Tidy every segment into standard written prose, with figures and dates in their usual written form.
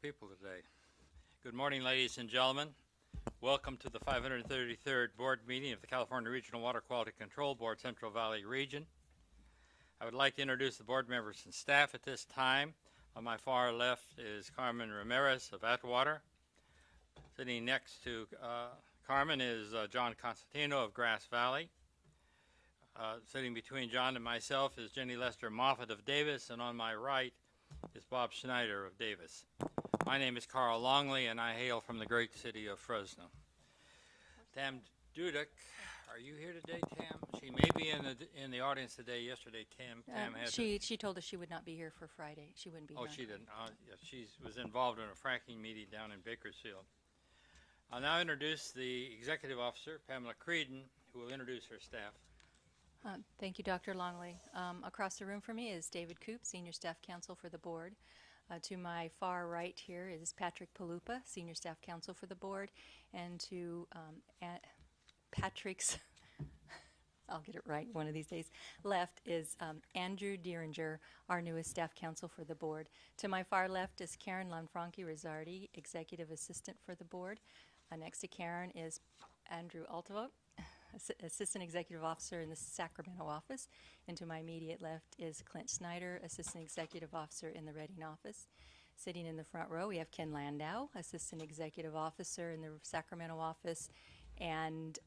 people today. Good morning, ladies and gentlemen. Welcome to the 533rd Board Meeting of the California Regional Water Quality Control Board, Central Valley Region. I would like to introduce the board members and staff at this time. On my far left is Carmen Ramirez of Atwater. Sitting next to Carmen is John Constantino of Grass Valley. Sitting between John and myself is Jenny Lester Moffett of Davis, and on my right is Bob Schneider of Davis. My name is Carl Longley, and I hail from the great city of Fresno. Tam Dudek, are you here today, Tam? She may be in the audience today. Yesterday, Tam had she told us she would not be here for Friday. She wouldn't be here. Oh, she didn't. Yeah, she was involved in a fracking meeting down in Bakersfield. I'll now introduce the executive officer, Pamela Creedon, who will introduce her staff. Thank you, Dr. Longley. Across the room from me is David Coop, Senior Staff Counsel for the Board. To my far right here is Patrick Palupa, Senior Staff Counsel for the Board. And to Patrick's, I'll get it right one of these days, left is Andrew Dieringer, our newest Staff Counsel for the Board. To my far left is Karen Lanfranchi-Rizzardi, Executive Assistant for the Board. Next to Karen is Andrew Altavo, Assistant Executive Officer in the Sacramento office. And to my immediate left is Clint Snyder, Assistant Executive Officer in the Redding office. Sitting in the front row, we have Ken Landau, Assistant Executive Officer in the Sacramento office, and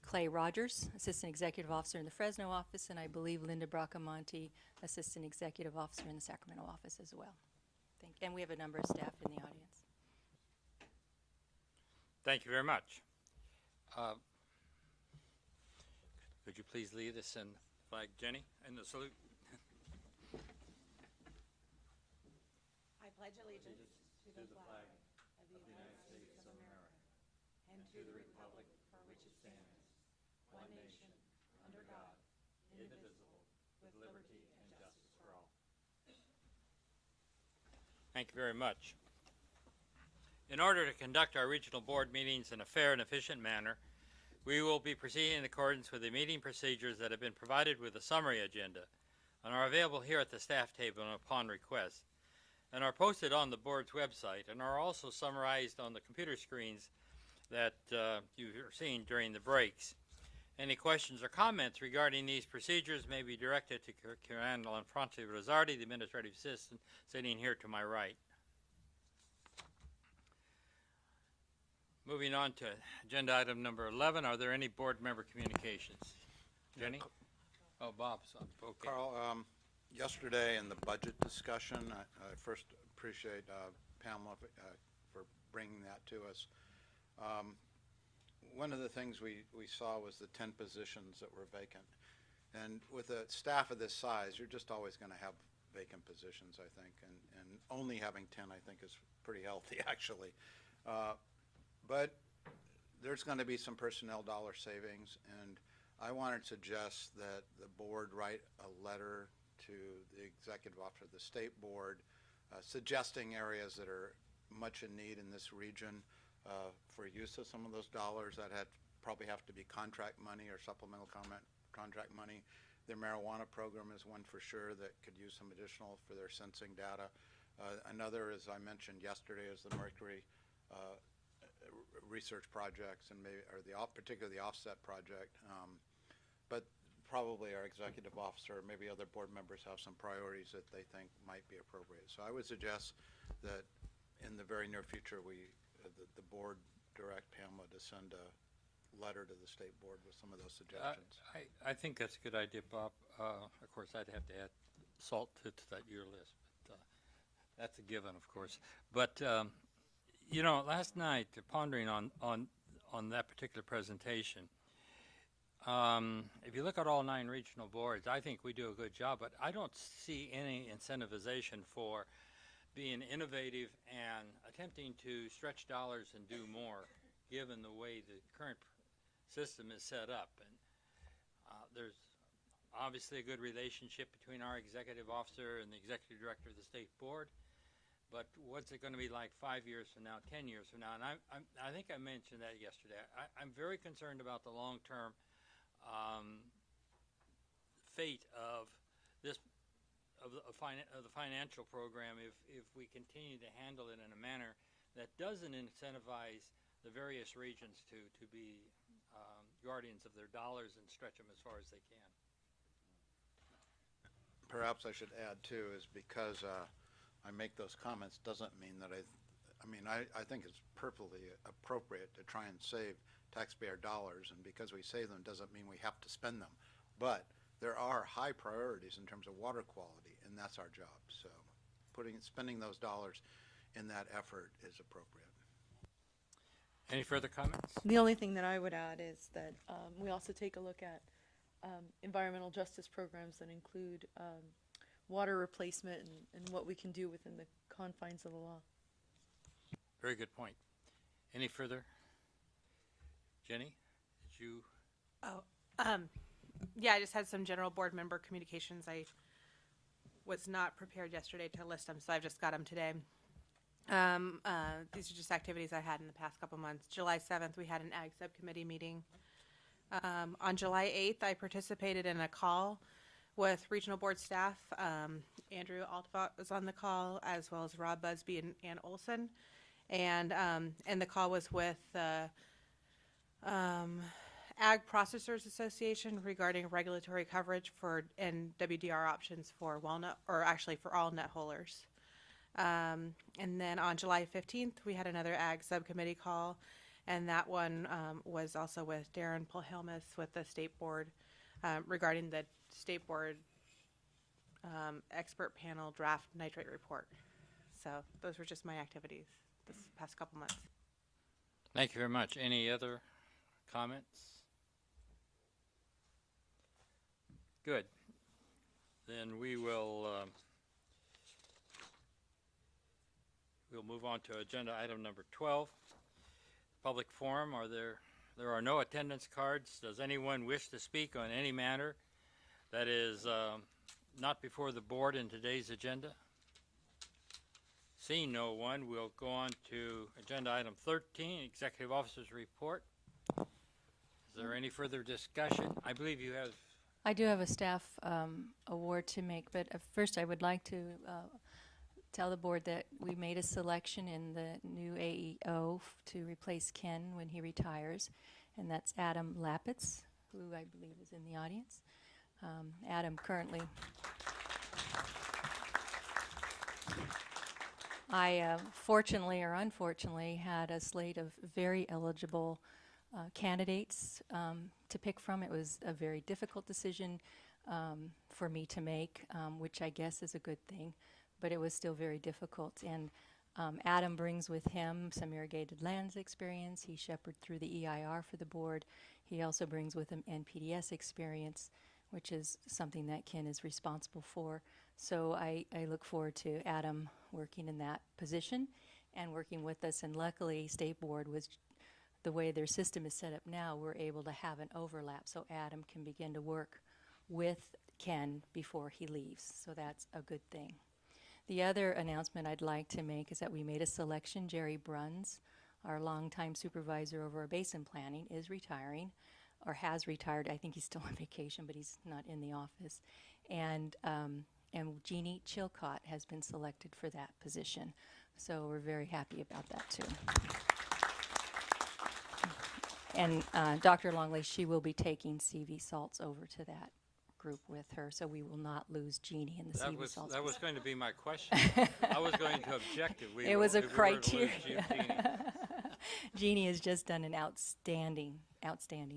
Clay Rogers, Assistant Executive Officer in the Fresno office, and I believe Linda Bracamonte, Assistant Executive Officer in the Sacramento office as well. And we have a number of staff in the audience. Thank you very much. Could you please lead us in flag, Jenny, and the salute? I pledge allegiance to the flag of the United States of America and to the republic for which it stands, one nation, under God, indivisible, with liberty and justice for all. Thank you very much. In order to conduct our regional board meetings in a fair and efficient manner, we will be proceeding in accordance with the meeting procedures that have been provided with a summary agenda and are available here at the staff table upon request, and are posted on the board's website and are also summarized on the computer screens that you are seeing during the breaks. Any questions or comments regarding these procedures may be directed to Karen Lanfranchi-Rizzardi, the Administrative Assistant, sitting here to my right. Moving on to agenda item number 11, are there any board member communications? Jenny? Oh, Bob. Okay. Carl, yesterday in the budget discussion, I first appreciate Pamela for bringing that to us. One of the things we saw was the 10 positions that were vacant. And with a staff of this size, you're just always going to have vacant positions, I think. And only having 10, I think, is pretty healthy, actually. But there's going to be some personnel dollar savings, and I want to suggest that the board write a letter to the executive officer of the state board suggesting areas that are much in need in this region for use of some of those dollars that probably have to be contract money or supplemental contract money. Their marijuana program is one for sure that could use some additional for their sensing data. Another, as I mentioned yesterday, is the mercury research projects, and particularly the offset project, but probably our executive officer, maybe other board members have some priorities that they think might be appropriate. So I would suggest that in the very near future, the board direct Pamela to send a letter to the state board with some of those suggestions. I think that's a good idea, Bob. Of course, I'd have to add salt to that year list, but that's a given, of course. But you know, last night, pondering on that particular presentation, if you look at all 9 regional boards, I think we do a good job, but I don't see any incentivization for being innovative and attempting to stretch dollars and do more, given the way the current system is set up. And there's obviously a good relationship between our executive officer and the executive director of the state board. But what's it going to be like 5 years from now, 10 years from now? And I think I mentioned that yesterday. I'm very concerned about the long-term fate of of the financial program if we continue to handle it in a manner that doesn't incentivize the various regions to be guardians of their dollars and stretch them as far as they can. Perhaps I should add too, is because I make those comments doesn't mean that I think it's perfectly appropriate to try and save taxpayer dollars, and because we save them doesn't mean we have to spend them. But there are high priorities in terms of water quality, and that's our job. So spending those dollars in that effort is appropriate. Any further comments? The only thing that I would add is that we also take a look at environmental justice programs that include water replacement and what we can do within the confines of the law. Very good point. Any further? Jenny, did you? Yeah, I just had some general board member communications. I was not prepared yesterday to list them, so I've just got them today. These are just activities I had in the past couple months. July 7th, we had an Ag Subcommittee meeting. On July 8th, I participated in a call with regional board staff. Andrew Altvat was on the call, as well as Rob Busby and Ann Olson. And the call was with Ag Processors Association regarding regulatory coverage and WDR options for walnut, or actually for all nut hullers. And then on July 15th, we had another Ag Subcommittee call, and that one was also with Darren Polhelmus with the State Board regarding the State Board expert panel draft nitrate report. So those were just my activities this past couple months. Thank you very much. Any other comments? Good. Then we will we'll move on to agenda item number 12. Public forum. There are no attendance cards. Does anyone wish to speak on any matter that is not before the board in today's agenda? Seeing no one, we'll go on to agenda item 13, Executive Officer's Report. Is there any further discussion? I believe you have. I do have a staff award to make, but first I would like to tell the board that we made a selection in the new AEO to replace Ken when he retires, and that's Adam Lapitz, who I believe is in the audience. Adam currently... I, fortunately or unfortunately, had a slate of very eligible candidates to pick from. It was a very difficult decision for me to make, which I guess is a good thing, but it was still very difficult. And Adam brings with him some irrigated lands experience. He shepherded through the EIR for the board. He also brings with him NPDS experience, which is something that Ken is responsible for. So I look forward to Adam working in that position and working with us. And luckily, State Board was, the way their system is set up now, we're able to have an overlap so Adam can begin to work with Ken before he leaves. So that's a good thing. The other announcement I'd like to make is that we made a selection. Jerry Bruns, our longtime supervisor over our basin planning, is retiring, or has retired. I think he's still on vacation, but he's not in the office. And Jeannie Chilcott has been selected for that position. So we're very happy about that too. And Dr. Longley, she will be taking CV salts over to that group with her, so we will not lose Jeannie in the CV salts. That was going to be my question. I was going to object if we It was a if we were to lose criteria. Jeannie. Jeannie has just done an outstanding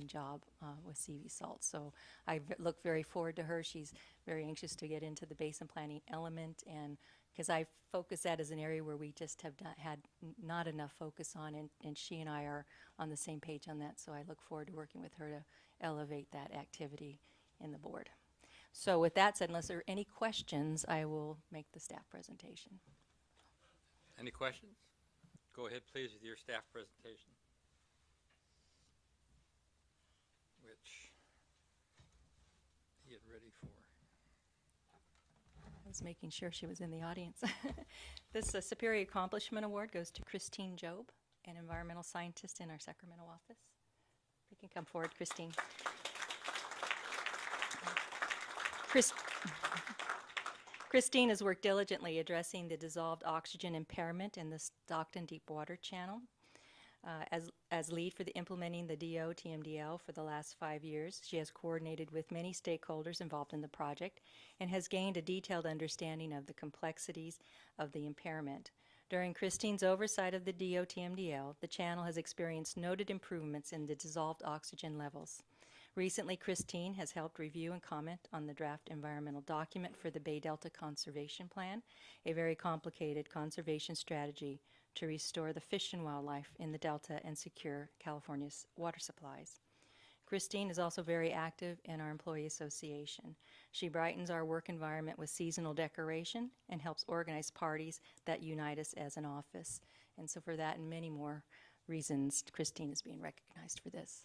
job with CV salts. So I look very forward to her. She's very anxious to get into the basin planning element, and because I focus that as an area where we just have had not enough focus on, and she and I are on the same page on that. So I look forward to working with her to elevate that activity in the board. So with that said, unless there are any questions, I will make the staff presentation. Any questions? Go ahead, please, with your staff presentation. Which, get ready for. I was making sure she was in the audience. This Superior Accomplishment Award goes to Christine Job, an environmental scientist in our Sacramento office. You can come forward, Christine. Christine has worked diligently addressing the dissolved oxygen impairment in the Stockton Deepwater Channel. As lead for implementing the DO-TMDL for the last 5 years, she has coordinated with many stakeholders involved in the project and has gained a detailed understanding of the complexities of the impairment. During Christine's oversight of the DO-TMDL, the channel has experienced noted improvements in the dissolved oxygen levels. Recently, Christine has helped review and comment on the draft environmental document for the Bay Delta Conservation Plan, a very complicated conservation strategy to restore the fish and wildlife in the Delta and secure California's water supplies. Christine is also very active in our employee association. She brightens our work environment with seasonal decoration and helps organize parties that unite us as an office. And so for that and many more reasons, Christine is being recognized for this.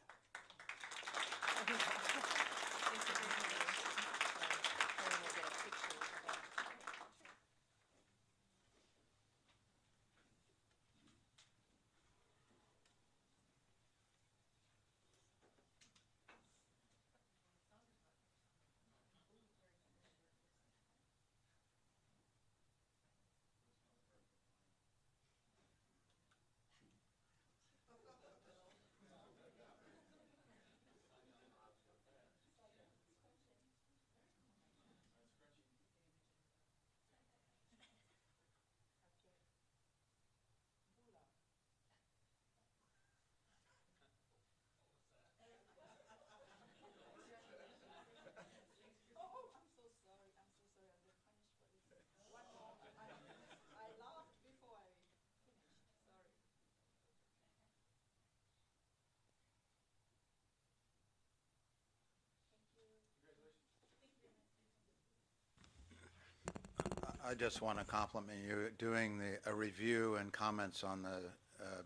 I just want to compliment you. Doing a review and comments on the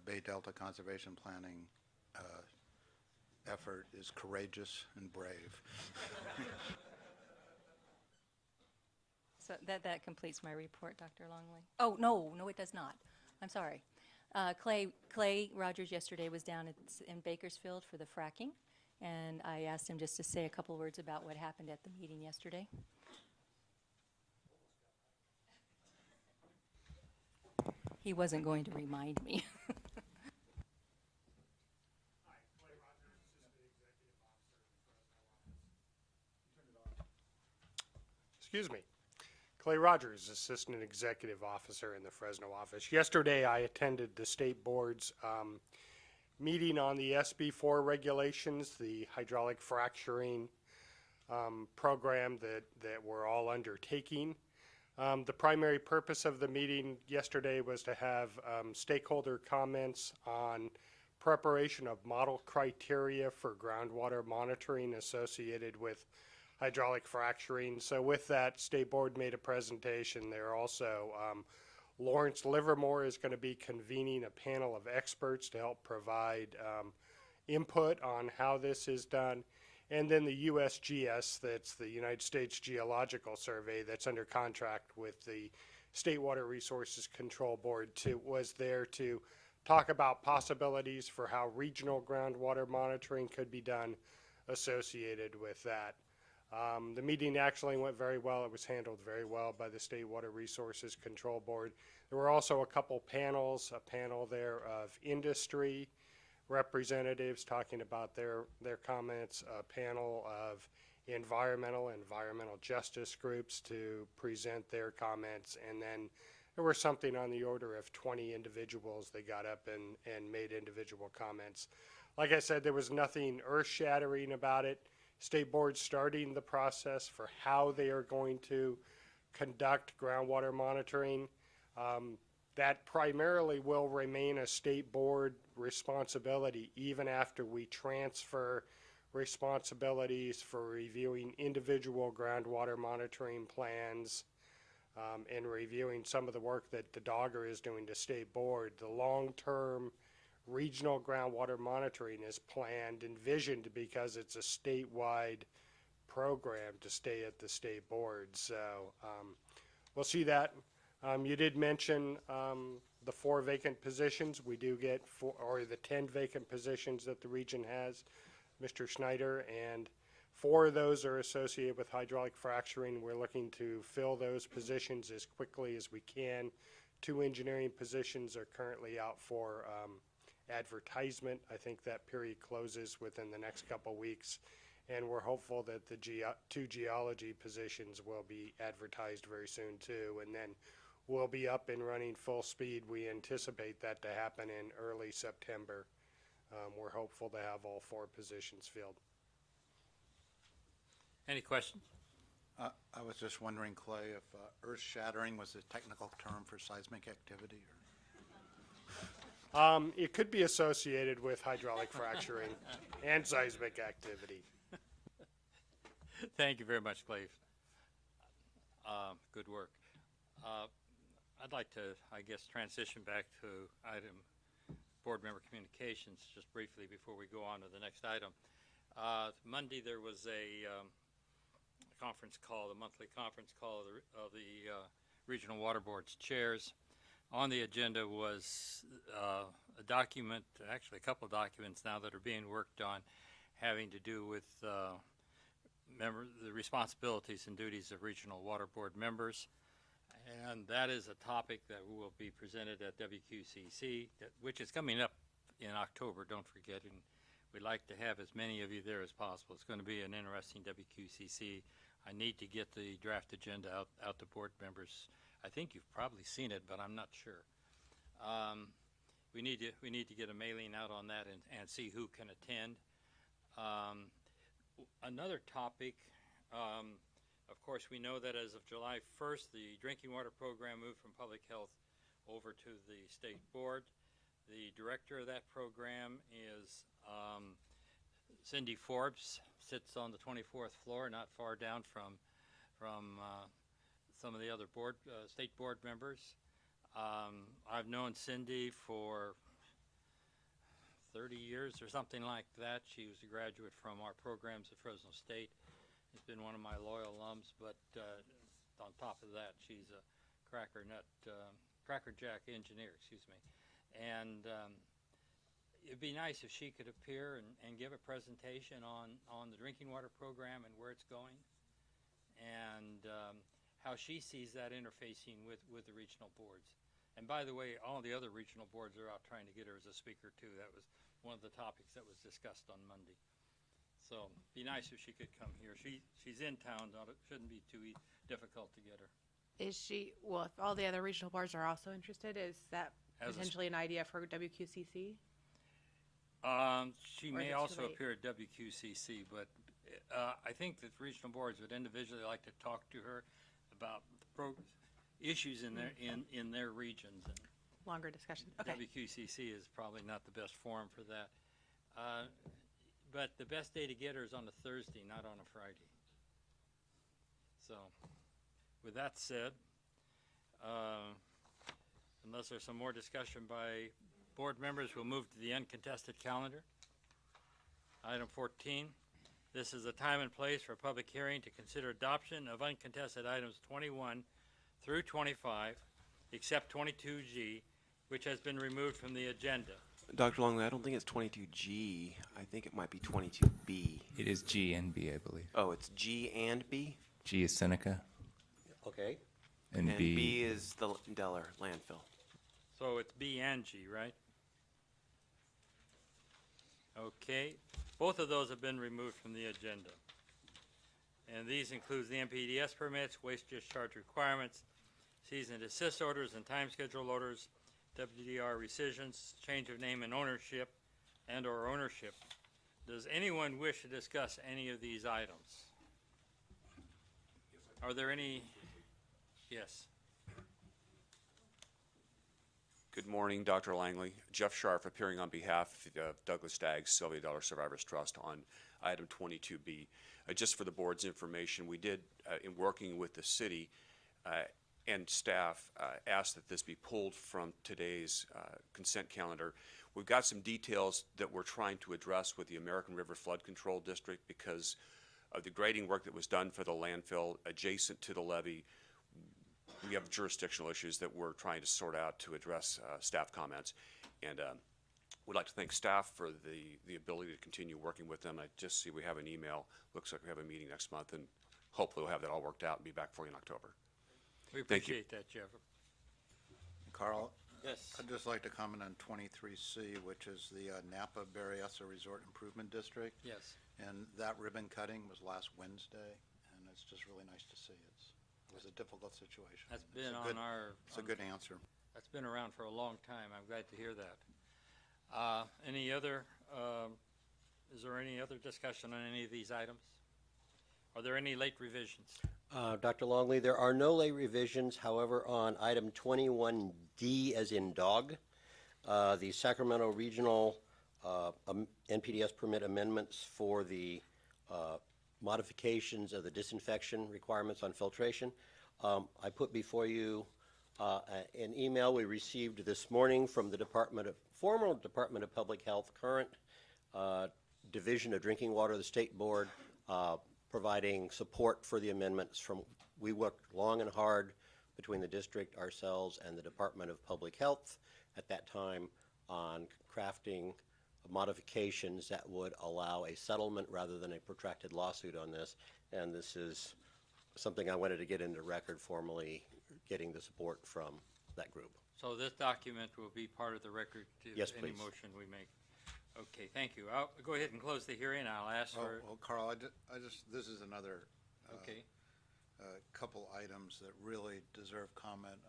Bay Delta Conservation Planning effort is courageous and brave. So that completes my report, Dr. Longley. Oh, no, it does not. I'm sorry. Clay Rogers yesterday was down in Bakersfield for the fracking, and I asked him just to say a couple words about what happened at the meeting yesterday. He wasn't going to remind me. Excuse me. Clay Rogers, Assistant Executive Officer in the Fresno office. Yesterday, I attended the state board's meeting on the SB4 regulations, the hydraulic fracturing program that we're all undertaking. The primary purpose of the meeting yesterday was to have stakeholder comments on preparation of model criteria for groundwater monitoring associated with hydraulic fracturing. So with that, State Board made a presentation. There also, Lawrence Livermore is going to be convening a panel of experts to help provide input on how this is done. And then the USGS, that's the United States Geological Survey, that's under contract with the State Water Resources Control Board, was there to talk about possibilities for how regional groundwater monitoring could be done associated with that. The meeting actually went very well. It was handled very well by the State Water Resources Control Board. There were also a couple panels, a panel there of industry representatives talking about their comments, a panel of environmental justice groups to present their comments, and then there was something on the order of 20 individuals that got up and made individual comments. Like I said, there was nothing earth-shattering about it. State Board starting the process for how they are going to conduct groundwater monitoring. That primarily will remain a State Board responsibility even after we transfer responsibilities for reviewing individual groundwater monitoring plans and reviewing some of the work that the Dogger is doing to State Board. The long-term regional groundwater monitoring is planned, envisioned, because it's a statewide program to stay at the State Board. So we'll see that. You did mention the 4 vacant positions. We do get 4, or the 10 vacant positions that the region has. Mr. Schneider and 4 of those are associated with hydraulic fracturing. We're looking to fill those positions as quickly as we can. 2 engineering positions are currently out for advertisement. I think that period closes within the next couple weeks, and we're hopeful that the 2 geology positions will be advertised very soon too, and then we'll be up and running full speed. We anticipate that to happen in early September. We're hopeful to have all 4 positions filled. Any questions? I was just wondering, Clay, if earth shattering was a technical term for seismic activity, or? It could be associated with hydraulic fracturing and seismic activity. Thank you very much, Clay. Good work. I'd like to, I guess, transition back to item board member communications just briefly before we go on to the next item. Monday there was a conference call, the monthly conference call of the Regional Water Board's chairs. On the agenda was a document, actually a couple of documents now that are being worked on, having to do with the responsibilities and duties of Regional Water Board members. And that is a topic that will be presented at WQCC, which is coming up in October, don't forget. And we'd like to have as many of you there as possible. It's going to be an interesting WQCC. I need to get the draft agenda out to board members. I think you've probably seen it, but I'm not sure. We need to get a mailing out on that and see who can attend. Another topic, of course, we know that as of July 1st, the drinking water program moved from public health over to the state board. The director of that program is Cindy Forbes, sits on the 24th floor, not far down from some of the other state board members. I've known Cindy for 30 years or something like that. She was a graduate from our programs at Fresno State. Has been one of my loyal alums, but on top of that, she's a crackerjack engineer, excuse me. And it'd be nice if she could appear and give a presentation on the drinking water program and where it's going, and how she sees that interfacing with the regional boards. And by the way, all the other regional boards are out trying to get her as a speaker too. That was one of the topics that was discussed on Monday. So be nice if she could come here. She's in town, it shouldn't be too difficult to get her. Is she, well, if all the other regional boards are also interested, is that As a potentially an idea for WQCC? She Or may is it too also late? appear at WQCC, but I think that regional boards would individually like to talk to her about the issues in their regions. And Longer discussion, okay. WQCC is probably not the best forum for that. But the best day to get her is on a Thursday, not on a Friday. So, with that said, unless there's some more discussion by board members, we'll move to the uncontested calendar. Item 14. This is a time and place for a public hearing to consider adoption of uncontested items 21 through 25, except 22G, which has been removed from the agenda. Dr. Longley, I don't think it's 22G. I think it might be 22B. It is G and B, I believe. Oh, it's G and B? G is Seneca, Okay. and, And B is the Deller landfill. So it's B and G, right? Okay. Both of those have been removed from the agenda. And these include the MPDS permits, waste discharge requirements, cease and desist orders and time schedule orders, WDR rescissions, change of name and ownership, and/or ownership. Does anyone wish to discuss any of these items? Are there any? Yes. Good morning, Dr. Langley. Jeff Scharf appearing on behalf of Douglas Staggs Sylvia Dollar Survivors Trust on item 22B. Just for the board's information, we did, in working with the city and staff, ask that this be pulled from today's consent calendar. We've got some details that we're trying to address with the American River Flood Control District because of the grading work that was done for the landfill adjacent to the levee. We have jurisdictional issues that we're trying to sort out to address staff comments. And We'd like to thank staff for the ability to continue working with them. I just see we have an email. Looks like we have a meeting next month, and hopefully we'll have that all worked out and be back for you in October. We Thank you. appreciate that, Jeff. Carl? Yes. I'd just like to comment on 23C, which is the Napa Berryessa Resort Improvement District. Yes. And that ribbon cutting was last Wednesday, and it's just really nice to see. It was a difficult situation. That's It's been a on good- our. It's a good answer. That's been around for a long time. I'm glad to hear that. Any other, is there any other discussion on any of these items? Are there any late revisions? Dr. Longley, there are no late revisions. However, on item 21D, as in dog, the Sacramento Regional NPDS permit amendments for the modifications of the disinfection requirements on filtration. I put before you an email we received this morning from the former Department of Public Health, current Division of Drinking Water of the State Board, providing support for the amendments. We worked long and hard between the district, ourselves, and the Department of Public Health at that time on crafting modifications that would allow a settlement rather than a protracted lawsuit on this. And this is something I wanted to get into record, formally getting the support from that group. So this document will be part of the record to Yes, any please. motion we make. Okay, thank you. I'll go ahead and close the hearing. I'll ask for, Well, Carl, this is another okay. couple items that really deserve comment.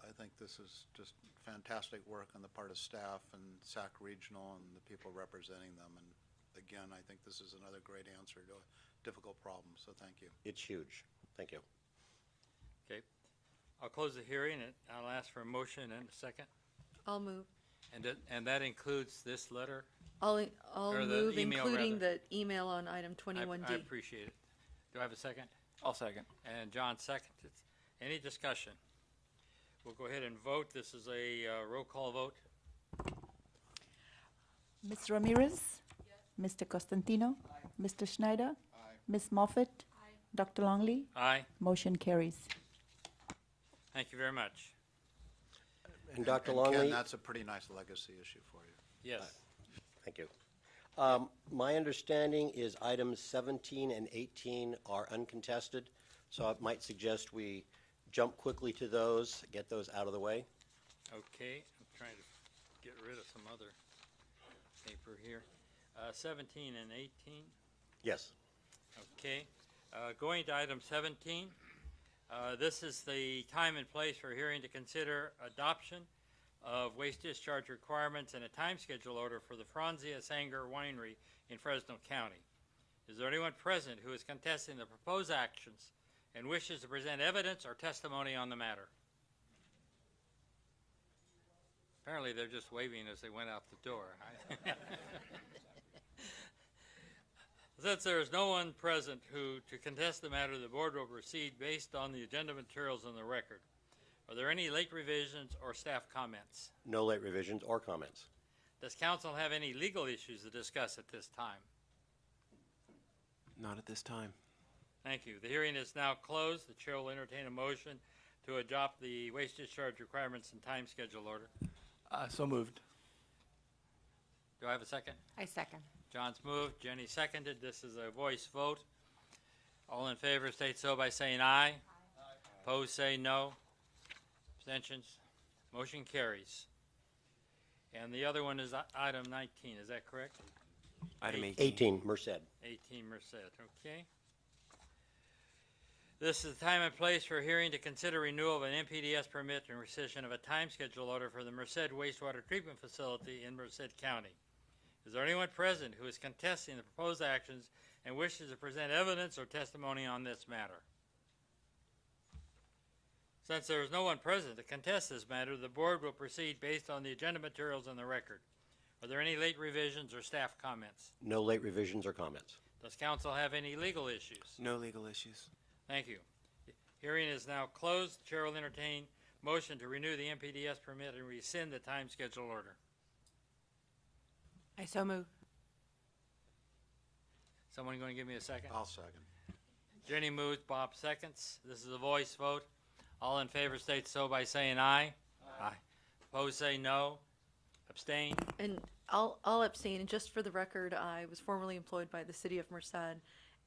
I think this is just fantastic work on the part of staff and SAC Regional and the people representing them. And again, I think this is another great answer to a difficult problem, so thank you. It's huge. Thank you. Okay. I'll close the hearing and I'll ask for a motion and a second. I'll move. And that includes this letter? I'll Or the move, email, including rather. the email on item I 21D. appreciate it. Do I have a second? I'll second. And John seconds. Any discussion? We'll go ahead and vote. This is a roll call vote. Ms. Ramirez? Mr. Costantino? Mr. Schneider? Ms. Moffett? Dr. Longley? Aye. Motion carries. Thank you very much. And Dr. And Longley? Ken, that's a pretty nice legacy issue for you. Yes. Thank you. My understanding is items 17 and 18 are uncontested, so I might suggest we jump quickly to those, get those out of the way. Okay. I'm trying to get rid of some other paper here. 17 and 18. Yes. Okay. Going to item 17. This is the time and place for hearing to consider adoption of waste discharge requirements and a time schedule order for the Franzia Sanger Winery in Fresno County. Is there anyone present who is contesting the proposed actions and wishes to present evidence or testimony on the matter? Apparently they're just waving as they went out the door. Since there is no one present to contest the matter, the board will proceed based on the agenda materials in the record. Are there any late revisions or staff comments? No late revisions or comments. Does council have any legal issues to discuss at this time? Not at this time. Thank you. The hearing is now closed. The chair will entertain a motion to adopt the waste discharge requirements and time schedule order. So moved. Do I have a second? I second. John's moved. Jenny seconded. This is a voice vote. All in favor state so by saying aye. Opposed say no. Abstentions? Motion carries. And the other one is item 19. Is that correct? Item 18. 18, Merced. 18 Merced. Okay. This is the time and place for a hearing to consider renewal of an NPDS permit and rescission of a time schedule order for the Merced wastewater treatment facility in Merced County. Is there anyone present who is contesting the proposed actions and wishes to present evidence or testimony on this matter? Since there is no one present to contest this matter, the board will proceed based on the agenda materials in the record. Are there any late revisions or staff comments? No late revisions or comments. Does council have any legal issues? No legal issues. Thank you. Hearing is now closed. Chair will entertain motion to renew the NPDS permit and rescind the time schedule order. I so move. Someone going to give me a second? I'll second. Jenny moves, Bob seconds. This is a voice vote. All in favor state so by saying aye. Aye. Opposed say no. Abstain. And I'll abstain, and just for the record, I was formerly employed by the city of Merced,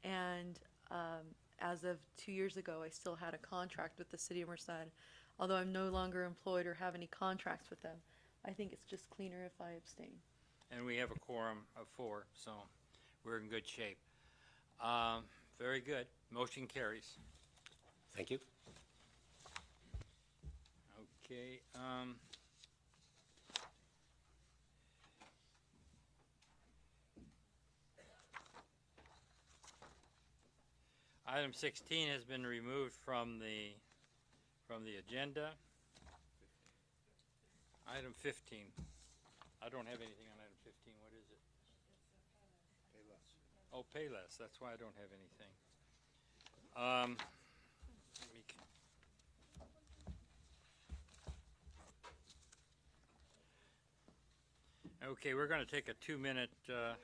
and as of 2 years ago, I still had a contract with the city of Merced. Although I'm no longer employed or have any contracts with them, I think it's just cleaner if I abstain. And we have a quorum of 4, so we're in good shape. Very good. Motion carries. Thank you. Okay. Item 16 has been removed from the agenda. Item 15. I don't have anything on item 15. What is it? Oh, Payless. That's why I don't have anything. Let me Okay, we're going to take a 2-minute stand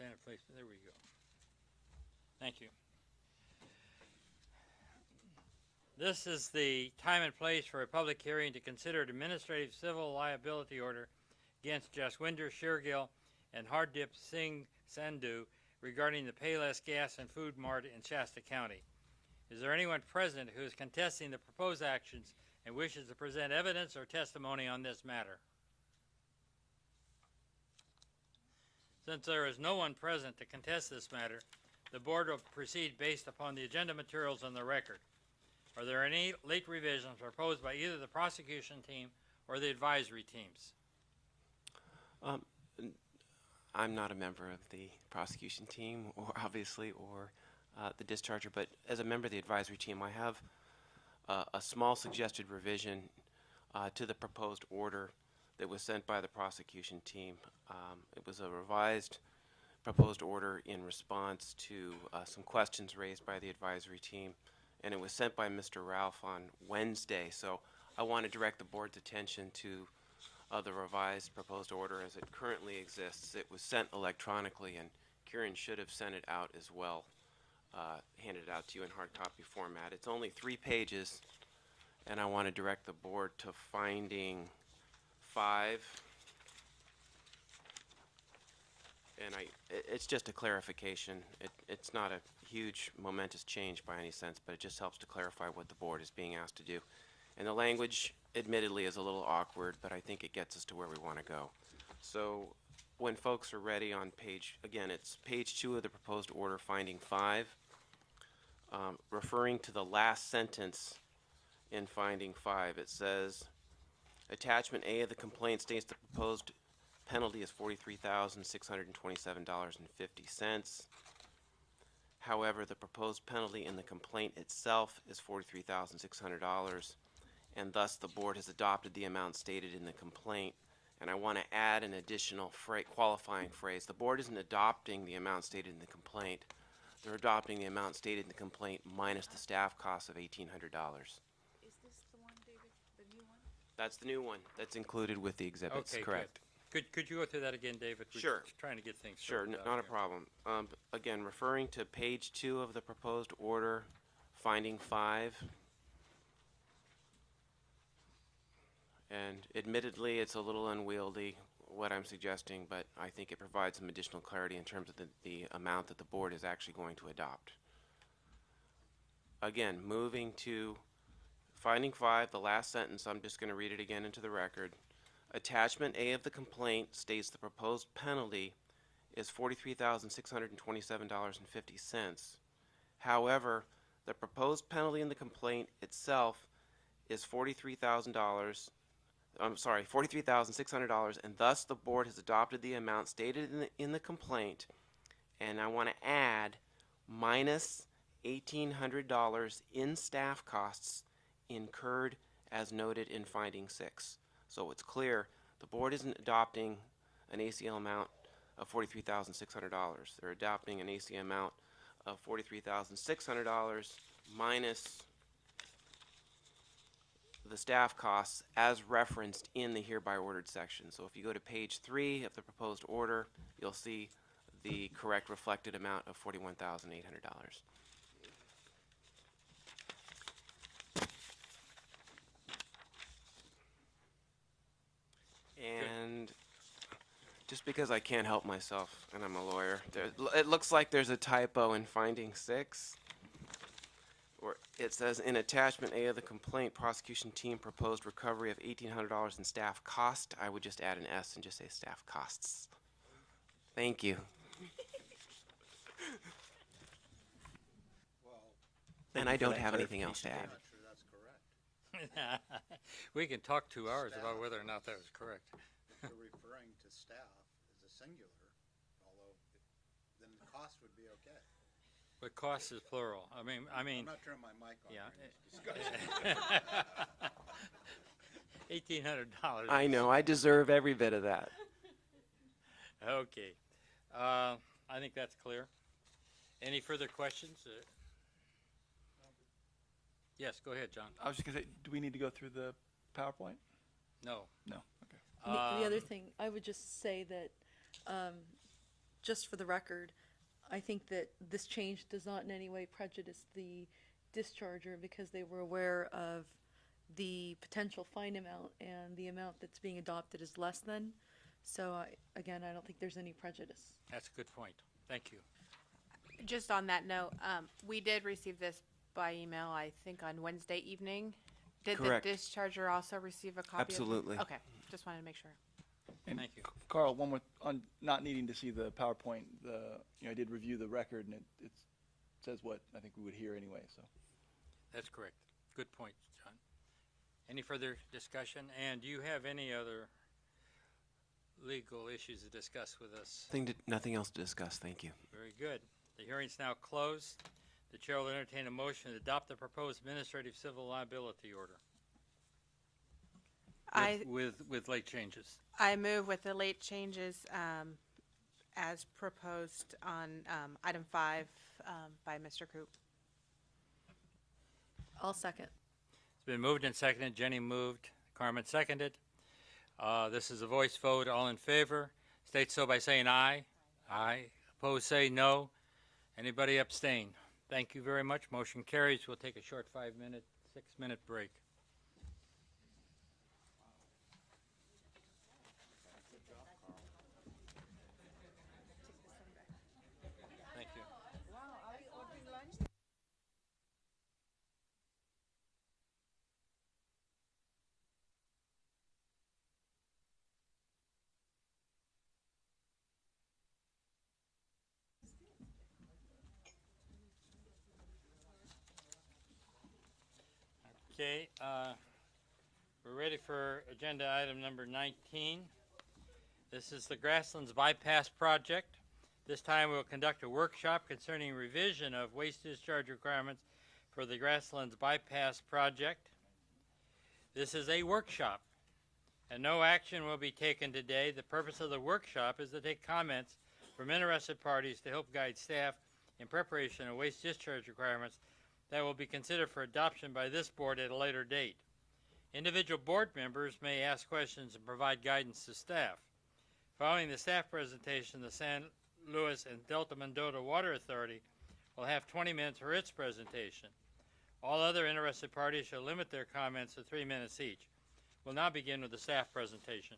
in place. There we go. Thank you. This is the time and place for a public hearing to consider an administrative civil liability order against Jaswinder Shergill and Hardip Singh Sandhu regarding the Payless Gas and Food Mart in Shasta County. Is there anyone present who is contesting the proposed actions and wishes to present evidence or testimony on this matter? Since there is no one present to contest this matter, the board will proceed based upon the agenda materials on the record. Are there any late revisions proposed by either the prosecution team or the advisory teams? I'm not a member of the prosecution team, or obviously, or the discharger, but as a member of the advisory team, I have a small suggested revision to the proposed order that was sent by the prosecution team. It was a revised proposed order in response to some questions raised by the advisory team, and it was sent by Mr. Ralph on Wednesday. So I want to direct the board's attention to the revised proposed order as it currently exists. It was sent electronically, and Kieran should have sent it out as well, handed it out to you in hard copy format. It's only 3 pages, and I want to direct the board to finding 5. And it's just a clarification. It's not a huge momentous change by any sense, but it just helps to clarify what the board is being asked to do. And the language, admittedly, is a little awkward, but I think it gets us to where we want to go. So when folks are ready on page, again, it's page 2 of the proposed order, finding 5, referring to the last sentence in finding 5, it says, attachment A of the complaint states the proposed penalty is $43,627.50. However, the proposed penalty in the complaint itself is $43,600, and thus the board has adopted the amount stated in the complaint. And I want to add an additional qualifying phrase. The board isn't adopting the amount stated in the complaint. They're adopting the amount stated in the complaint minus the staff costs of $1,800. Is this the one, David, the new one? That's the new one. That's included with the exhibits, Okay, correct? good. Could you go through that again, David? We're Sure. just trying to get things Sure, sorted out not a here. problem. Again, referring to page 2 of the proposed order, finding 5. And admittedly, it's a little unwieldy, what I'm suggesting, but I think it provides some additional clarity in terms of the amount that the board is actually going to adopt. Again, moving to finding 5, the last sentence, I'm just going to read it again into the record. Attachment A of the complaint states the proposed penalty is $43,627.50. However, the proposed penalty in the complaint itself is $43,600, and thus the board has adopted the amount stated in the complaint, and I want to add minus $1,800 in staff costs incurred as noted in finding 6. So it's clear the board isn't adopting an ACL amount of $43,600. They're adopting an ACL amount of $43,600 minus the staff costs as referenced in the hereby ordered section. So if you go to page 3 of the proposed order, you'll see the correct reflected amount of $41,800. And Just because I can't help myself, and I'm a lawyer, it looks like there's a typo in finding 6. Or it says, in attachment A of the complaint, prosecution team proposed recovery of $1,800 in staff cost. I would just add an S and just say staff costs. Thank you. And I don't have anything else to add. I'm not sure that's correct. We can talk 2 hours about whether or not that was correct. If you're referring to staff as a singular, although, then the cost would be okay. But cost is plural. I mean, I'm not turning my mic on yeah. during this discussion. $1,800. I know, I deserve every bit of that. Okay. I think that's clear. Any further questions? Yes, go ahead, John. I was just gonna say, do we need to go through the PowerPoint? No. No. Okay. The other thing, I would just say that, just for the record, I think that this change does not in any way prejudice the discharger because they were aware of the potential fine amount and the amount that's being adopted is less than. So again, I don't think there's any prejudice. That's a good point. Thank you. Just on that note, we did receive this by email, I think, on Wednesday evening. Did Correct. the discharger also receive a copy? Absolutely. Okay, just wanted to make sure. And Thank you. Carl, one more on not needing to see the PowerPoint. I did review the record, and it says what I think we would hear anyway. So That's correct. Good point, John. Any further discussion? And do you have any other legal issues to discuss with us? Nothing else to discuss, thank you. Very good. The hearing's now closed. The chair will entertain a motion to adopt the proposed administrative civil liability order with late changes. I move with the late changes as proposed on item 5 by Mr. Coop. I'll second. It's been moved and seconded. Jenny moved. Carmen seconded. This is a voice vote. All in favor, state so by saying aye. Aye. Opposed, say no. Anybody abstain? Thank you very much. Motion carries. We'll take a short 5-minute, 6-minute break. Thank you. Okay, we're ready for agenda item number 19. This is the Grasslands Bypass Project. This time we'll conduct a workshop concerning revision of waste discharge requirements for the Grasslands Bypass Project. This is a workshop, and no action will be taken today. The purpose of the workshop is to take comments from interested parties to help guide staff in preparation of waste discharge requirements that will be considered for adoption by this board at a later date. Individual board members may ask questions and provide guidance to staff. Following the staff presentation, the San Luis and Delta-Mendota Water Authority will have 20 minutes for its presentation. All other interested parties shall limit their comments to 3 minutes each. We'll now begin with the staff presentation.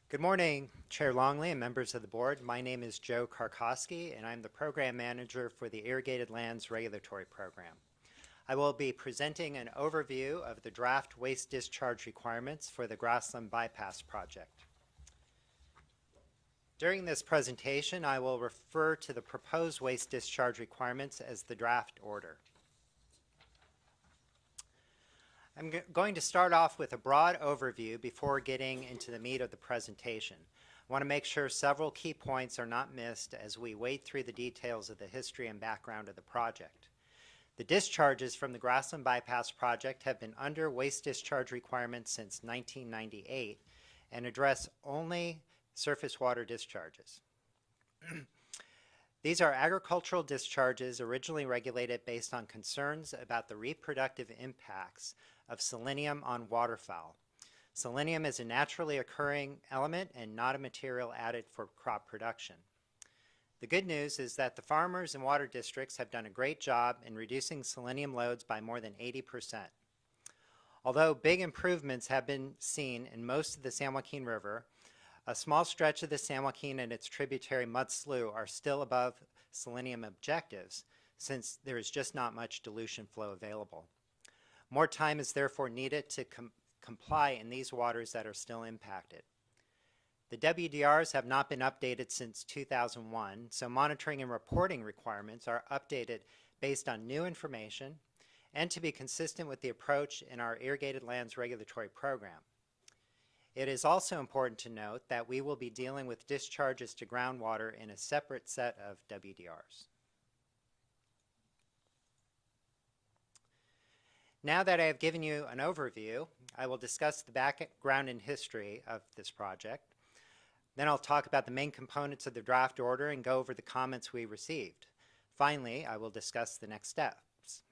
Good morning, Chair Longley and members of the board. My name is Joe Karkoski, and I'm the Program Manager for the Irrigated Lands Regulatory Program. I will be presenting an overview of the draft waste discharge requirements for the Grassland Bypass Project. During this presentation, I will refer to the proposed waste discharge requirements as the draft order. I'm going to start off with a broad overview before getting into the meat of the presentation. I want to make sure several key points are not missed as we wade through the details of the history and background of the project. The discharges from the Grassland Bypass Project have been under waste discharge requirements since 1998 and address only surface water discharges. These are agricultural discharges originally regulated based on concerns about the reproductive impacts of selenium on waterfowl. Selenium is a naturally occurring element and not a material added for crop production. The good news is that the farmers and water districts have done a great job in reducing selenium loads by more than 80%. Although big improvements have been seen in most of the San Joaquin River, a small stretch of the San Joaquin and its tributary Mud Slough are still above selenium objectives, since there is just not much dilution flow available. More time is therefore needed to comply in these waters that are still impacted. The WDRs have not been updated since 2001, so monitoring and reporting requirements are updated based on new information and to be consistent with the approach in our Irrigated Lands Regulatory Program. It is also important to note that we will be dealing with discharges to groundwater in a separate set of WDRs. Now that I have given you an overview, I will discuss the background and history of this project. Then I'll talk about the main components of the draft order and go over the comments we received. Finally, I will discuss the next steps.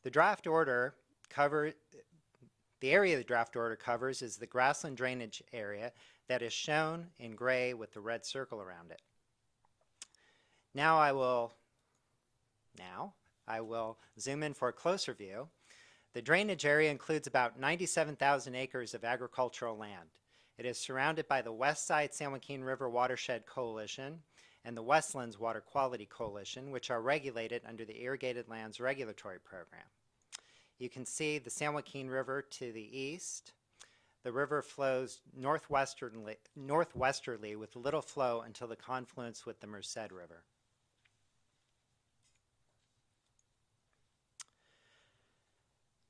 The draft order the area the draft order covers is the grassland drainage area that is shown in gray with the red circle around it. Now I will zoom in for a closer view. The drainage area includes about 97,000 acres of agricultural land. It is surrounded by the West Side San Joaquin River Watershed Coalition and the Westlands Water Quality Coalition, which are regulated under the Irrigated Lands Regulatory Program. You can see the San Joaquin River to the east. The river flows northwesterly with little flow until the confluence with the Merced River.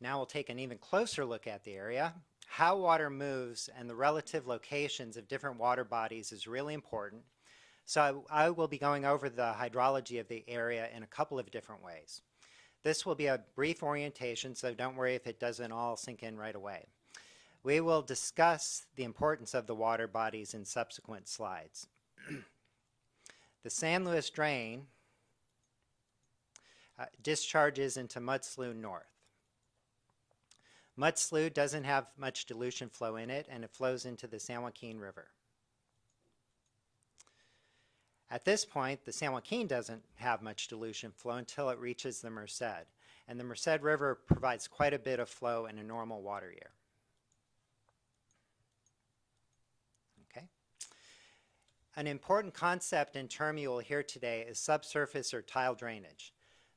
Now we'll take an even closer look at the area. How water moves and the relative locations of different water bodies is really important. So I will be going over the hydrology of the area in a couple of different ways. This will be a brief orientation, so don't worry if it doesn't all sink in right away. We will discuss the importance of the water bodies in subsequent slides. The San Luis Drain discharges into Mud Slough North. Mud Slough doesn't have much dilution flow in it, and it flows into the San Joaquin River. At this point, the San Joaquin doesn't have much dilution flow until it reaches the Merced, and the Merced River provides quite a bit of flow in a normal water year. Okay. An important concept and term you will hear today is subsurface or tile drainage.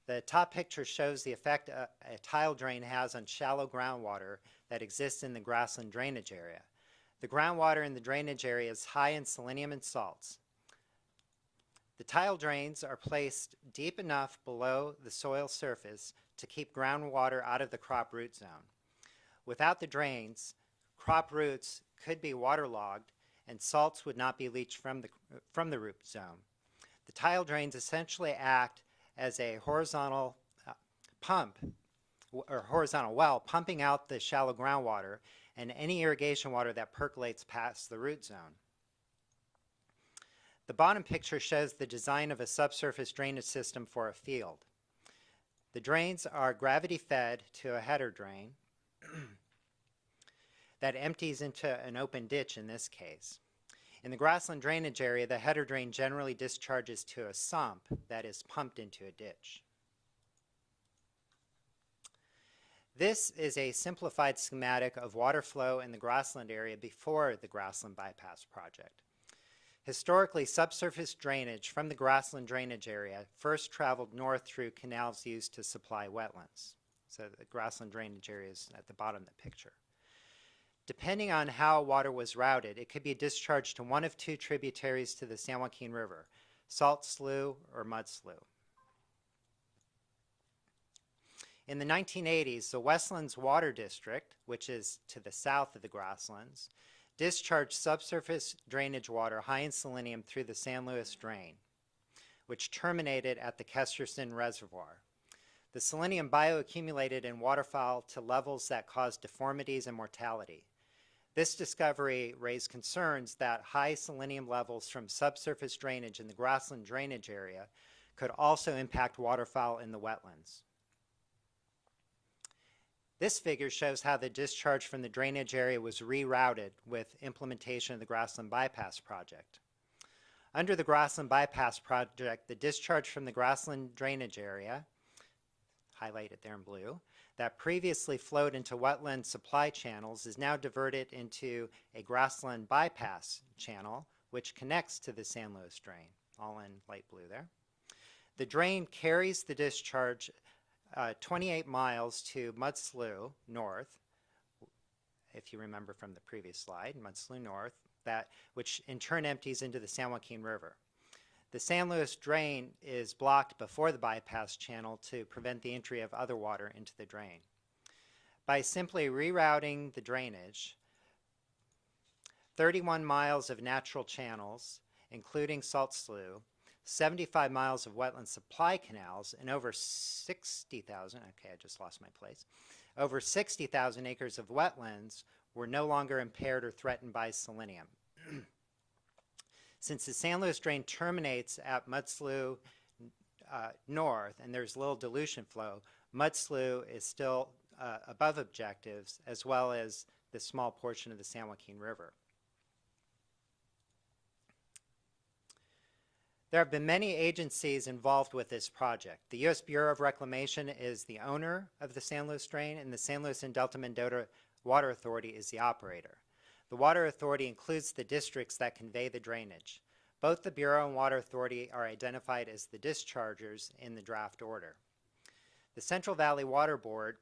The top picture shows the effect a tile drain has on shallow groundwater that exists in the grassland drainage area. The groundwater in the drainage area is high in selenium and salts. The tile drains are placed deep enough below the soil surface to keep groundwater out of the crop root zone. Without the drains, crop roots could be waterlogged and salts would not be leached from the root zone. The tile drains essentially act as a horizontal pump or horizontal well, pumping out the shallow groundwater and any irrigation water that percolates past the root zone. The bottom picture shows the design of a subsurface drainage system for a field. The drains are gravity fed to a header drain that empties into an open ditch in this case. In the grassland drainage area, the header drain generally discharges to a sump that is pumped into a ditch. This is a simplified schematic of water flow in the grassland area before the Grassland Bypass project. Historically, subsurface drainage from the grassland drainage area first traveled north through canals used to supply wetlands. So the grassland drainage area is at the bottom of the picture. Depending on how water was routed, it could be discharged to one of two tributaries to the San Joaquin River, Salt Slough or Mud Slough. In the 1980s, the Westlands Water District, which is to the south of the grasslands, discharged subsurface drainage water high in selenium through the San Luis Drain, which terminated at the Kesterson Reservoir. The selenium bioaccumulated in waterfowl to levels that caused deformities and mortality. This discovery raised concerns that high selenium levels from subsurface drainage in the grassland drainage area could also impact waterfowl in the wetlands. This figure shows how the discharge from the drainage area was rerouted with implementation of the Grassland Bypass project. Under the Grassland Bypass project, the discharge from the grassland drainage area, highlighted there in blue, that previously flowed into wetland supply channels is now diverted into a grassland bypass channel, which connects to the San Luis drain, all in light blue there. The drain carries the discharge 28 miles to Mud Slough North, if you remember from the previous slide, Mud Slough North, which in turn empties into the San Joaquin River. The San Luis drain is blocked before the bypass channel to prevent the entry of other water into the drain. By simply rerouting the drainage, 31 miles of natural channels, including Salt Slough, 75 miles of wetland supply canals, and over 60,000, okay, I just lost my place, over 60,000 acres of wetlands were no longer impaired or threatened by selenium. Since the San Luis drain terminates at Mud Slough North and there's little dilution flow, Mud Slough is still above objectives, as well as the small portion of the San Joaquin River. There have been many agencies involved with this project. The U.S. Bureau of Reclamation is the owner of the San Luis drain, and the San Luis and Delta-Mendota Water Authority is the operator. The Water Authority includes the districts that convey the drainage. Both the Bureau and Water Authority are identified as the dischargers in the draft order. The Central Valley Water Board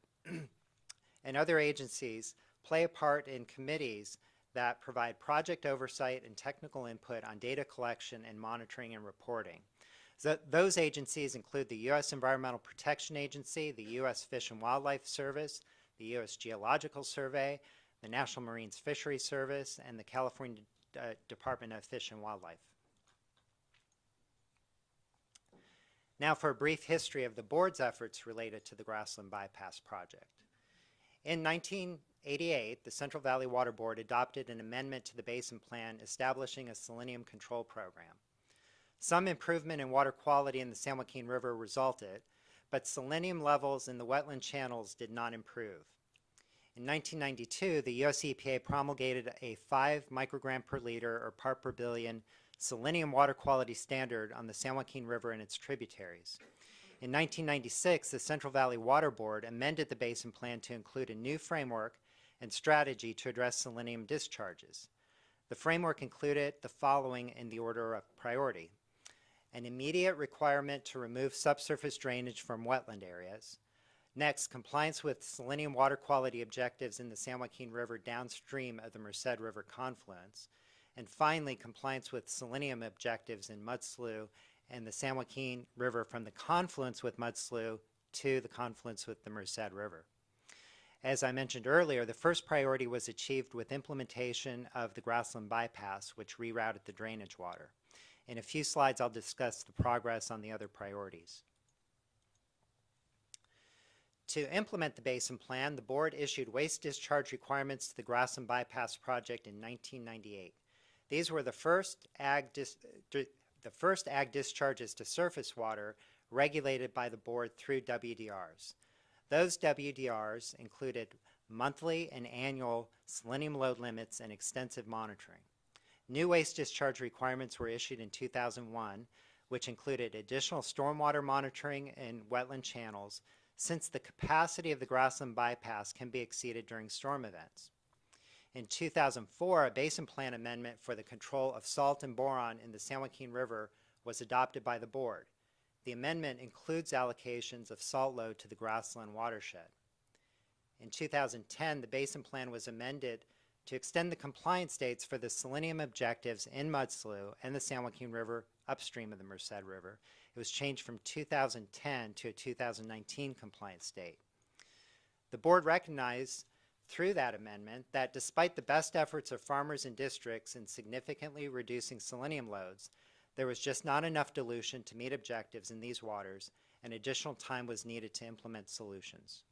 and other agencies play a part in committees that provide project oversight and technical input on data collection and monitoring and reporting. Those agencies include the U.S. Environmental Protection Agency, the U.S. Fish and Wildlife Service, the U.S. Geological Survey, the National Marine Fisheries Service, and the California Department of Fish and Wildlife. Now for a brief history of the board's efforts related to the Grassland Bypass project. In 1988, the Central Valley Water Board adopted an amendment to the Basin Plan establishing a selenium control program. Some improvement in water quality in the San Joaquin River resulted, but selenium levels in the wetland channels did not improve. In 1992, the US EPA promulgated a 5 microgram per liter or part per billion selenium water quality standard on the San Joaquin River and its tributaries. In 1996, the Central Valley Water Board amended the Basin Plan to include a new framework and strategy to address selenium discharges. The framework included the following in the order of priority: an immediate requirement to remove subsurface drainage from wetland areas. Next, compliance with selenium water quality objectives in the San Joaquin River downstream of the Merced River confluence. And finally, compliance with selenium objectives in Mud Slough and the San Joaquin River from the confluence with Mud Slough to the confluence with the Merced River. As I mentioned earlier, the first priority was achieved with implementation of the Grassland Bypass, which rerouted the drainage water. In a few slides, I'll discuss the progress on the other priorities. To implement the Basin Plan, the board issued waste discharge requirements to the Grassland Bypass project in 1998. These were the first ag discharges to surface water regulated by the board through WDRs. Those WDRs included monthly and annual selenium load limits and extensive monitoring. New waste discharge requirements were issued in 2001, which included additional stormwater monitoring in wetland channels, since the capacity of the Grassland Bypass can be exceeded during storm events. In 2004, a Basin Plan amendment for the control of salt and boron in the San Joaquin River was adopted by the board. The amendment includes allocations of salt load to the Grassland watershed. In 2010, the Basin Plan was amended to extend the compliance dates for the selenium objectives in Mud Slough and the San Joaquin River upstream of the Merced River. It was changed from 2010 to a 2019 compliance date. The board recognized through that amendment that despite the best efforts of farmers and districts in significantly reducing selenium loads, there was just not enough dilution to meet objectives in these waters, and additional time was needed to implement solutions.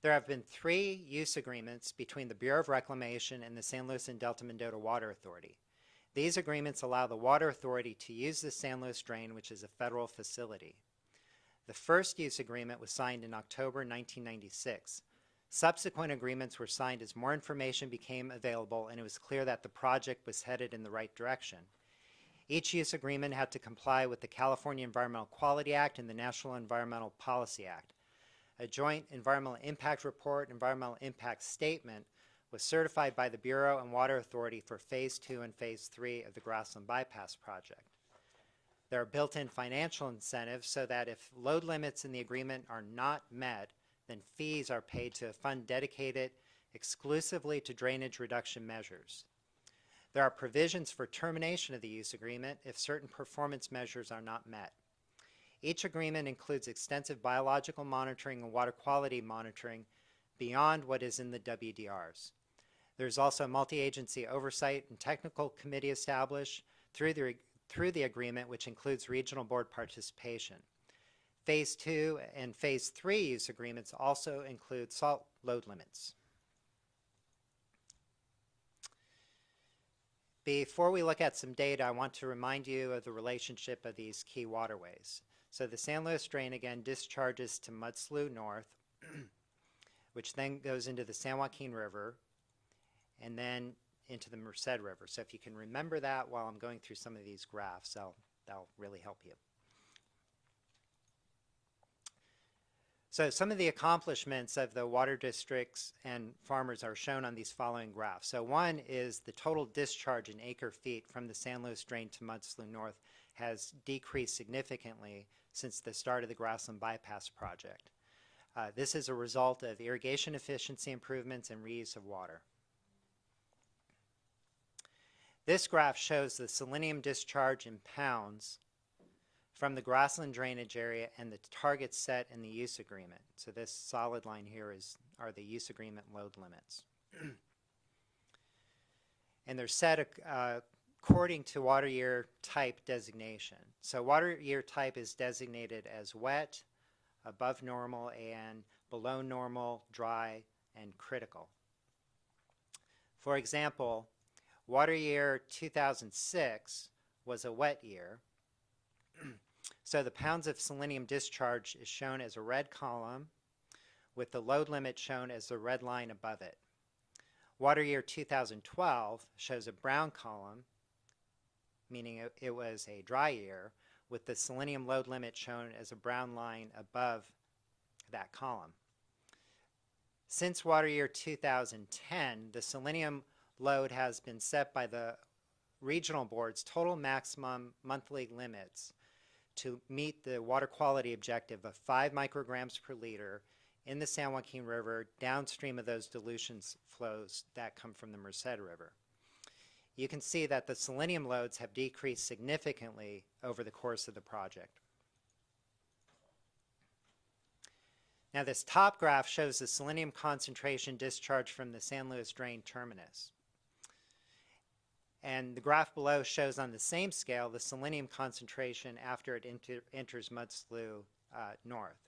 There have been 3 use agreements between the Bureau of Reclamation and the San Luis and Delta-Mendota Water Authority. These agreements allow the Water Authority to use the San Luis drain, which is a federal facility. The first use agreement was signed in October 1996. Subsequent agreements were signed as more information became available and it was clear that the project was headed in the right direction. Each use agreement had to comply with the California Environmental Quality Act and the National Environmental Policy Act. A joint environmental impact report, environmental impact statement, was certified by the Bureau and Water Authority for Phase 2 and Phase 3 of the Grassland Bypass project. There are built-in financial incentives so that if load limits in the agreement are not met, then fees are paid to a fund dedicated exclusively to drainage reduction measures. There are provisions for termination of the use agreement if certain performance measures are not met. Each agreement includes extensive biological monitoring and water quality monitoring beyond what is in the WDRs. There's also a multi-agency oversight and technical committee established through the agreement, which includes regional board participation. Phase 2 and Phase 3 use agreements also include salt load limits. Before we look at some data, I want to remind you of the relationship of these key waterways. So the San Luis Drain, again, discharges to Mud Slough North, which then goes into the San Joaquin River, and then into the Merced River. So if you can remember that while I'm going through some of these graphs, that'll really help you. So some of the accomplishments of the water districts and farmers are shown on these following graphs. So one is the total discharge in acre feet from the San Luis Drain to Mud Slough North has decreased significantly since the start of the Grassland Bypass project. This is a result of irrigation efficiency improvements and reuse of water. This graph shows the selenium discharge in pounds from the Grassland drainage area and the targets set in the use agreement. So this solid line here are the use agreement load limits. And they're set according to water year type designation. So water year type is designated as wet, above normal, and below normal, dry, and critical. For example, water year 2006 was a wet year. So the pounds of selenium discharge is shown as a red column with the load limit shown as the red line above it. Water year 2012 shows a brown column, meaning it was a dry year, with the selenium load limit shown as a brown line above that column. Since water year 2010, the selenium load has been set by the regional board's total maximum monthly limits to meet the water quality objective of 5 micrograms per liter in the San Joaquin River downstream of those dilution flows that come from the Merced River. You can see that the selenium loads have decreased significantly over the course of the project. Now this top graph shows the selenium concentration discharged from the San Luis Drain terminus. And the graph below shows on the same scale the selenium concentration after it enters Mud Slough North.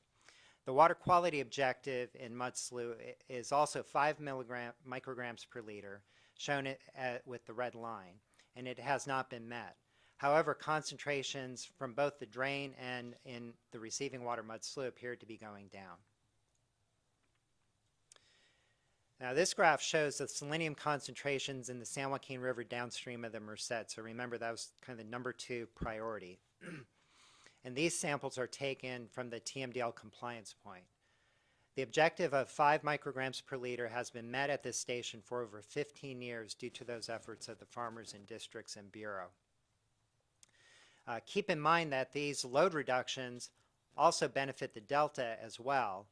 The water quality objective in Mud Slough is also 5 micrograms per liter, shown with the red line, and it has not been met. However, concentrations from both the drain and in the receiving water Mud Slough appear to be going down. Now this graph shows the selenium concentrations in the San Joaquin River downstream of the Merced. So remember, that was kind of the number 2 priority. And these samples are taken from the TMDL compliance point. The objective of 5 micrograms per liter has been met at this station for over 15 years due to those efforts of the farmers in districts and Bureau. Keep in mind that these load reductions also benefit the Delta as well,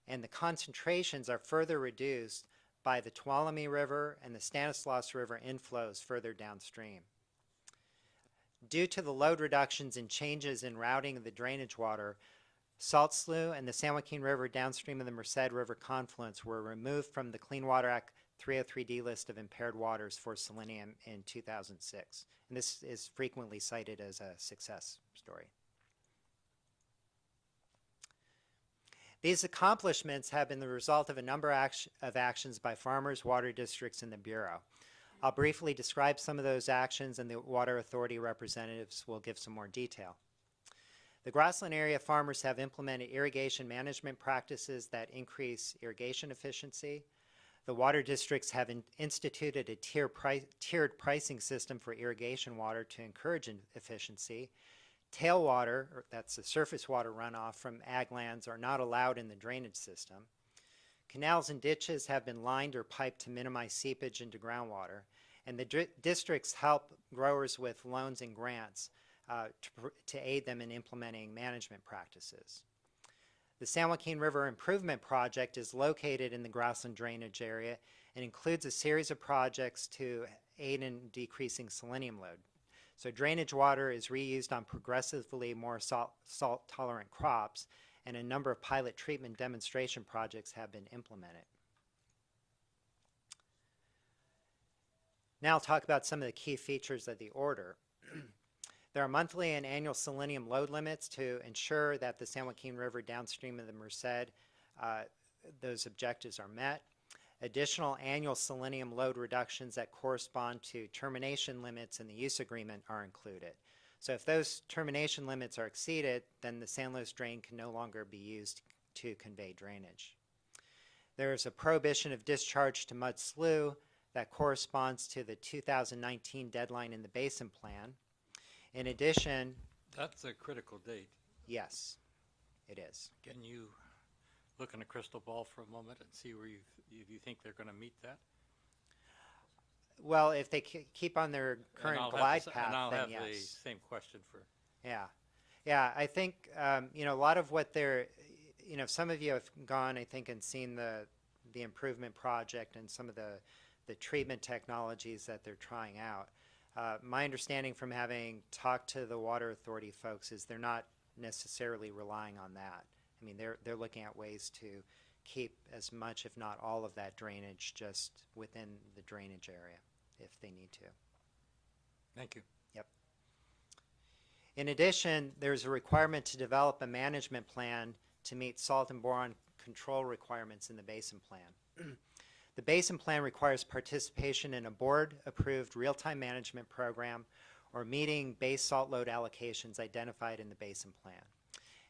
and the concentrations are further reduced by the Tuolumne River and the Stanislaus River inflows further downstream. Due to the load reductions and changes in routing of the drainage water, Salt Slough and the San Joaquin River downstream of the Merced River confluence were removed from the Clean Water Act 303D list of impaired waters for selenium in 2006. And this is frequently cited as a success story. These accomplishments have been the result of a number of actions by farmers, water districts, and the Bureau. I'll briefly describe some of those actions, and the Water Authority representatives will give some more detail. The Grassland area farmers have implemented irrigation management practices that increase irrigation efficiency. The water districts have instituted a tiered pricing system for irrigation water to encourage efficiency. Tailwater, or that's the surface water runoff from ag lands, are not allowed in the drainage system. Canals and ditches have been lined or piped to minimize seepage into groundwater, and the districts help growers with loans and grants to aid them in implementing management practices. The San Joaquin River Improvement Project is located in the Grassland drainage area and includes a series of projects to aid in decreasing selenium load. So drainage water is reused on progressively more salt-tolerant crops, and a number of pilot treatment demonstration projects have been implemented. Now I'll talk about some of the key features of the order. There are monthly and annual selenium load limits to ensure that the San Joaquin River downstream of the Merced, those objectives are met. Additional annual selenium load reductions that correspond to termination limits in the use agreement are included. So if those termination limits are exceeded, then the San Luis drain can no longer be used to convey drainage. There is a prohibition of discharge to mud slough that corresponds to the 2019 deadline in the basin plan. In addition, That's a critical date. yes, it is. Can you look in a crystal ball for a moment and see where if you think they're going to meet that? Well, if they keep on their current glide path, and I'll then have yes. the same question for. Yeah, I think, you know, a lot of what they're, you know, some of you have gone, I think, and seen the improvement project and some of the treatment technologies that they're trying out. My understanding from having talked to the Water Authority folks is they're not necessarily relying on that. I mean, they're looking at ways to keep as much, if not all, of that drainage just within the drainage area if they need to. Thank you. Yep. In addition, there's a requirement to develop a management plan to meet salt and boron control requirements in the basin plan. The basin plan requires participation in a board-approved real-time management program or meeting base salt load allocations identified in the basin plan.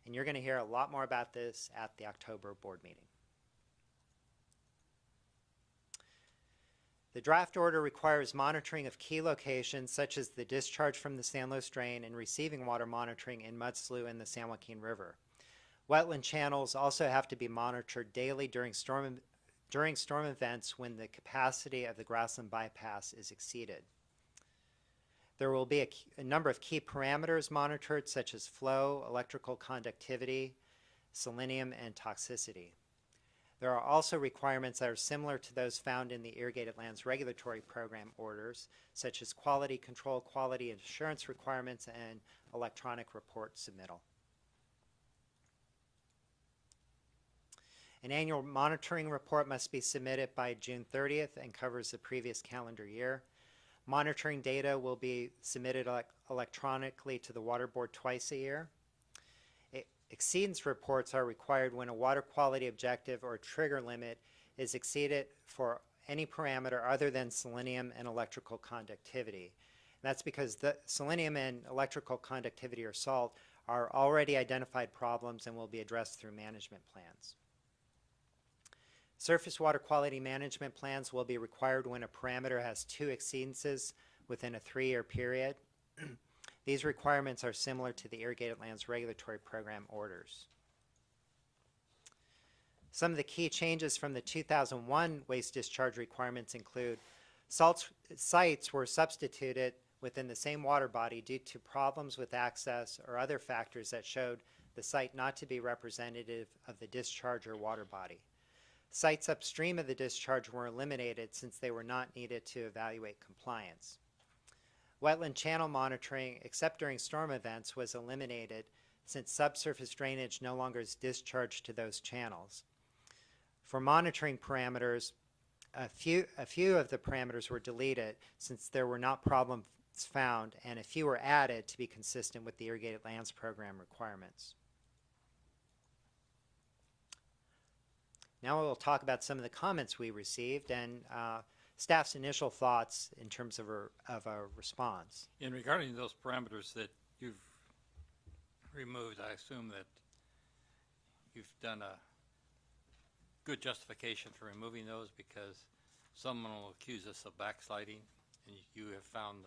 And you're going to hear a lot more about this at the October board meeting. The draft order requires monitoring of key locations such as the discharge from the San Luis drain and receiving water monitoring in mud slough in the San Joaquin River. Wetland channels also have to be monitored daily during storm events when the capacity of the Grassland bypass is exceeded. There will be a number of key parameters monitored such as flow, electrical conductivity, selenium, and toxicity. There are also requirements that are similar to those found in the Irrigated Lands Regulatory Program orders, such as quality control, quality assurance requirements, and electronic report submittal. An annual monitoring report must be submitted by June 30th and covers the previous calendar year. Monitoring data will be submitted electronically to the Water Board twice a year. Exceedance reports are required when a water quality objective or trigger limit is exceeded for any parameter other than selenium and electrical conductivity. And that's because the selenium and electrical conductivity or salt are already identified problems and will be addressed through management plans. Surface water quality management plans will be required when a parameter has 2 exceedances within a 3-year period. These requirements are similar to the Irrigated Lands Regulatory Program orders. Some of the key changes from the 2001 waste discharge requirements include salt sites were substituted within the same water body due to problems with access or other factors that showed the site not to be representative of the discharge or water body. Sites upstream of the discharge were eliminated since they were not needed to evaluate compliance. Wetland channel monitoring, except during storm events, was eliminated since subsurface drainage no longer is discharged to those channels. For monitoring parameters, a few of the parameters were deleted since there were not problems found, and a few were added to be consistent with the Irrigated Lands Program requirements. Now we'll talk about some of the comments we received and staff's initial thoughts in terms of our response. In regarding those parameters that you've removed, I assume that you've done good justification for removing those, because someone will accuse us of backsliding, and you have found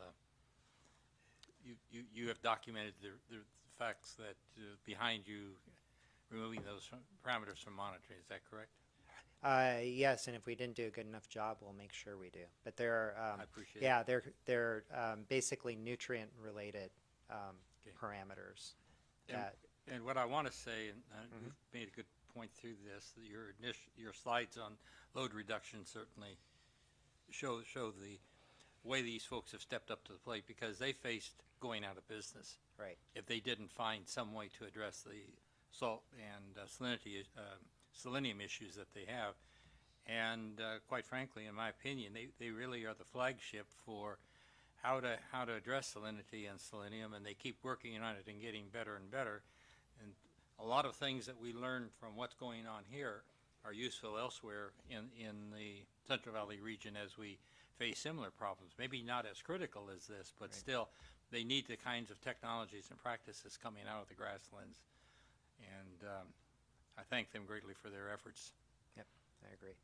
you have documented the facts that behind you removing those parameters from monitoring. Is that correct? Yes, and if we didn't do a good enough job, we'll make sure we do. But they're, I appreciate it. yeah, they're basically nutrient-related Okay. parameters. And, That, and what I want to say, and you've made a good point through this, that your slides on load reduction certainly show the way these folks have stepped up to the plate, because they faced going out of business right. if they didn't find some way to address the salt and selenium issues that they have. And quite frankly, in my opinion, they really are the flagship for how to address salinity and selenium, and they keep working on it and getting better and better. And a lot of things that we learn from what's going on here are useful elsewhere in the Central Valley region as we face similar problems. Maybe not as critical as this, but still, they need the kinds of technologies and practices coming out of the grasslands. And I thank them greatly for their efforts. Yep, I agree.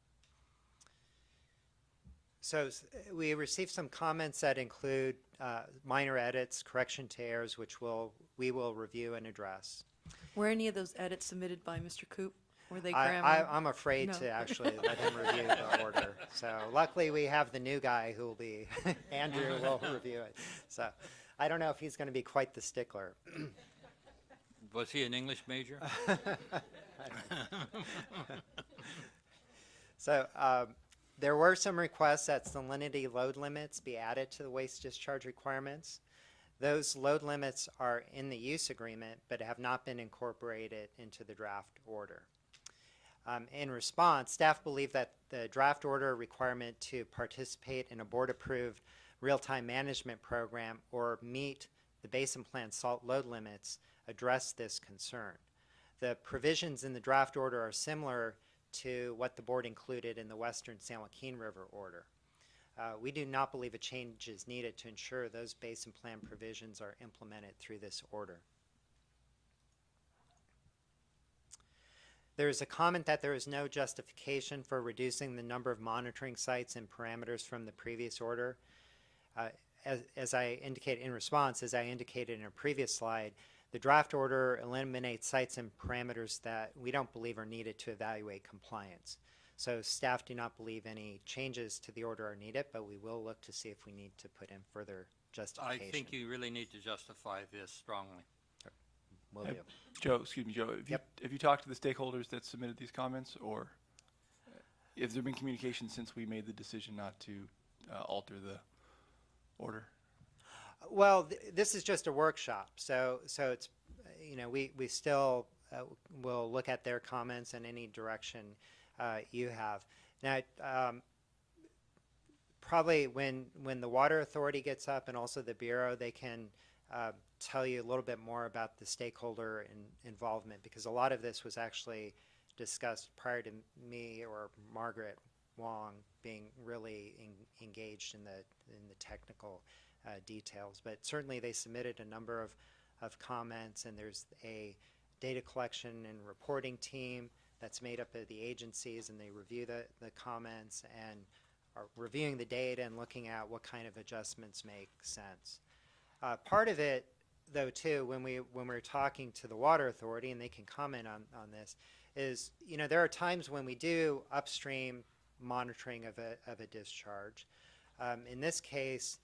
So we received some comments that include minor edits, correction to errors, which we will review and address. Were any of those edits submitted by Mr. Coop? Were they grammar? I'm afraid No. to actually let him review the order. So luckily we have the new guy who will be, Andrew will review it. So I don't know if he's going to be quite the stickler. Was he an English major? So there were some requests that salinity load limits be added to the waste discharge requirements. Those load limits are in the use agreement, but have not been incorporated into the draft order. In response, staff believe that the draft order requirement to participate in a board-approved real-time management program or meet the basin plan salt load limits address this concern. The provisions in the draft order are similar to what the board included in the Western San Joaquin River order. We do not believe a change is needed to ensure those basin plan provisions are implemented through this order. There is a comment that there is no justification for reducing the number of monitoring sites and parameters from the previous order. As I indicated in response, as I indicated in a previous slide, the draft order eliminates sites and parameters that we don't believe are needed to evaluate compliance. So staff do not believe any changes to the order are needed, but we will look to see if we need to put in further I justification. think you really need to justify this strongly. Will do. Joe, excuse me, Joe, have you talked to the stakeholders that submitted these comments, or has there been communication since we made the decision not to alter the order? Well, this is just a workshop, so it's, we still will look at their comments and any direction you have. Now, probably when the Water Authority gets up and also the Bureau, they can tell you a little bit more about the stakeholder involvement, because a lot of this was actually discussed prior to me or Margaret Wong being really engaged in the technical details. But certainly they submitted a number of comments, and there's a data collection and reporting team that's made up of the agencies, and they review the comments and are reviewing the data and looking at what kind of adjustments make sense. Part of it, though, too, when we're talking to the Water Authority, and they can comment on this, is, there are times when we do upstream monitoring of a discharge. In this case,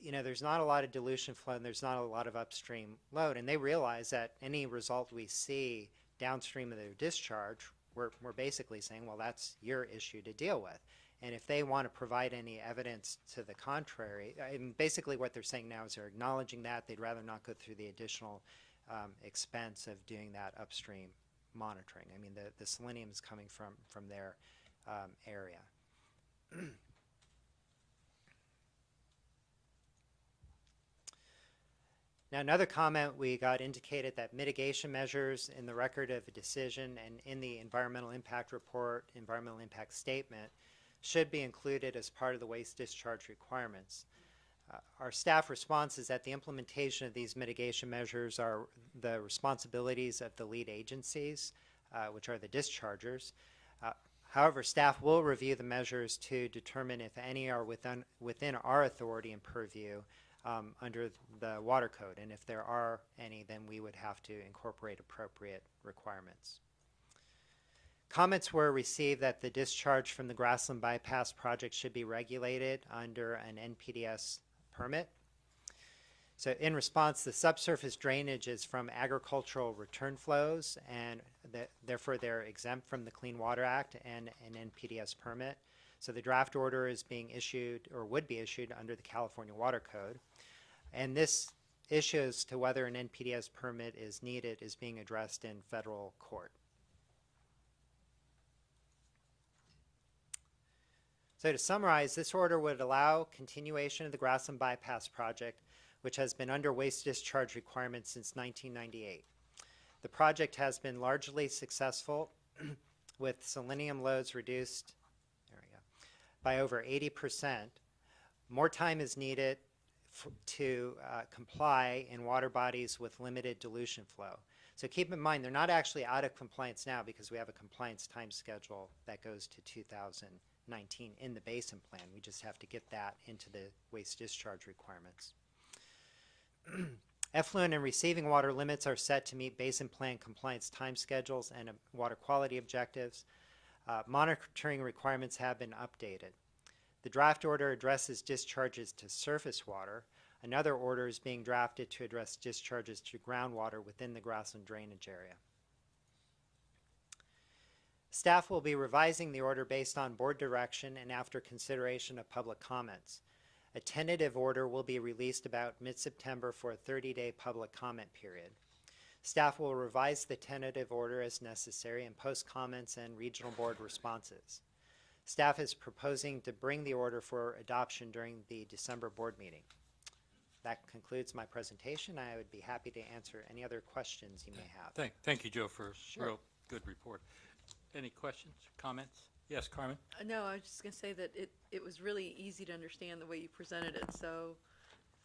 there's not a lot of dilution flow and there's not a lot of upstream load, and they realize that any result we see downstream of their discharge, we're basically saying, well, that's your issue to deal with. And if they want to provide any evidence to the contrary, basically what they're saying now is they're acknowledging that they'd rather not go through the additional expense of doing that upstream monitoring. I mean, the selenium is coming from their area. Now, another comment we got indicated that mitigation measures in the record of a decision and in the environmental impact report, environmental impact statement, should be included as part of the waste discharge requirements. Our staff response is that the implementation of these mitigation measures are the responsibilities of the lead agencies, which are the dischargers. However, staff will review the measures to determine if any are within our authority and purview under the water code. And if there are any, then we would have to incorporate appropriate requirements. Comments were received that the discharge from the Grassland bypass project should be regulated under an NPDES permit. So in response, the subsurface drainage is from agricultural return flows, and therefore they're exempt from the Clean Water Act and an NPDES permit. So the draft order is being issued, or would be issued, under the California Water Code. And this issue as to whether an NPDES permit is needed is being addressed in federal court. So to summarize, this order would allow continuation of the Grassland bypass project, which has been under waste discharge requirements since 1998. The project has been largely successful with selenium loads reduced by over 80%. More time is needed to comply in water bodies with limited dilution flow. So keep in mind, they're not actually out of compliance now because we have a compliance time schedule that goes to 2019 in the basin plan. We just have to get that into the waste discharge requirements. Effluent and receiving water limits are set to meet basin plan compliance time schedules and water quality objectives. Monitoring requirements have been updated. The draft order addresses discharges to surface water. Another order is being drafted to address discharges to groundwater within the Grassland drainage area. Staff will be revising the order based on board direction and after consideration of public comments. A tentative order will be released about mid-September for a 30-day public comment period. Staff will revise the tentative order as necessary and post comments and regional board responses. Staff is proposing to bring the order for adoption during the December board meeting. That concludes my presentation. I would be happy to answer any other questions you may have. Thank you, Joe, for a real good report. Any questions, comments? Yes, Carmen? No, I was just going to say that it was really easy to understand the way you presented it, so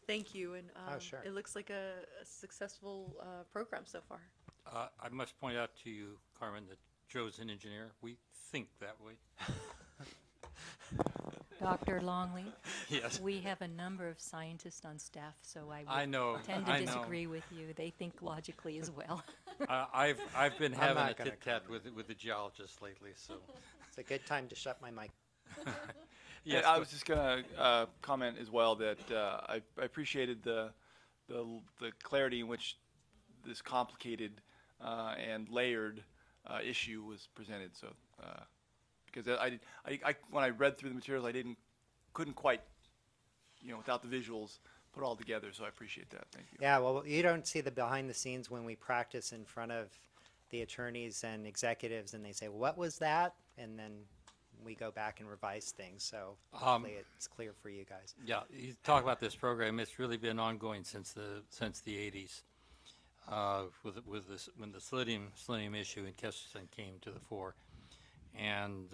thank you. And sure. It looks like a successful program so far. I must point out to you, Carmen, that Joe's an engineer. We think that way. Dr. Longley, Yes. we have a number of scientists on staff, so I I know. would tend to disagree with you. They think logically as well. I've been I'm having a not gonna tit-tat with the geologists lately, so. It's a good time to shut my mic. Yes, I was just going to comment as well that I appreciated the clarity in which this complicated and layered issue was presented. So, because when I read through the materials, couldn't quite, without the visuals, put all together. So I appreciate that. Thank you. Yeah, well, you don't see the behind the scenes when we practice in front of the attorneys and executives, and they say, "What was that?" And then we go back and revise things. So hopefully it's clear for you guys. Yeah, you talk about this program. It's really been ongoing since the 80s. When the selenium issue in Kesterson came to the fore, and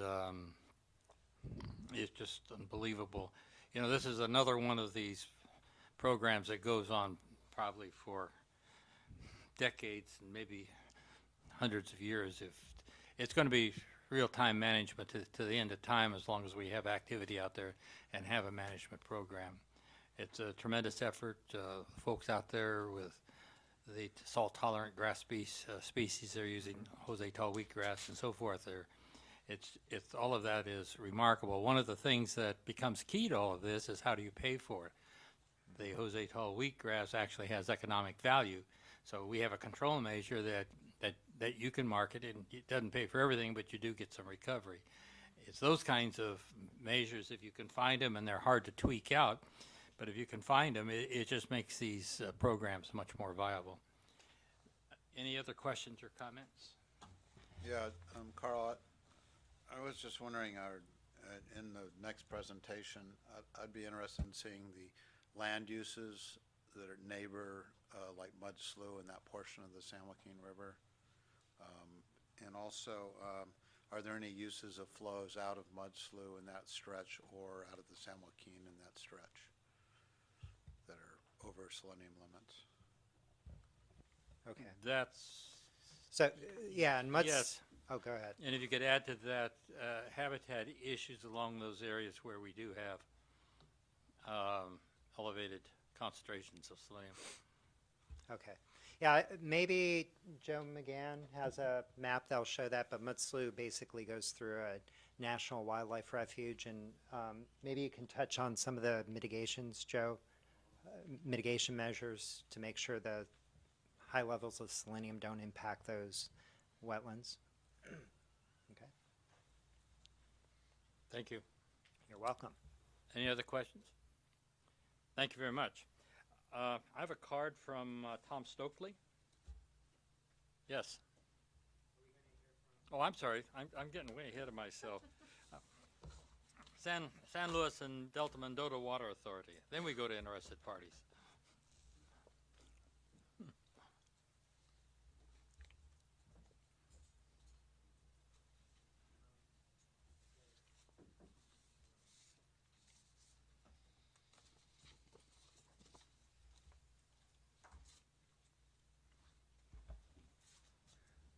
it's just unbelievable. This is another one of these programs that goes on probably for decades and maybe hundreds of years. If it's going to be real-time management to the end of time, as long as we have activity out there and have a management program. It's a tremendous effort. Folks out there with the salt-tolerant grass species they're using, Jose tall wheatgrass and so forth. It's all of that is remarkable. One of the things that becomes key to all of this is how do you pay for it? The Jose tall wheatgrass actually has economic value, so we have a control measure that you can market, and it doesn't pay for everything, but you do get some recovery. It's those kinds of measures, if you can find them, and they're hard to tweak out, but if you can find them, it just makes these programs much more viable. Any other questions or comments? Yeah, Carl, I was just wondering, in the next presentation, I'd be interested in seeing the land uses that are neighbor, like mud slough in that portion of the San Joaquin River. And also, are there any uses of flows out of mud slough in that stretch or out of the San Joaquin in that stretch that are over selenium limits? Okay. That's So, yeah, and yes. Oh, go ahead. And if you could add to that, habitat issues along those areas where we do have elevated concentrations of selenium. Okay. Yeah, maybe Joe McGann has a map that'll show that, but Mutzloo basically goes through a national wildlife refuge, and maybe you can touch on some of the mitigations, Joe, mitigation measures to make sure the high levels of selenium don't impact those wetlands. Okay. Thank you. You're welcome. Any other questions? Thank you very much. I have a card from Tom Stokely. Yes. Oh, I'm sorry. I'm getting way ahead of myself. San Luis and Delta-Mendota Water Authority. Then we go to interested parties.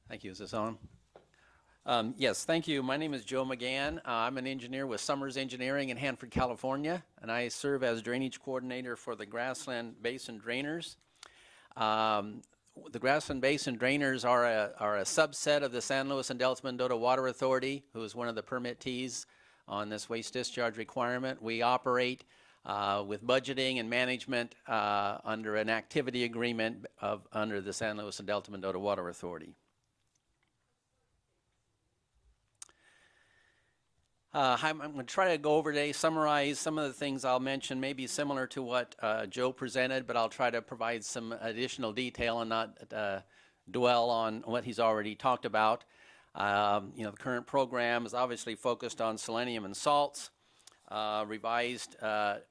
Thank you. Is this on? Yes, thank you. My name is Joe McGann. I'm an engineer with Summers Engineering in Hanford, California, and I serve as drainage coordinator for the Grassland Basin Drainers. The Grassland Basin Drainers are a subset of the San Luis and Delta-Mendota Water Authority, who is one of the permittees on this waste discharge requirement. We operate with budgeting and management under an activity agreement under the San Luis and Delta-Mendota Water Authority. I'm going to try to go over today, summarize some of the things I'll mention, maybe similar to what Joe presented, but I'll try to provide some additional detail and not dwell on what he's already talked about. The current program is obviously focused on selenium and salts. Revised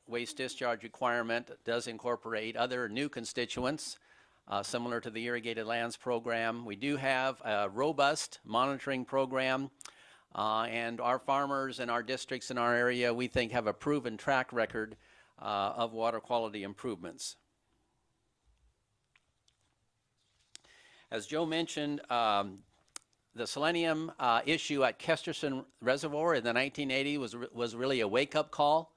waste discharge requirement does incorporate other new constituents, similar to the irrigated lands program. We do have a robust monitoring program. And our farmers and our districts in our area, we think, have a proven track record of water quality improvements. As Joe mentioned, the selenium issue at Kesterson Reservoir in the 1980s was really a wake-up call.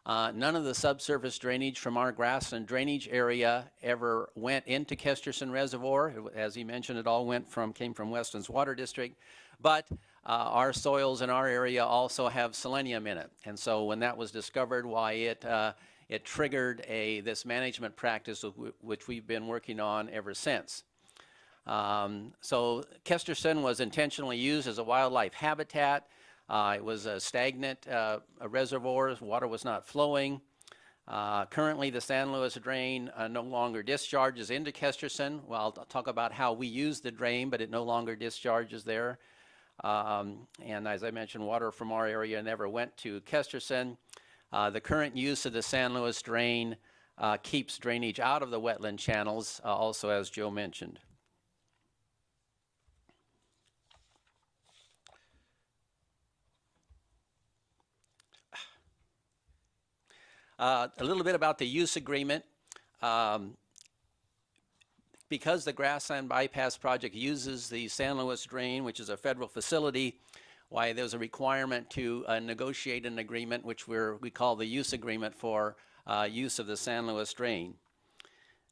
None of the subsurface drainage from our grassland drainage area ever went into Kesterson Reservoir. As he mentioned, it all came from Weston's Water District. But our soils in our area also have selenium in it. And so when that was discovered, why it triggered this management practice which we've been working on ever since. So Kesterson was intentionally used as a wildlife habitat. It was a stagnant reservoir. Water was not flowing. Currently, the San Luis drain no longer discharges into Kesterson. Well, I'll talk about how we use the drain, but it no longer discharges there. And as I mentioned, water from our area never went to Kesterson. The current use of the San Luis drain keeps drainage out of the wetland channels, also as Joe mentioned. A little bit about the use agreement. Because the Grassland Bypass Project uses the San Luis drain, which is a federal facility, why there's a requirement to negotiate an agreement, which we call the use agreement for use of the San Luis drain.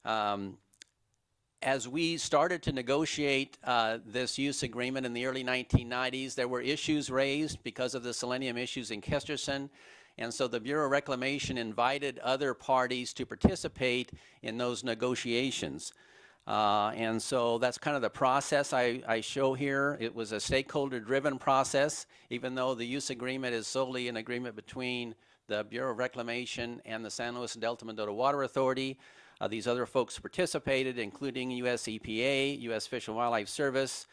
As we started to negotiate this use agreement in the early 1990s, there were issues raised because of the selenium issues in Kesterson. And so the Bureau of Reclamation invited other parties to participate in those negotiations. And so that's kind of the process I show here. It was a stakeholder-driven process, even though the use agreement is solely an agreement between the Bureau of Reclamation and the San Luis and Delta-Mendota Water Authority. These other folks participated, including U.S. EPA, U.S. Fish and Wildlife Service,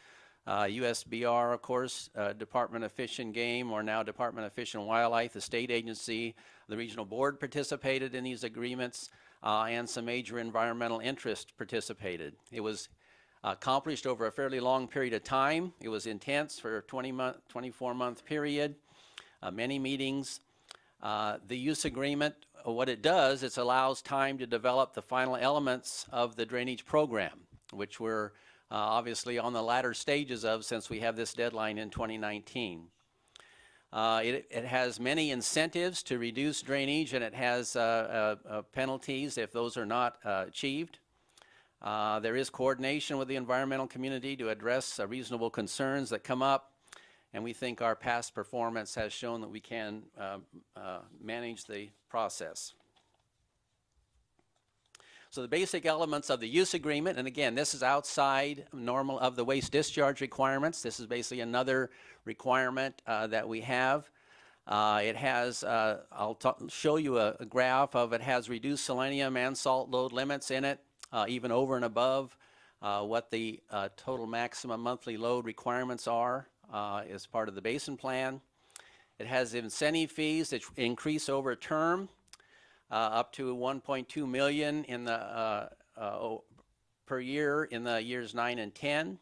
USBR, of course, Department of Fish and Game, or now Department of Fish and Wildlife, the state agency. The regional board participated in these agreements, and some major environmental interests participated. It was accomplished over a fairly long period of time. It was intense for a 24-month period, many meetings. The use agreement, what it does, it allows time to develop the final elements of the drainage program, which were obviously on the latter stages of, since we have this deadline in 2019. It has many incentives to reduce drainage, and it has penalties if those are not achieved. There is coordination with the environmental community to address reasonable concerns that come up, and we think our past performance has shown that we can manage the process. So the basic elements of the use agreement, and again, this is outside normal of the waste discharge requirements. This is basically another requirement that we have. It has, I'll show you a graph of it has reduced selenium and salt load limits in it, even over and above what the total maximum monthly load requirements are as part of the basin plan. It has incentive fees that increase over term. Up to 1.2 million in the per year in the years 9 and 10.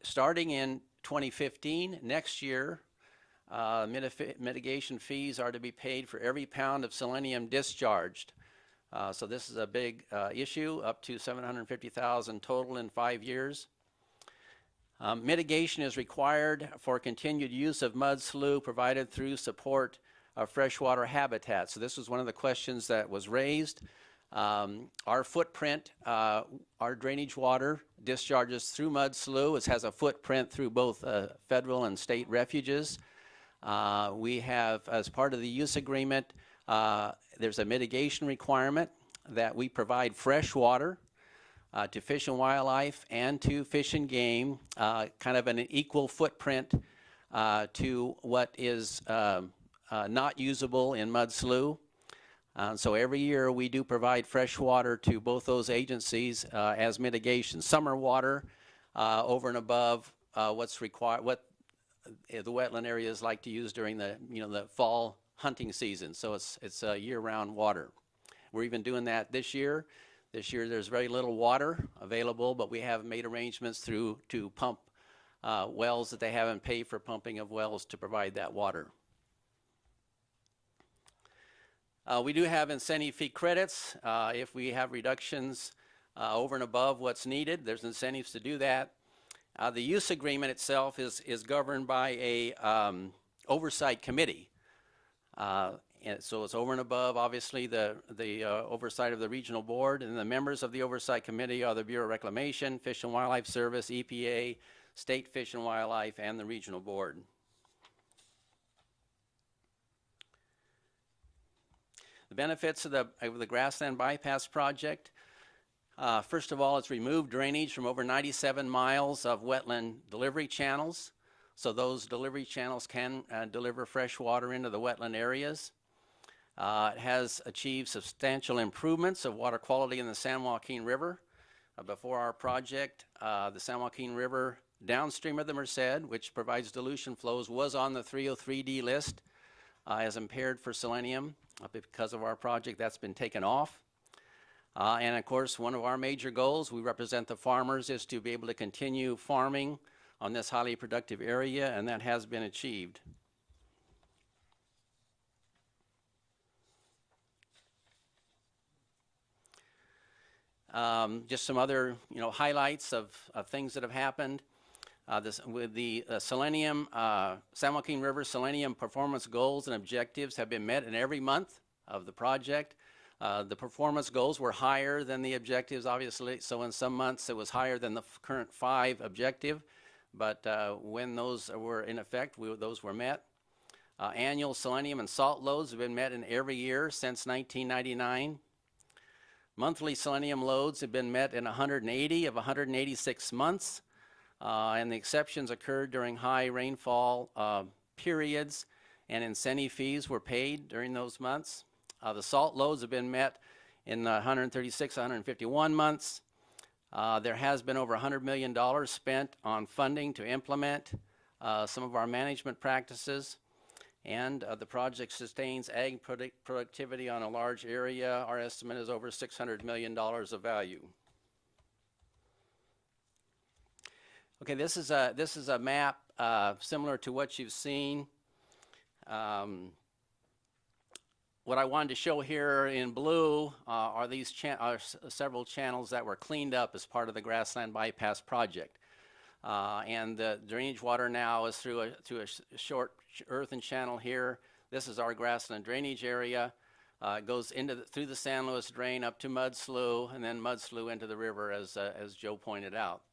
Starting in 2015, next year, mitigation fees are to be paid for every pound of selenium discharged. So this is a big issue, up to $750,000 total in 5 years. Mitigation is required for continued use of mud slough provided through support of freshwater habitat. So this was one of the questions that was raised. Our footprint, our drainage water discharges through mud slough. It has a footprint through both federal and state refuges. We have, as part of the use agreement, there's a mitigation requirement that we provide fresh water to Fish and Wildlife and to Fish and Game, kind of an equal footprint to what is not usable in mud slough. So every year we do provide fresh water to both those agencies as mitigation. Summer water over and above what's required, what the wetland areas like to use during the the fall hunting season. So it's year-round water. We're even doing that this year. This year there's very little water available, but we have made arrangements to pump wells that they haven't paid for pumping of wells to provide that water. We do have incentive fee credits. If we have reductions over and above what's needed, there's incentives to do that. The use agreement itself is governed by a oversight committee. And so it's over and above, obviously, the oversight of the regional board, and the members of the oversight committee are the Bureau of Reclamation, Fish and Wildlife Service, EPA, State Fish and Wildlife, and the regional board. The benefits of the Grassland Bypass project, first of all, it's removed drainage from over 97 miles of wetland delivery channels. So those delivery channels can deliver fresh water into the wetland areas. It has achieved substantial improvements of water quality in the San Joaquin River. Before our project, the San Joaquin River downstream of the Merced, which provides dilution flows, was on the 303D list as impaired for selenium. Because of our project, that's been taken off. And of course, one of our major goals, we represent the farmers, is to be able to continue farming on this highly productive area, and that has been achieved. Just some other highlights of things that have happened. With the selenium, San Joaquin River selenium performance goals and objectives have been met in every month of the project. The performance goals were higher than the objectives, obviously, so in some months it was higher than the current 5 objective, but when those were in effect, those were met. Annual selenium and salt loads have been met in every year since 1999. Monthly selenium loads have been met in 180 of 186 months. And the exceptions occurred during high rainfall periods, and incentive fees were paid during those months. The salt loads have been met in 136, 151 months. There has been over $100 million spent on funding to implement some of our management practices, and the project sustains ag productivity on a large area. Our estimate is over $600 million of value. Okay, this is a map what I wanted to show here in blue are these several channels that were cleaned up as part of the Grassland Bypass project. And the drainage water now is through a short earthen channel here. This is our Grassland drainage area. It goes through the San Luis drain up to Mud Slough, and then Mud Slough into the river, as Joe pointed out.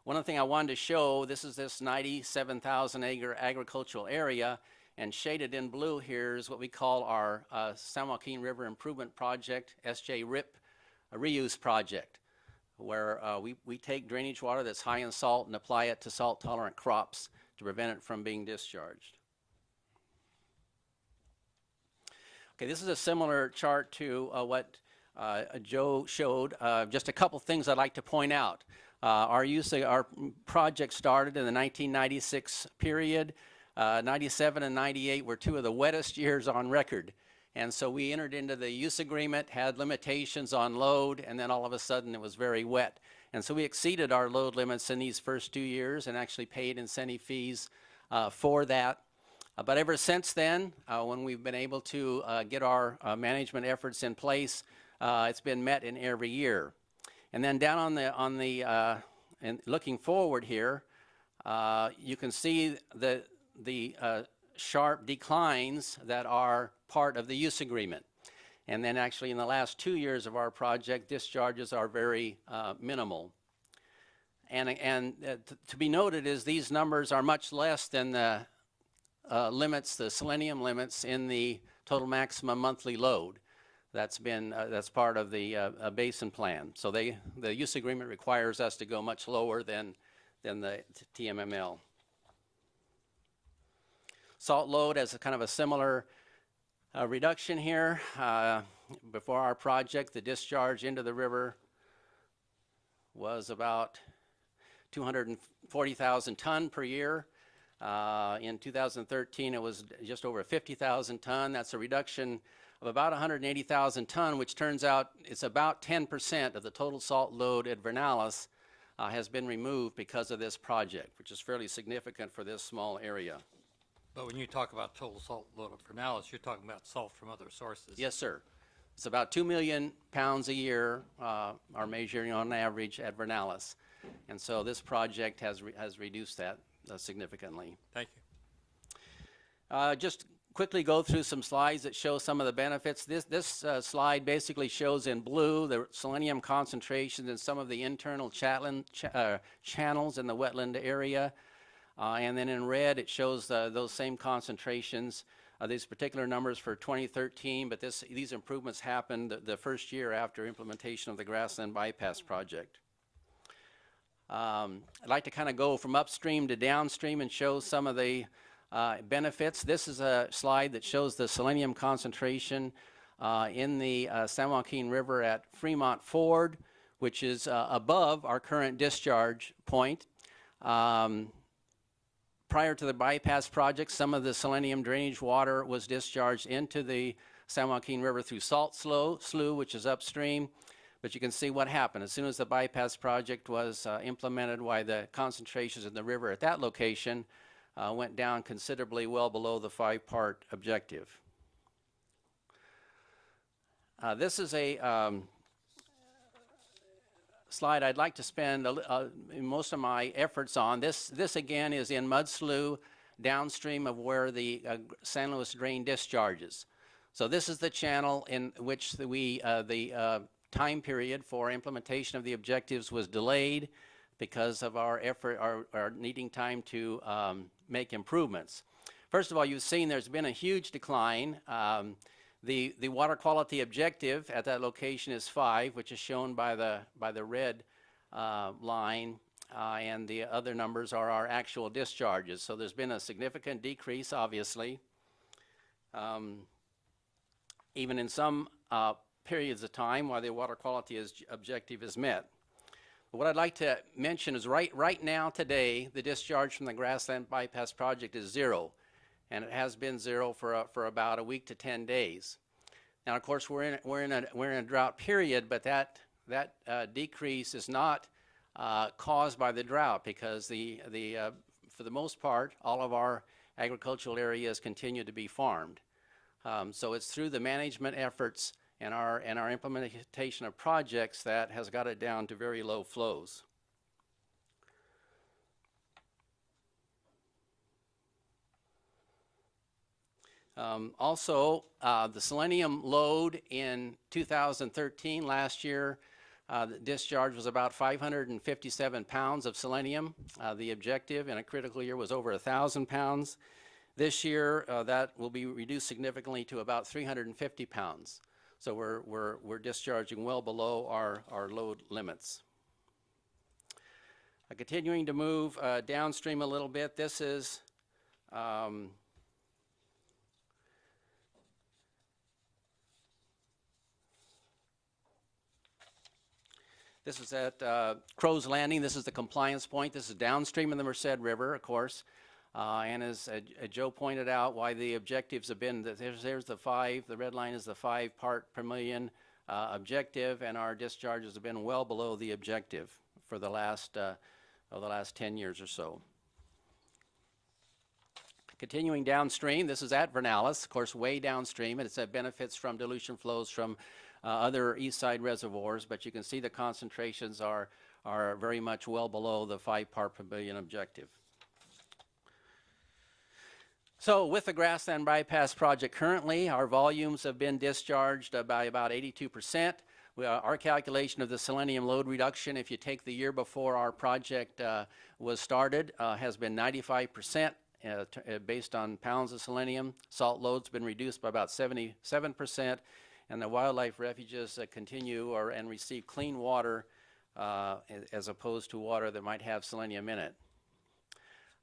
One other thing I wanted to show, this is this 97,000 acre agricultural area, and shaded in blue here is what we call our San Joaquin River Improvement Project, SJ-RIP, a reuse project, where we take drainage water that's high in salt and apply it to salt-tolerant crops to prevent it from being discharged. Okay, this is a similar chart to what Joe showed. Just a couple things I'd like to point out. Our project started in the 1996 period. 97 and 98 were two of the wettest years on record. And so we entered into the use agreement, had limitations on load, and then all of a sudden it was very wet. And so we exceeded our load limits in these first 2 years and actually paid incentive fees for that. But ever since then, when we've been able to get our management efforts in place, it's been met in every year. And then down and looking forward here, you can see the sharp declines that are part of the use agreement. And then actually in the last 2 years of our project, discharges are very minimal. And to be noted is these numbers are much less than the limits, the Selenium limits in the total maximum monthly load. That's part of the basin plan. So the use agreement requires us to go much lower than the TMML. Salt load as a kind of a similar reduction here. Before our project, the discharge into the river was about 240,000 ton per year. In 2013, it was just over 50,000 ton. That's a reduction of about 180,000 ton, which turns out it's about 10% of the total salt load at Vernalis has been removed because of this project, which is fairly significant for this small area. But when you talk about total salt load of Vernalis, you're talking about salt from other sources. Yes, sir. It's about 2 million pounds a year are measuring on average at Vernalis. And so this project has reduced that significantly. Thank you. Just quickly go through some slides that show some of the benefits. This slide basically shows in blue the selenium concentrations in some of the internal channels in the wetland area. And then in red, it shows those same concentrations. These particular numbers for 2013, but these improvements happened the first year after implementation of the Grassland Bypass project. I'd like to kind of go from upstream to downstream and show some of the benefits. This is a slide that shows the selenium concentration in the San Joaquin River at Fremont Ford, which is above our current discharge point. Prior to the bypass project, some of the selenium drainage water was discharged into the San Joaquin River through Salt Slough, which is upstream. But you can see what happened. As soon as the bypass project was implemented, why the concentrations in the river at that location went down considerably well below the 5-part objective. This is a slide I'd like to spend most of my efforts on. This again is in Mud Slough, downstream of where the San Luis drain discharges. So this is the channel in which the time period for implementation of the objectives was delayed because of our effort, our needing time to make improvements. First of all, you've seen there's been a huge decline. The water quality objective at that location is 5, which is shown by the red line, and the other numbers are our actual discharges. So there's been a significant decrease, obviously. Even in some periods of time while the water quality objective is met. But what I'd like to mention is right now today, the discharge from the Grassland Bypass project is 0. And it has been 0 for about a week to 10 days. Now, of course, we're in a drought period, but that decrease is not caused by the drought because for the most part, all of our agricultural areas continue to be farmed. So it's through the management efforts and our implementation of projects that has got it down to very low flows. Also, the selenium load in 2013, last year, the discharge was about 557 pounds of selenium. The objective in a critical year was over 1,000 pounds. This year, that will be reduced significantly to about 350 pounds. So we're discharging well below our load limits. Continuing to move downstream a little bit, this is this is at Crow's Landing. This is the compliance point. This is downstream of the Merced River, of course. And as Joe pointed out, why the objectives have been, that there's the 5, the red line is the 5 part per million objective, and our discharges have been well below the objective for the last 10 years or so. Continuing downstream, this is at Vernalis, of course, way downstream, and it benefits from dilution flows from other east side reservoirs, but you can see the concentrations are very much well below the 5 part per billion objective. So with the Grassland Bypass project currently, our volumes have been discharged by about 82%. Our calculation of the selenium load reduction, if you take the year before our project was started, has been 95% based on pounds of selenium. Salt load's been reduced by about 77%, and the wildlife refuges continue and receive clean water as opposed to water that might have selenium in it.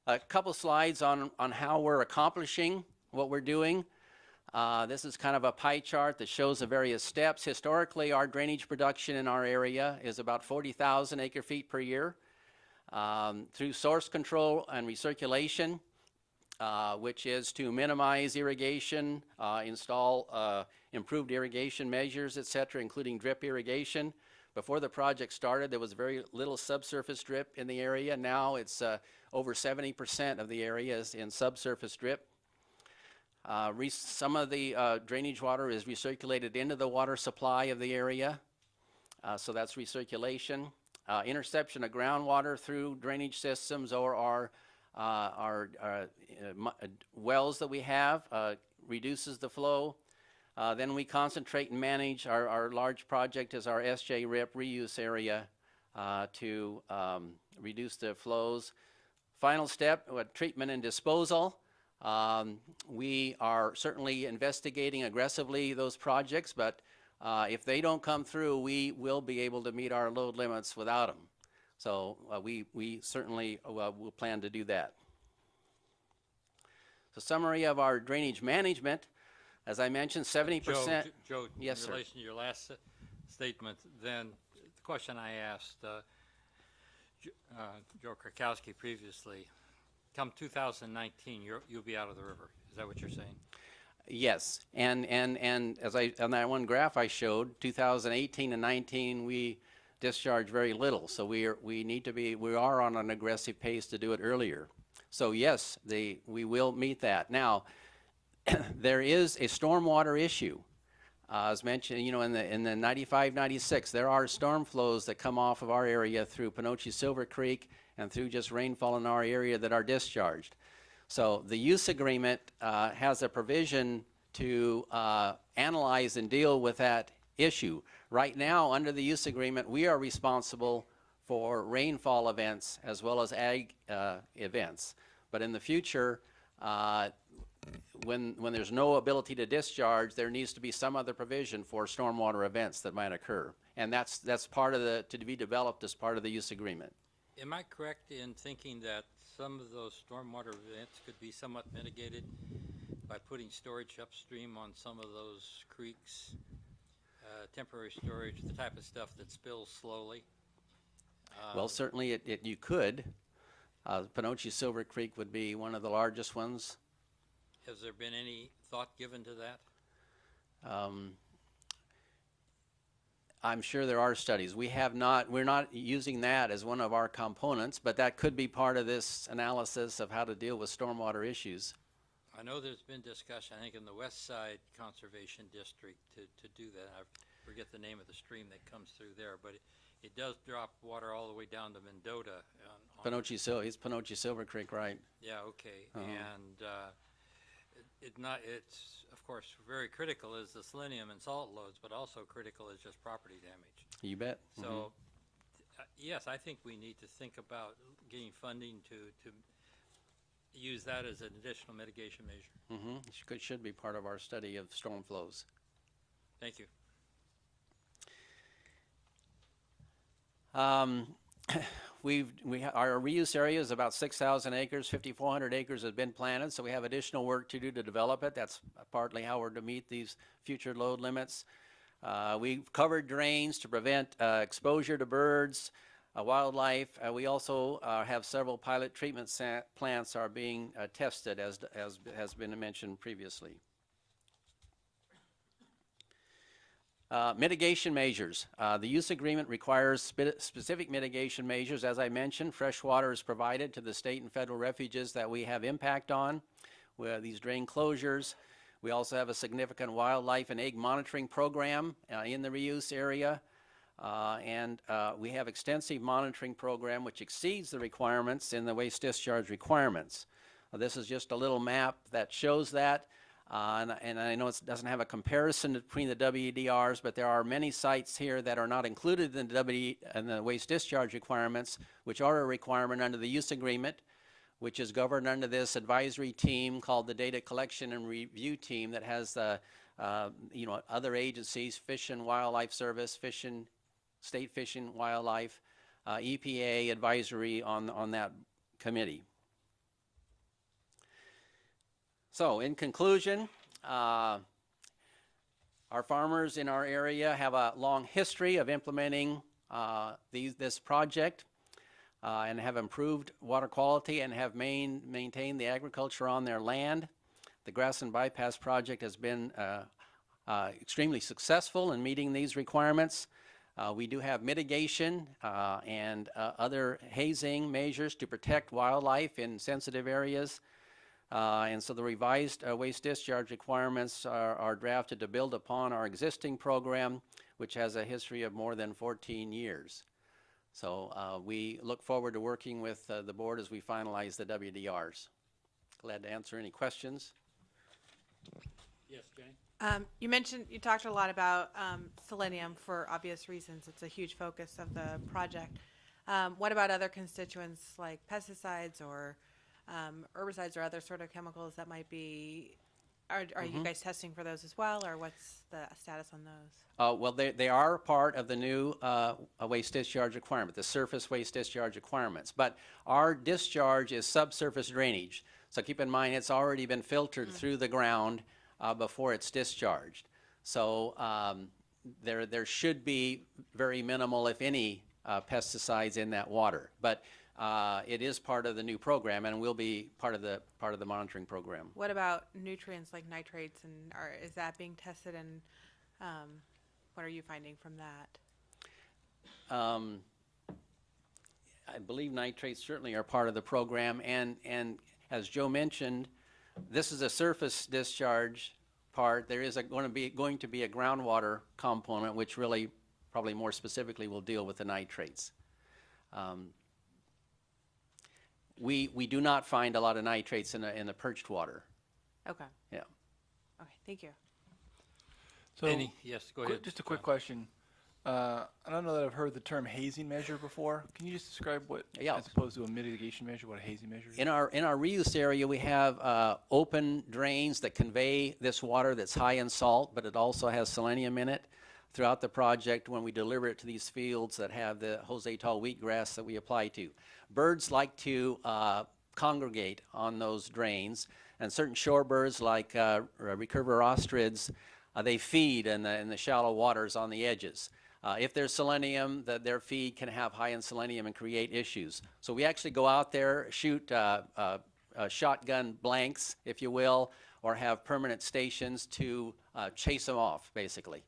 A couple slides on how we're accomplishing what we're doing. This is kind of a pie chart that shows the various steps. Historically, our drainage production in our area is about 40,000 acre-feet per year. Through source control and recirculation, which is to minimize irrigation, install improved irrigation measures, etc., including drip irrigation. Before the project started, there was very little subsurface drip in the area. Now it's over 70% of the area is in subsurface drip. Some of the drainage water is recirculated into the water supply of the area, so that's recirculation. Interception of groundwater through drainage systems or our wells that we have reduces the flow. Then we concentrate and manage. Our large project is our SJ-RIP reuse area to reduce the flows. Final step, treatment and disposal. We are certainly investigating aggressively those projects, but if they don't come through, we will be able to meet our load limits without them. So we certainly will plan to do that. So summary of our drainage management. As I mentioned, 70%. Joe, yes, in relation to your last statement, then the question I asked Joe Krakowski previously, come 2019, you'll be out of the river. Is that what you're saying? Yes, and as on that one graph I showed, 2018 and 19 we discharge very little. So we are on an aggressive pace to do it earlier. So yes, we will meet that. Now, there is a stormwater issue. As mentioned, in the 95, 96, there are storm flows that come off of our area through Panoche Silver Creek and through just rainfall in our area that are discharged. So the use agreement has a provision to analyze and deal with that issue. Right now, under the use agreement, we are responsible for rainfall events as well as ag events. But in the future, when there's no ability to discharge, there needs to be some other provision for stormwater events that might occur. And that's part of to be developed as part of the use agreement. Am I correct in thinking that some of those stormwater events could be somewhat mitigated by putting storage upstream on some of those creeks, temporary storage, the type of stuff that spills slowly? Well, certainly you could. Panoche Silver Creek would be one of the largest ones. Has there been any thought given to that? I'm sure there are studies. We're not using that as one of our components, but that could be part of this analysis of how to deal with stormwater issues. I know there's been discussion, I think, in the West Side Conservation District to do that. I forget the name of the stream that comes through there, but it does drop water all the way down to Mendota. It's Panoche Silver Creek, right? Yeah, okay. Uh-huh. And it's, of course, very critical is the selenium and salt loads, but also critical is just property damage. You bet. So, yes, I think we need to think about getting funding to use that as an additional mitigation measure. It should be part of our study of storm flows. Thank you. Our reuse area is about 6,000 acres. 5,400 acres have been planted, so we have additional work to do to develop it. That's partly how we're to meet these future load limits. We've covered drains to prevent exposure to birds, wildlife. We also have several pilot treatment plants are being tested, as has been mentioned previously. Mitigation measures. The use agreement requires specific mitigation measures. As I mentioned, fresh water is provided to the state and federal refuges that we have impact on with these drain closures. We also have a significant wildlife and egg monitoring program in the reuse area. And we have extensive monitoring program which exceeds the requirements in the waste discharge requirements. This is just a little map that shows that. And I know it doesn't have a comparison between the WDRs, but there are many sites here that are not included in the waste discharge requirements, which are a requirement under the use agreement, which is governed under this advisory team called the Data Collection and Review Team that has other agencies, Fish and Wildlife Service, State Fish and Wildlife, EPA advisory on that committee. So, in conclusion, our farmers in our area have a long history of implementing this project and have improved water quality and have maintained the agriculture on their land. The Grassland Bypass project has been extremely successful in meeting these requirements. We do have mitigation and other hazing measures to protect wildlife in sensitive areas. And so the revised waste discharge requirements are drafted to build upon our existing program, which has a history of more than 14 years. So we look forward to working with the board as we finalize the WDRs. Glad to answer any questions. Yes, Jane? You talked a lot about selenium for obvious reasons. It's a huge focus of the project. What about other constituents like pesticides or herbicides or other sort of chemicals that might be, are you guys testing for those as well, or what's the status on those? Well, they are part of the new waste discharge requirement, the surface waste discharge requirements. But our discharge is subsurface drainage. So keep in mind, it's already been filtered through the ground before it's discharged. So there should be very minimal, if any, pesticides in that water. But it is part of the new program and will be part of the monitoring program. What about nutrients like nitrates, and is that being tested, and what are you finding from that? I believe nitrates certainly are part of the program, and as Joe mentioned, this is a surface discharge part. There is going to be a groundwater component, which really probably more specifically will deal with the nitrates. We do not find a lot of nitrates in the perched water. Okay. Yeah. Okay, thank you. So, Yes, go ahead. just a quick question. I don't know that I've heard the term hazing measure before. Can you just describe what, as opposed to a mitigation measure, what a hazing measure is? In our reuse area, we have open drains that convey this water that's high in salt, but it also has selenium in it. Throughout the project, when we deliver it to these fields that have the Jose tall wheatgrass that we apply to, birds like to congregate on those drains, and certain shorebirds like recurver ostrids, they feed in the shallow waters on the edges. If there's selenium, their feed can have high in selenium and create issues. So we actually go out there, shoot shotgun blanks, if you will, or have permanent stations to chase them off, basically.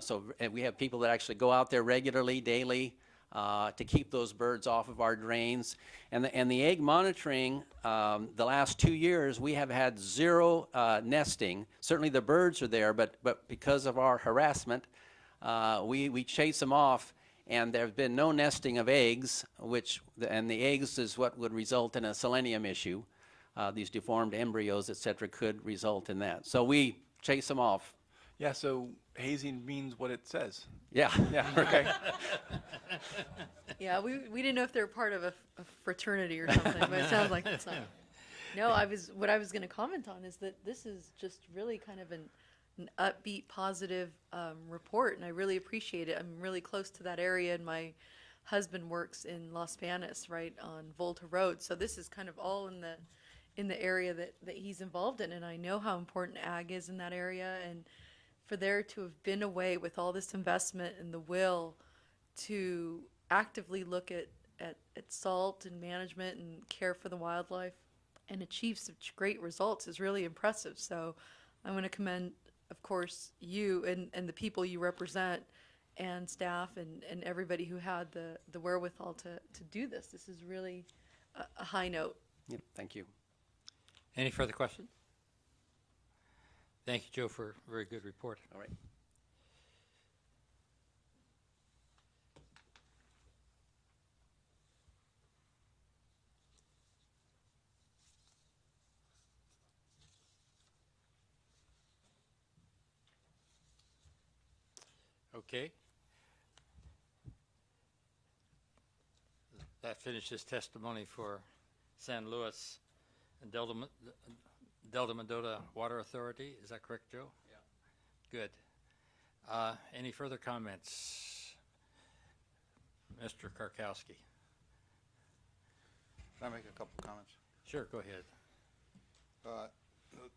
So we have people that actually go out there regularly, daily, to keep those birds off of our drains. And the egg monitoring, the last 2 years, we have had zero nesting. Certainly the birds are there, but because of our harassment, we chase them off, and there have been no nesting of eggs, and the eggs is what would result in a selenium issue. These deformed embryos, et cetera, could result in that. So we chase them off. Yeah, so hazing means what it says. Yeah. Yeah, okay. Yeah, we didn't know if they were part of a fraternity or something, but it sounds like it's not. No, what I was going to comment on is that this is just really kind of an upbeat, positive report, and I really appreciate it. I'm really close to that area, and my husband works in Los Banos, right on Volta Road. So this is kind of all in the area that he's involved in, and I know how important ag is in that area, and for there to have been a way with all this investment and the will to actively look at salt and management and care for the wildlife and achieve such great results is really impressive. So I want to commend, of course, you and the people you represent and staff and everybody who had the wherewithal to do this. This is really a high note. Yep, thank you. Any further questions? Thank you, Joe, for a very good report. All right. Okay. That finishes testimony for San Luis and Delta-Mendota Water Authority. Is that correct, Joe? Yeah. Good. Any further comments? Mr. Karkowski. Can I make a couple comments? Sure, go ahead.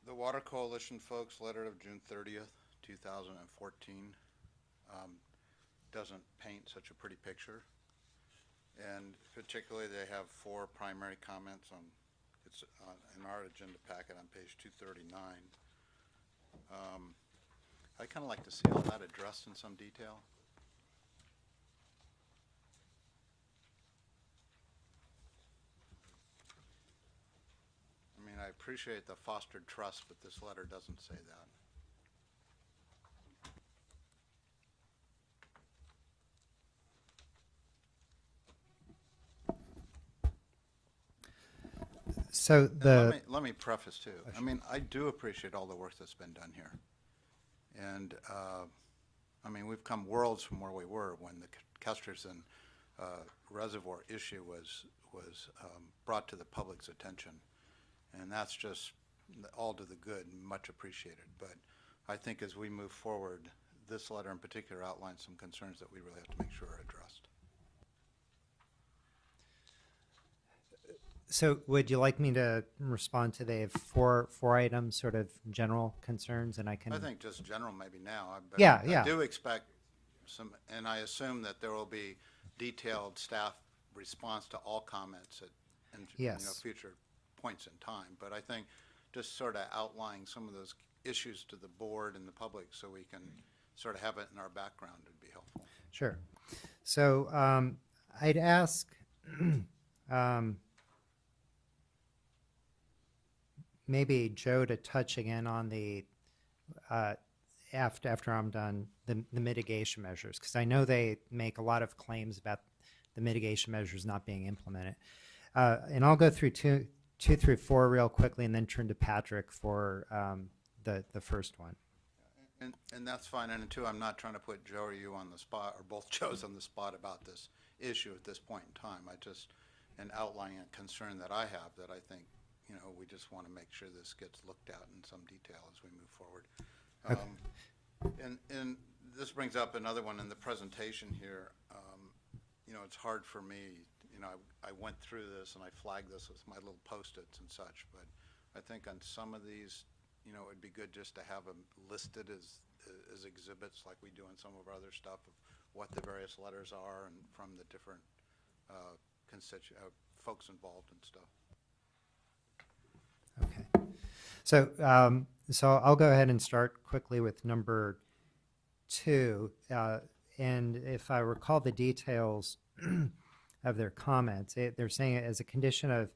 The Water Coalition folks' letter of June 30th, 2014 doesn't paint such a pretty picture. And particularly they have 4 primary comments on, it's in our agenda packet on page 239. I kind of like to see all that addressed in some detail. I mean, I appreciate the fostered trust, but this letter doesn't say that. So Let me preface too. I mean, I do appreciate all the work that's been done here. And, I mean, we've come worlds from where we were when the Kesterson reservoir issue was brought to the public's attention. And that's just all to the good and much appreciated. But I think as we move forward, this letter in particular outlines some concerns that we really have to make sure are addressed. So would you like me to respond to the four items, sort of general concerns, and I can? I think just general maybe now. But Yeah. I do expect some, and I assume that there will be detailed staff response to all comments at Yes. future points in time. But I think just sort of outlining some of those issues to the board and the public so we can sort of have it in our background would be helpful. Sure. So I'd ask maybe Joe to touch again on the after I'm done the mitigation measures, because I know they make a lot of claims about the mitigation measures not being implemented. And I'll go through two through 4 real quickly, and then turn to Patrick for the first one. And that's fine. And two, I'm not trying to put Joe or you on the spot, or both Joes on the spot about this issue at this point in time. I just, and outlining a concern that I have that I think, we just want to make sure this gets looked at in some detail as we move forward. Okay. And this brings up another one in the presentation here. It's hard for me, I went through this and I flagged this with my little Post-its and such, but I think on some of these, it would be good just to have them listed as exhibits like we do in some of our other stuff of what the various letters are and from the different folks involved and stuff. Okay. So I'll go ahead and start quickly with number 2. and if I recall the details of their comments, they're saying as a condition of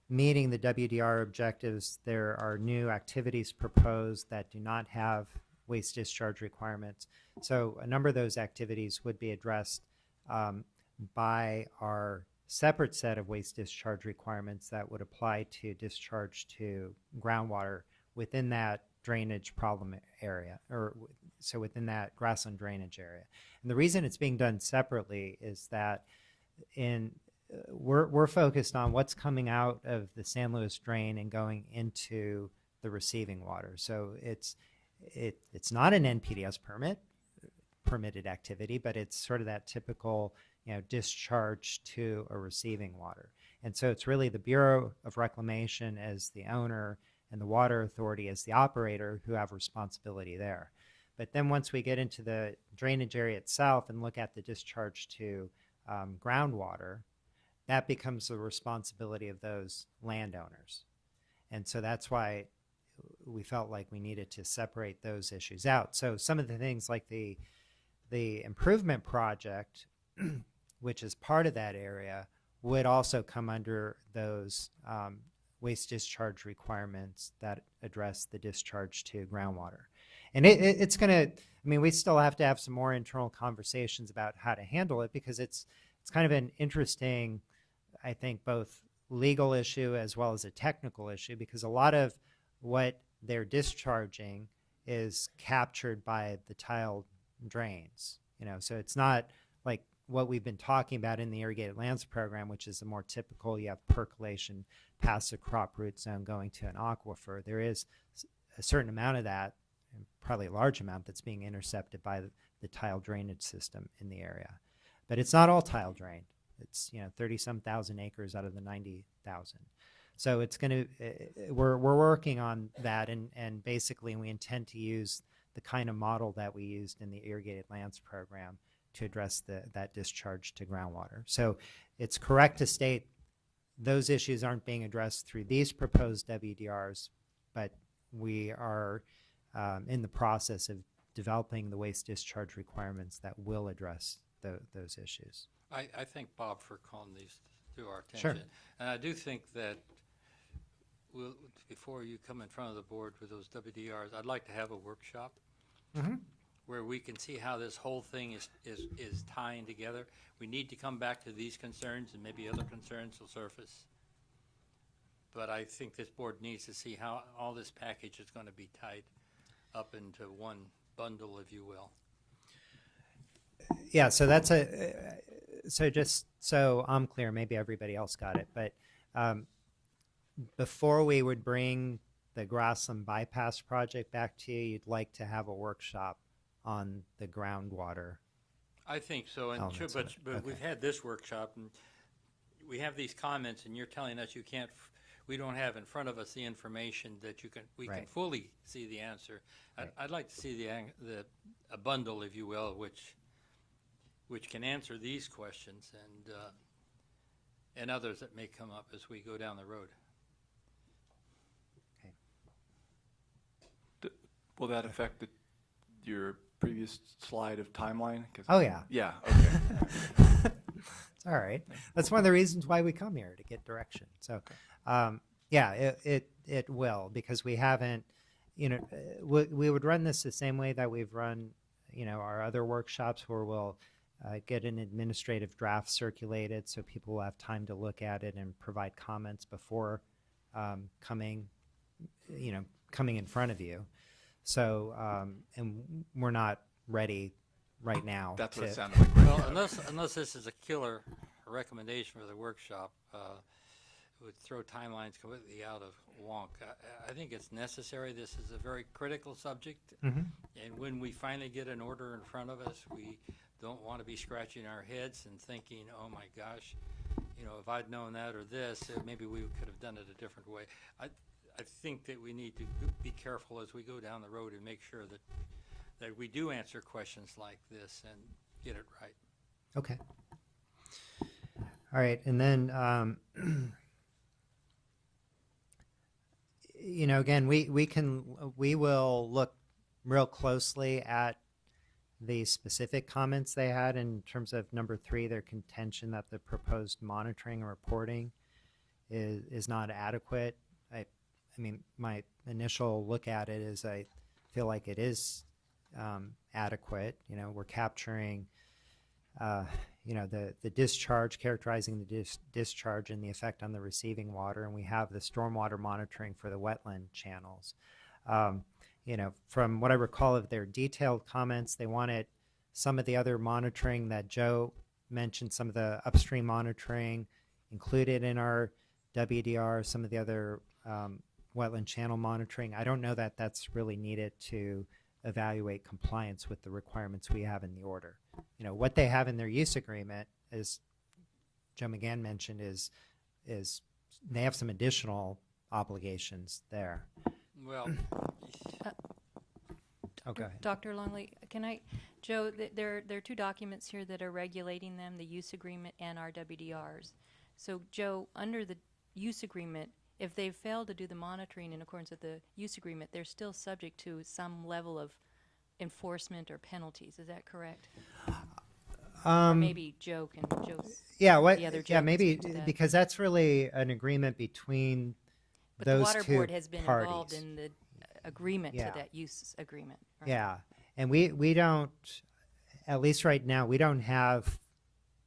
meeting the WDR objectives, there are new activities proposed that do not have waste discharge requirements. So a number of those activities would be addressed by our separate set of waste discharge requirements that would apply to discharge to groundwater within that drainage problem area, or so within that grassland drainage area. And the reason it's being done separately is that we're focused on what's coming out of the San Luis drain and going into the receiving water. So it's not an NPDES permitted activity, but it's sort of that typical, discharge to a receiving water. And so it's really the Bureau of Reclamation as the owner and the Water Authority as the operator who have responsibility there. But then once we get into the drainage area itself and look at the discharge to groundwater, that becomes the responsibility of those landowners. And so that's why we felt like we needed to separate those issues out. So some of the things like the improvement project, which is part of that area, would also come under those waste discharge requirements that address the discharge to groundwater. And it's going to, we still have to have some more internal conversations about how to handle it, because it's kind of an interesting, I think, both legal issue as well as a technical issue, because a lot of what they're discharging is captured by the tiled drains. So it's not like what we've been talking about in the irrigated lands program, which is the more typical, you have percolation past the crop root zone going to an aquifer. There is a certain amount of that, and probably a large amount, that's being intercepted by the tile drainage system in the area. But it's not all tile drained. It's 30-some thousand acres out of the 90,000. So it's going to, we're working on that, and basically we intend to use the kind of model that we used in the irrigated lands program to address that discharge to groundwater. So it's correct to state those issues aren't being addressed through these proposed WDRs, but we are in the process of developing the waste discharge requirements that will address those issues. I thank Bob for calling these to our Sure. attention. And I do think that before you come in front of the board with those WDRs, I'd like to have a workshop where we can see how this whole thing is tying together. We need to come back to these concerns, and maybe other concerns will surface. But I think this board needs to see how all this package is going to be tied up into one bundle, if you will. Yeah, so that's so just so I'm clear, maybe everybody else got it, but before we would bring the Grassland bypass project back to you, you'd like to have a workshop on the groundwater. I think so, and Elements but of it. we've Okay. had this workshop, and we have these comments, and you're telling us we don't have in front of us the information that we can Right. fully see the answer. Right. I'd like to see a bundle, if you will, which can answer these questions and others that may come up as we go down the road. Will that affect your previous slide of timeline? 'Cause- Oh, yeah. Yeah, okay. It's all right. That's one of the reasons why we come here, to get direction. So, yeah, it will, because we haven't, we would run this the same way that we've run, our other workshops, where we'll get an administrative draft circulated so people will have time to look at it and provide comments before coming in front of you. So, and we're not ready right now. That's what it to- sounded like. Well, unless this is a killer recommendation for the workshop, it would throw timelines completely out of wonk. I think it's necessary. This is a very critical subject, and when we finally get an order in front of us, we don't want to be scratching our heads and thinking, oh my gosh, if I'd known that or this, maybe we could have done it a different way. I think that we need to be careful as we go down the road and make sure that we do answer questions like this and get it right. Okay. All right, and then, again, we will look real closely at the specific comments they had in terms of number 3, their contention that the proposed monitoring and reporting is not adequate. I mean, my initial look at it is I feel like it is adequate. You know, we're capturing, you know, the discharge, characterizing the discharge and the effect on the receiving water, and we have the stormwater monitoring for the wetland channels. You know, from what I recall of their detailed comments, they wanted some of the other monitoring that Joe mentioned, some of the upstream monitoring included in our WDR, some of the other wetland channel monitoring. I don't know that that's really needed to evaluate compliance with the requirements we have in the order. You know, what they have in their use agreement, as Joe McGann mentioned, is they have some additional obligations there. Well, Okay. Dr. Longley, can I, Joe, there are 2 documents here that are regulating them, the use agreement and our WDRs. So, Joe, under the use agreement, if they fail to do the monitoring in accordance with the use agreement, they're still subject to some level of enforcement or penalties. Is that correct? Or maybe Joe can, Yeah, the other Joe yeah, can maybe speak to that. because that's really an agreement between But those the Water two Board has been parties. involved in the agreement Yeah. to that use agreement. Right? Yeah, and we don't, at least right now, we don't have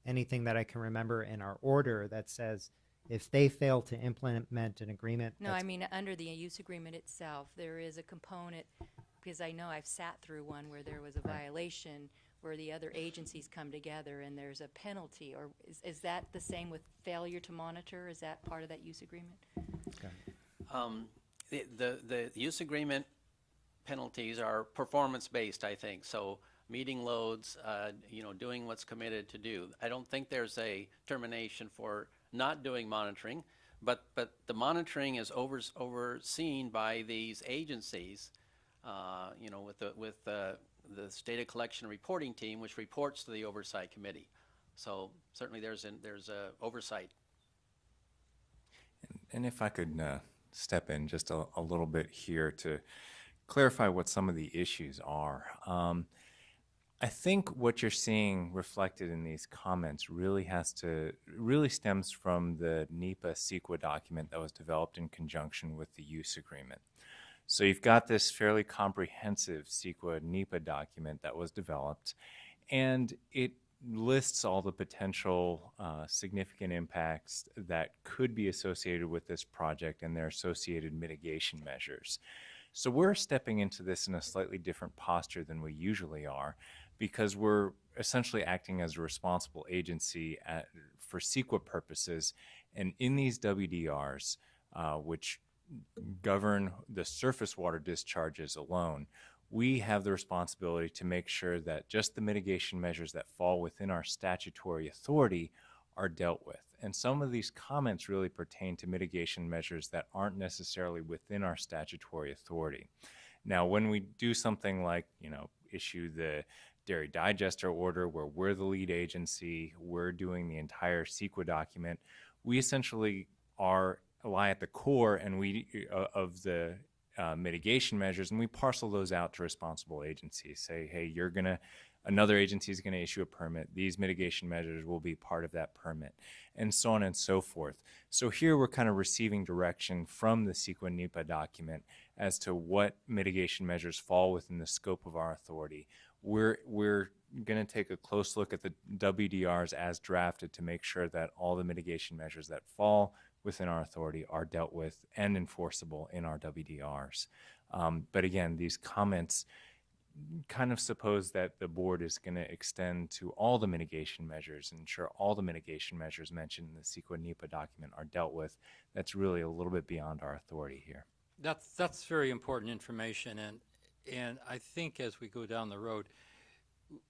anything that I can remember in our order that says if they fail to implement an agreement. No, I mean, under the use agreement itself, there is a component, because I know I've sat through one where there was a violation where the other agencies come together and there's a penalty, or is that the same with failure to monitor? Is that part of that use agreement? The use agreement penalties are performance-based, I think. So meeting loads, you know, doing what's committed to do. I don't think there's a termination for not doing monitoring, but the monitoring is overseen by these agencies, you know, with the data collection and reporting team, which reports to the oversight committee. So certainly there's a oversight. And if I could step in just a little bit here to clarify what some of the issues are. I think what you're seeing reflected in these comments really stems from the NEPA CEQA document that was developed in conjunction with the use agreement. So you've got this fairly comprehensive CEQA NEPA document that was developed, and it lists all the potential significant impacts that could be associated with this project and their associated mitigation measures. So we're stepping into this in a slightly different posture than we usually are, because we're essentially acting as a responsible agency for CEQA purposes. And in these WDRs, which govern the surface water discharges alone, we have the responsibility to make sure that just the mitigation measures that fall within our statutory authority are dealt with. And some of these comments really pertain to mitigation measures that aren't necessarily within our statutory authority. Now, when we do something like, you know, issue the dairy digester order where we're the lead agency, we're doing the entire CEQA document, we essentially lie at the core and of the mitigation measures, and we parcel those out to responsible agencies. Say, hey, another agency is going to issue a permit. These mitigation measures will be part of that permit, and so on and so forth. So here we're kind of receiving direction from the CEQA NEPA document as to what mitigation measures fall within the scope of our authority. We're going to take a close look at the WDRs as drafted to make sure that all the mitigation measures that fall within our authority are dealt with and enforceable in our WDRs. But again, these comments kind of suppose that the board is going to extend to all the mitigation measures and ensure all the mitigation measures mentioned in the CEQA NEPA document are dealt with. That's really a little bit beyond our authority here. That's very important information, and I think as we go down the road,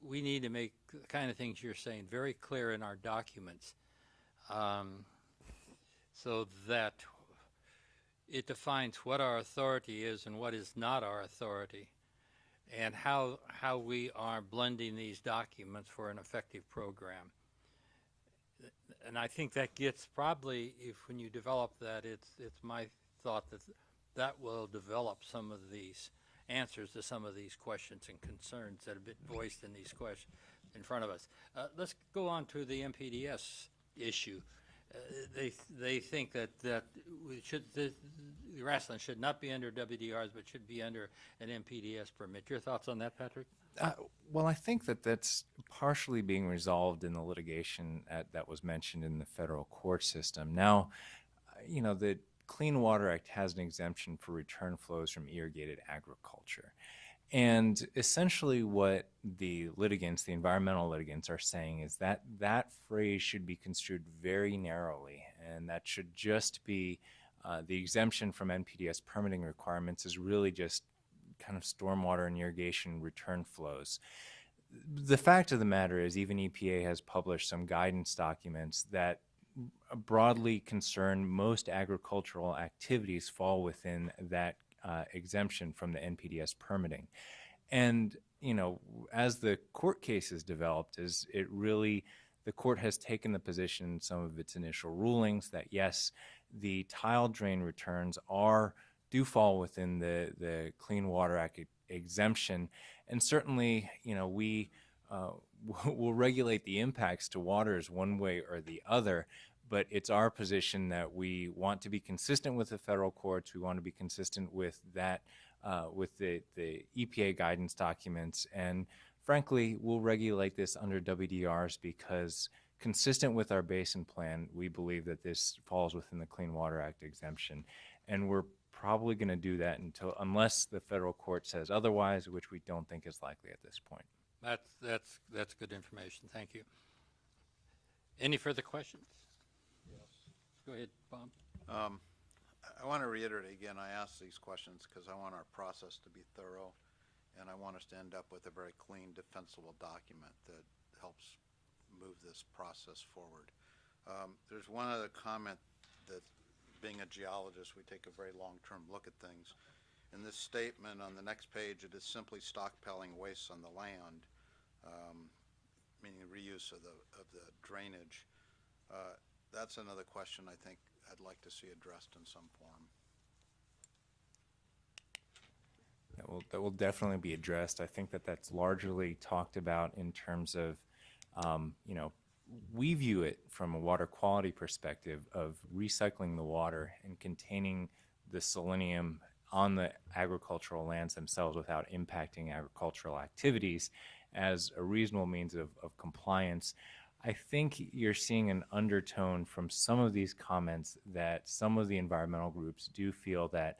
we need to make the kind of things you're saying very clear in our documents, so that it defines what our authority is and what is not our authority, and how we are blending these documents for an effective program. And I think that gets probably, when you develop that, it's my thought that will develop some of these. answers to some of these questions and concerns that have been voiced in these questions in front of us. Let's go on to the MPDS issue. They think that the Grassland should not be under WDRs, but should be under an MPDS permit. Your thoughts on that, Patrick? Well, I think that that's partially being resolved in the litigation that was mentioned in the federal court system. Now, the Clean Water Act has an exemption for return flows from irrigated agriculture. And essentially what the litigants, the environmental litigants, are saying is that that phrase should be construed very narrowly, and that should just be the exemption from NPDES permitting requirements is really just kind of stormwater and irrigation return flows. The fact of the matter is even EPA has published some guidance documents that broadly concern most agricultural activities fall within that exemption from the NPDES permitting. And, as the court case has developed, the court has taken the position in some of its initial rulings that yes, the tile drain returns do fall within the Clean Water Act exemption. And certainly, we will regulate the impacts to waters one way or the other. But it's our position that we want to be consistent with the federal courts. We want to be consistent with that, with the EPA guidance documents. And frankly, we'll regulate this under WDRs because consistent with our basin plan, we believe that this falls within the Clean Water Act exemption. And we're probably going to do that unless the federal court says otherwise, which we don't think is likely at this point. That's good information. Thank you. Any further questions? Go ahead, Bob. I want to reiterate again, I ask these questions because I want our process to be thorough, and I want us to end up with a very clean, defensible document that helps move this process forward. There's one other comment that, being a geologist, we take a very long-term look at things. In this statement on the next page, it is simply stockpiling wastes on the land, meaning reuse of the drainage. That's another question I think I'd like to see addressed in some form. That will definitely be addressed. I think that that's largely talked about in terms of, we view it from a water quality perspective of recycling the water and containing the selenium on the agricultural lands themselves without impacting agricultural activities as a reasonable means of compliance. I think you're seeing an undertone from some of these comments that some of the environmental groups do feel that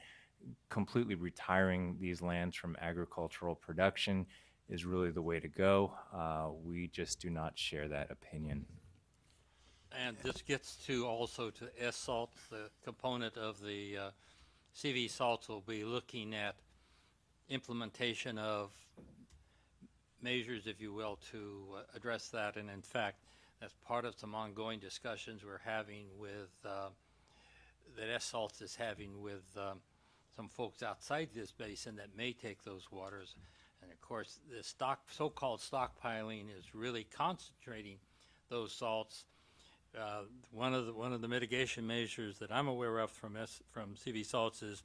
completely retiring these lands from agricultural production is really the way to go. We just do not share that opinion. And this gets also to S-salt, the component of the CV salts will be looking at implementation of measures, if you will, to address that. And in fact, that's part of some ongoing discussions we're having with, that S-Salts is having with some folks outside this basin that may take those waters. And of course, the so-called stockpiling is really concentrating those salts. One of the mitigation measures that I'm aware of from CV salts is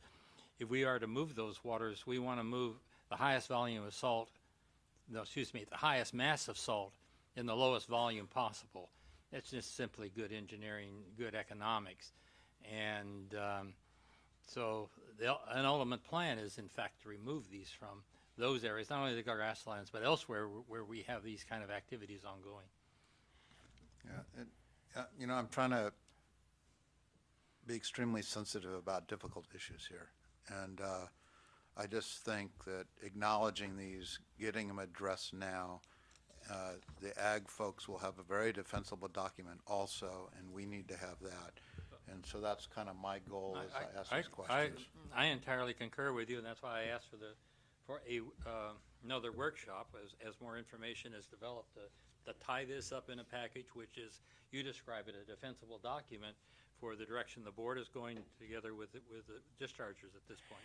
if we are to move those waters, we want to move the highest volume of salt, the highest mass of salt in the lowest volume possible. It's just simply good engineering, good economics. And so an ultimate plan is, in fact, to remove these from those areas, not only the grasslands, but elsewhere where we have these kind of activities ongoing. Yeah, I'm trying to be extremely sensitive about difficult issues here. And I just think that acknowledging these, getting them addressed now, the ag folks will have a very defensible document also, and we need to have that. And so that's kind of my goal as I ask these questions. I entirely concur with you, and that's why I asked for another workshop as more information is developed to tie this up in a package, which is, you describe it, a defensible document for the direction the board is going together with the dischargers at this point.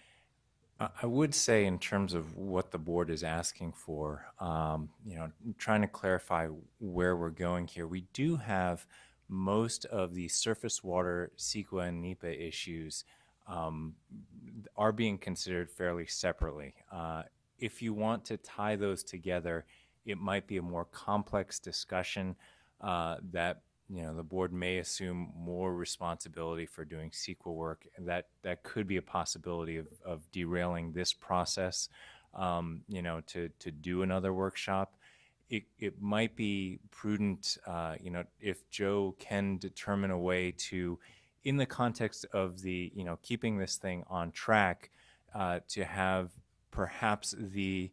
I would say in terms of what the board is asking for, trying to clarify where we're going here, we do have most of the surface water CEQA and NEPA issues are being considered fairly separately. If you want to tie those together, it might be a more complex discussion that the board may assume more responsibility for doing CEQA work, and that could be a possibility of derailing this process. To do another workshop. It might be prudent, if Joe can determine a way to, in the context of the, keeping this thing on track, to have perhaps the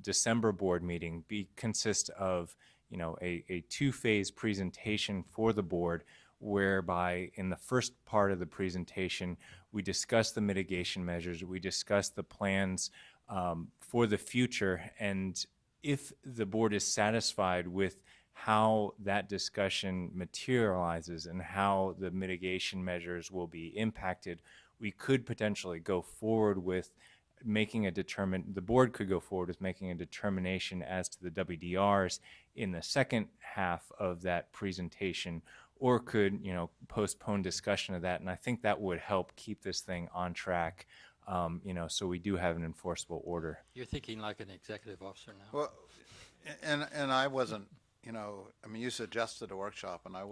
December board meeting consist of, a two-phase presentation for the board, whereby in the first part of the presentation, we discuss the mitigation measures, we discuss the plans for the future, and if the board is satisfied with how that discussion materializes and how the mitigation measures will be impacted, we could potentially go forward with the board could go forward with making a determination as to the WDRs in the second half of that presentation, or could, postpone discussion of that. And I think that would help keep this thing on track, so we do have an enforceable order. You're thinking like an executive officer now. Well, and I wasn't, you suggested a workshop, and I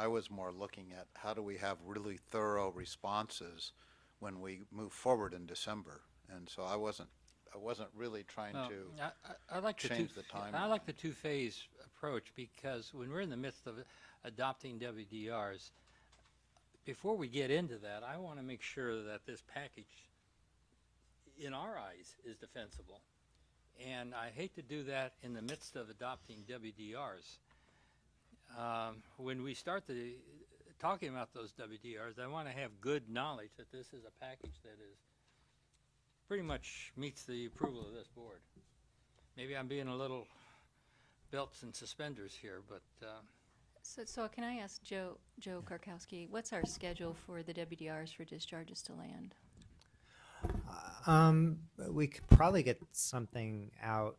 was more looking at how do we have really thorough responses when we move forward in December. And so I wasn't really trying to I like change the timing. I like the two-phase approach, because when we're in the midst of adopting WDRs, before we get into that, I want to make sure that this package, in our eyes, is defensible. And I hate to do that in the midst of adopting WDRs. When we start talking about those WDRs, I want to have good knowledge that this is a package that is pretty much meets the approval of this board. Maybe I'm being a little belts and suspenders here, but So can I ask Joe Karkowski, what's our schedule for the WDRs for discharges to land? We could probably get something out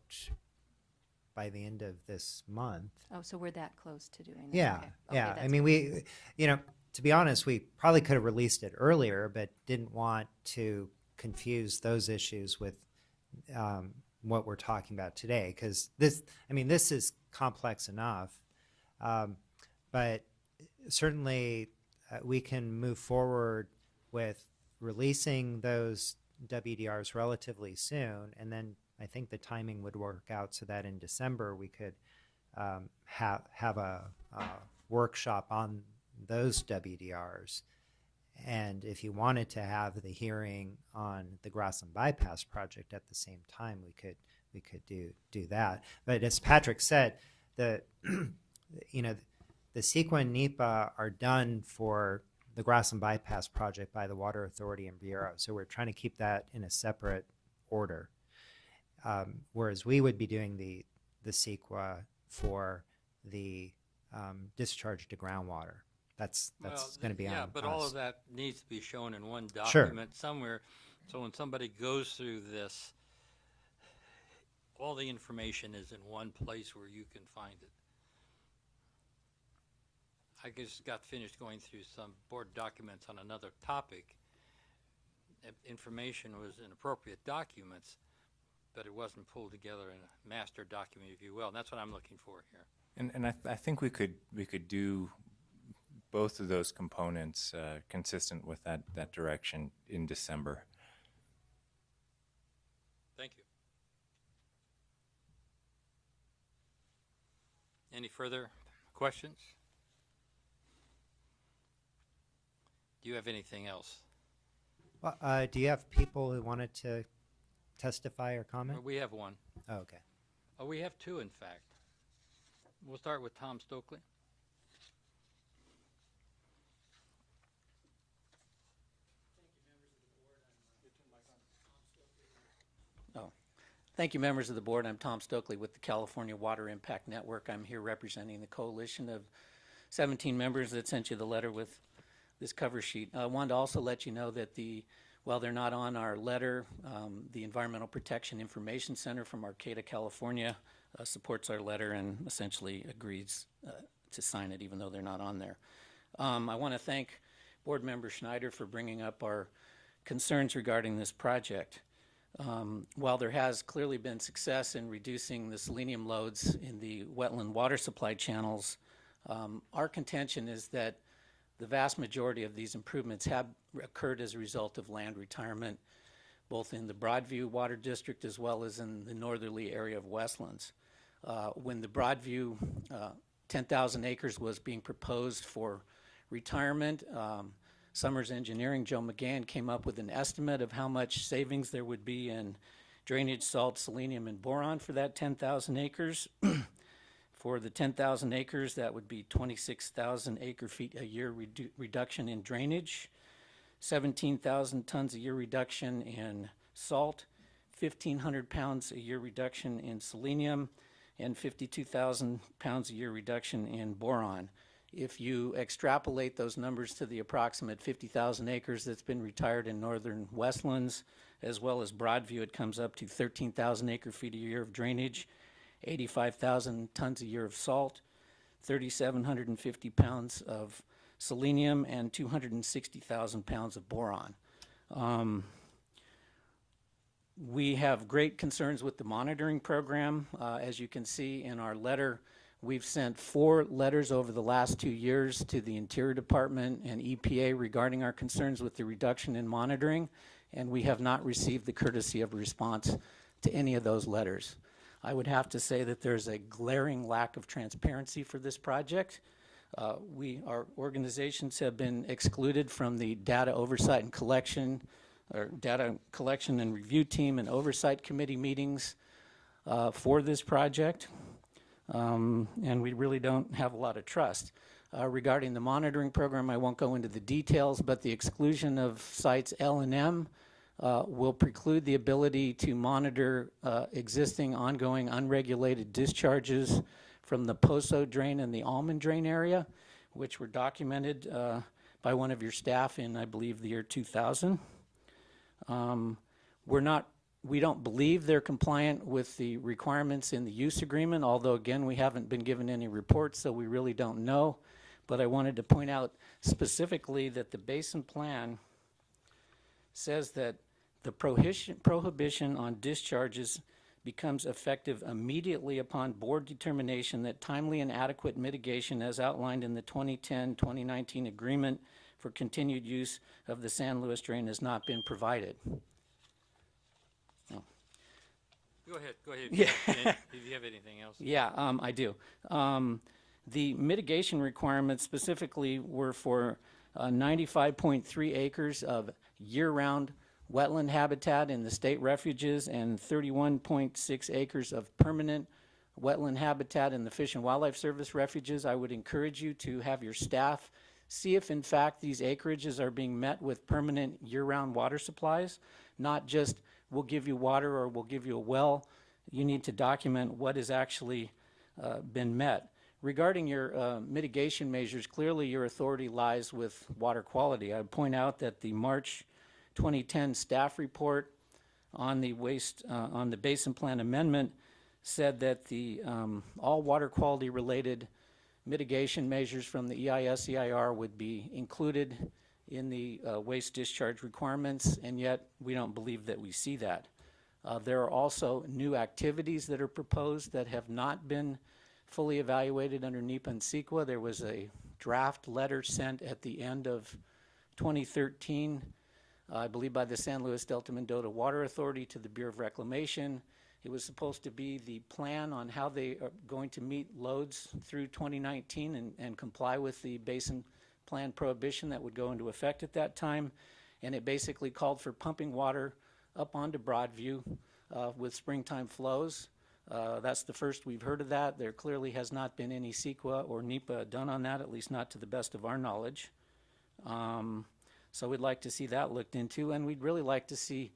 by the end of this month. Oh, so we're that close to doing that? Yeah, Okay. yeah. Okay, I mean, we, to be honest, we probably could have released it earlier, but didn't want to confuse those issues with what we're talking about today, because this is complex enough, but certainly we can move forward with releasing those WDRs relatively soon, and then I think the timing would work out so that in December we could have a workshop on those WDRs. And if you wanted to have the hearing on the Grassland bypass project at the same time, we could do that. But as Patrick said, the CEQA and NEPA are done for the Grassland bypass project by the Water Authority and Bureau, so we're trying to keep that in a separate order. Whereas we would be doing the CEQA for the discharge to groundwater. That's going to be on Yeah, but us. all of that needs to be shown in one document somewhere, so when somebody goes through this, all the information is in one place where you can find it. I just got finished going through some board documents on another topic. Information was in appropriate documents, but it wasn't pulled together in a master document, if you will, and that's what I'm looking for here. And I think we could do both of those components consistent with that direction in December. Thank you. Any further questions? Do you have anything else? Well, do you have people who wanted to testify or comment? We have one. Oh, okay. Oh, we have two, in fact. We'll start with Tom Stokely. Thank you, members of the board. I'm Tom Stokely with the California Water Impact Network. I'm here representing the coalition of 17 members that sent you the letter with this cover sheet. I wanted to also let you know that while they're not on our letter, the Environmental Protection Information Center from Arcata, California supports our letter and essentially agrees to sign it even though they're not on there. I want to thank Board Member Schneider for bringing up our concerns regarding this project. While there has clearly been success in reducing the selenium loads in the wetland water supply channels, our contention is that the vast majority of these improvements have occurred as a result of land retirement, both in the Broadview Water District as well as in the northerly area of Westlands. When the Broadview 10,000 acres was being proposed for retirement, Summers Engineering, Joe McGann, came up with an estimate of how much savings there would be in drainage, salt, selenium, and boron for that 10,000 acres. For the 10,000 acres, that would be 26,000 acre feet a year reduction in drainage, 17,000 tons a year reduction in salt, 1,500 pounds a year reduction in selenium, and 52,000 pounds a year reduction in boron. If you extrapolate those numbers to the approximate 50,000 acres that's been retired in northern Westlands, as well as Broadview, it comes up to 13,000 acre feet a year of drainage, 85,000 tons a year of salt, 3,750 pounds of selenium, and 260,000 pounds of boron. We have great concerns with the monitoring program. As you can see in our letter, we've sent 4 letters over the last 2 years to the Interior Department and EPA regarding our concerns with the reduction in monitoring, and we have not received the courtesy of a response to any of those letters. I would have to say that there's a glaring lack of transparency for this project. Our organizations have been excluded from the data oversight and collection, or data collection and review team and oversight committee meetings for this project. And we really don't have a lot of trust. Regarding the monitoring program, I won't go into the details, but the exclusion of sites L and M will preclude the ability to monitor existing ongoing unregulated discharges from the Poso drain and the Almond drain area, which were documented by one of your staff in, I believe, the year 2000. We don't believe they're compliant with the requirements in the use agreement, although again, we haven't been given any reports, so we really don't know. But I wanted to point out specifically that the basin plan says that the prohibition on discharges becomes effective immediately upon board determination that timely and adequate mitigation as outlined in the 2010-2019 agreement for continued use of the San Luis drain has not been provided. Go ahead. Yeah. If you have anything else. Yeah, I do. The mitigation requirements specifically were for 95.3 acres of year-round wetland habitat in the state refuges and 31.6 acres of permanent wetland habitat in the Fish and Wildlife Service refuges. I would encourage you to have your staff see if in fact these acreages are being met with permanent year-round water supplies, not just we'll give you water or we'll give you a well. You need to document what has actually been met. Regarding your mitigation measures, clearly your authority lies with water quality. I would point out that the March 2010 staff report on the on the basin plan amendment said that the all water quality related mitigation measures from the EIS-EIR would be included in the waste discharge requirements, and yet we don't believe that we see that. There are also new activities that are proposed that have not been fully evaluated under NEPA and CEQA. There was a draft letter sent at the end of 2013, I believe by the San Luis Delta-Mendota Water Authority to the Bureau of Reclamation. It was supposed to be the plan on how they are going to meet loads through 2019 and comply with the basin plan prohibition that would go into effect at that time. And it basically called for pumping water up onto Broadview with springtime flows. That's the first we've heard of that. There clearly has not been any CEQA or NEPA done on that, at least not to the best of our knowledge. So we'd like to see that looked into, and we'd really like to see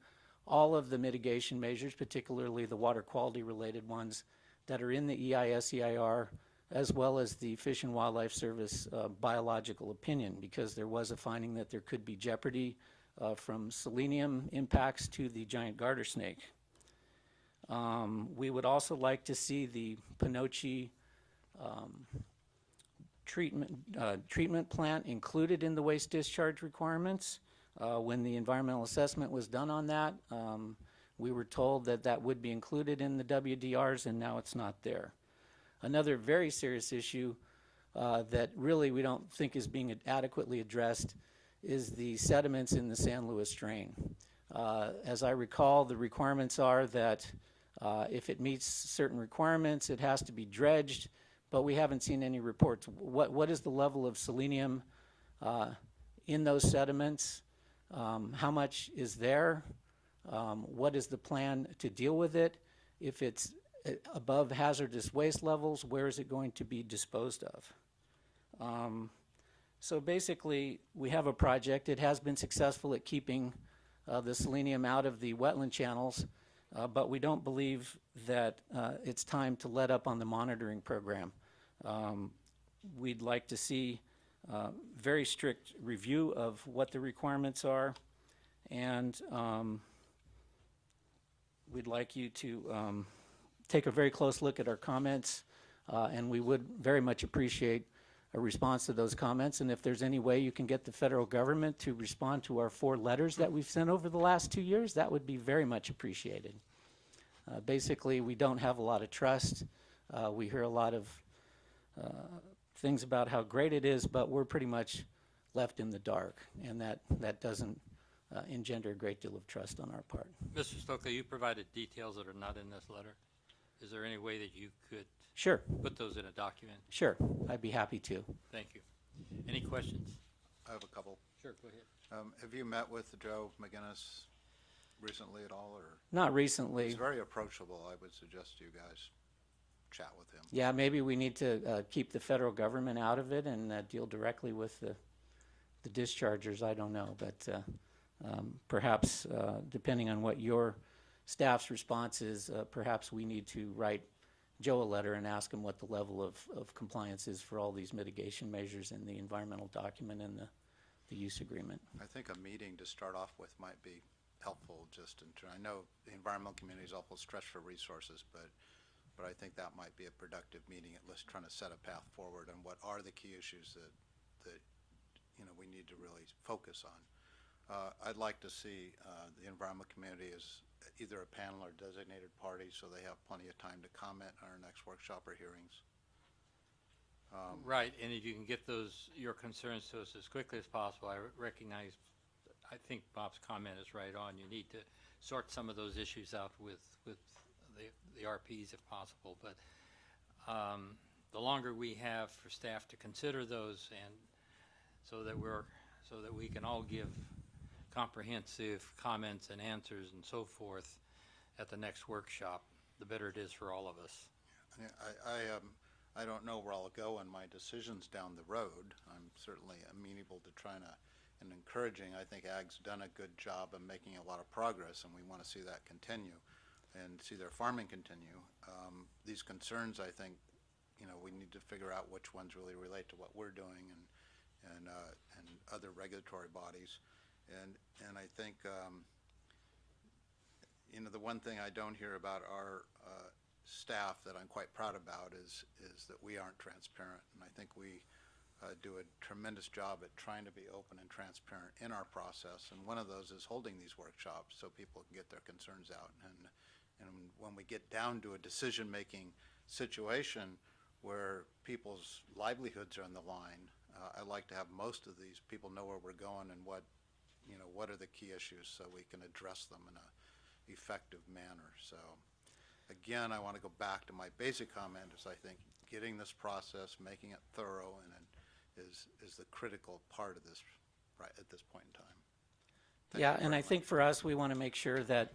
all of the mitigation measures, particularly the water quality related ones that are in the EIS-EIR, as well as the Fish and Wildlife Service biological opinion, because there was a finding that there could be jeopardy from selenium impacts to the giant garter snake. We would also like to see the Pinochi treatment plant included in the waste discharge requirements. When the environmental assessment was done on that, we were told that that would be included in the WDRs, and now it's not there. Another very serious issue that really we don't think is being adequately addressed is the sediments in the San Luis drain. As I recall, the requirements are that if it meets certain requirements, it has to be dredged, but we haven't seen any reports. What is the level of selenium in those sediments? How much is there? What is the plan to deal with it? If it's above hazardous waste levels, where is it going to be disposed of? So basically, we have a project. It has been successful at keeping the selenium out of the wetland channels, but we don't believe that it's time to let up on the monitoring program. We'd like to see very strict review of what the requirements are, and we'd like you to take a very close look at our comments, and we would very much appreciate a response to those comments. And if there's any way you can get the federal government to respond to our 4 letters that we've sent over the last 2 years, that would be very much appreciated. Basically, we don't have a lot of trust. We hear a lot of things about how great it is, but we're pretty much left in the dark, and that doesn't engender a great deal of trust on our part. Mr. Stokely, you provided details that are not in this letter. Is there any way that you could Sure. put those in a document? Sure, I'd be happy to. Thank you. Any questions? I have a couple. Sure, go ahead. Have you met with Joe McGinnis recently at all, or? Not recently. He's very approachable. I would suggest you guys chat with him. Yeah, maybe we need to keep the federal government out of it and deal directly with the dischargers. I don't know, but perhaps depending on what your staff's response is, perhaps we need to write Joe a letter and ask him what the level of compliance is for all these mitigation measures in the environmental document and the use agreement. I think a meeting to start off with might be helpful. I know the environmental community is awful stretched for resources, but I think that might be a productive meeting, at least trying to set a path forward on what are the key issues that we need to really focus on. I'd like to see the environmental community as either a panel or designated party, so they have plenty of time to comment on our next workshop or hearings. Right, and if you can get your concerns to us as quickly as possible. I think Bob's comment is right on. You need to sort some of those issues out with the RPs if possible, but the longer we have for staff to consider those, and so that we can all give comprehensive comments and answers and so forth at the next workshop, the better it is for all of us. Yeah, I don't know where I'll go in my decisions down the road. I'm certainly amenable to trying to and encouraging. I think Ag's done a good job of making a lot of progress, and we want to see that continue and see their farming continue. These concerns, I think, we need to figure out which ones really relate to what we're doing and other regulatory bodies. And I think, the one thing I don't hear about our staff that I'm quite proud about is that we aren't transparent. And I think we do a tremendous job at trying to be open and transparent in our process. And one of those is holding these workshops so people can get their concerns out. And when we get down to a decision-making situation where people's livelihoods are on the line, I like to have most of these people know where we're going and what are the key issues so we can address them in an effective manner. So again, I want to go back to my basic comment is I think getting this process, making it thorough, and is the critical part of this right at this point in time. Yeah, and I think for us, we want to make sure that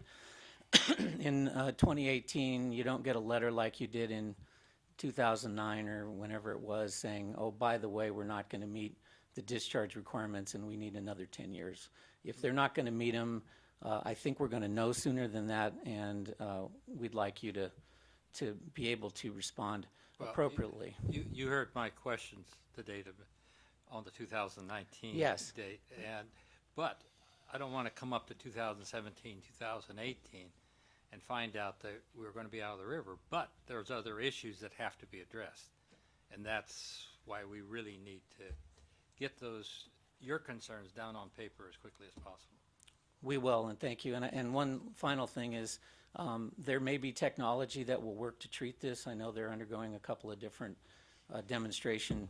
in 2018, you don't get a letter like you did in 2009 or whenever it was saying, oh, by the way, we're not going to meet the discharge requirements and we need another 10 years. If they're not going to meet them, I think we're going to know sooner than that, and we'd like you to be able to respond appropriately. You heard my questions today on the 2019 Yes. date, but I don't want to come up to 2017, 2018 and find out that we're going to be out of the river, but there's other issues that have to be addressed. And that's why we really need to get your concerns down on paper as quickly as possible. We will, and thank you. And one final thing is, there may be technology that will work to treat this. I know they're undergoing a couple of different demonstration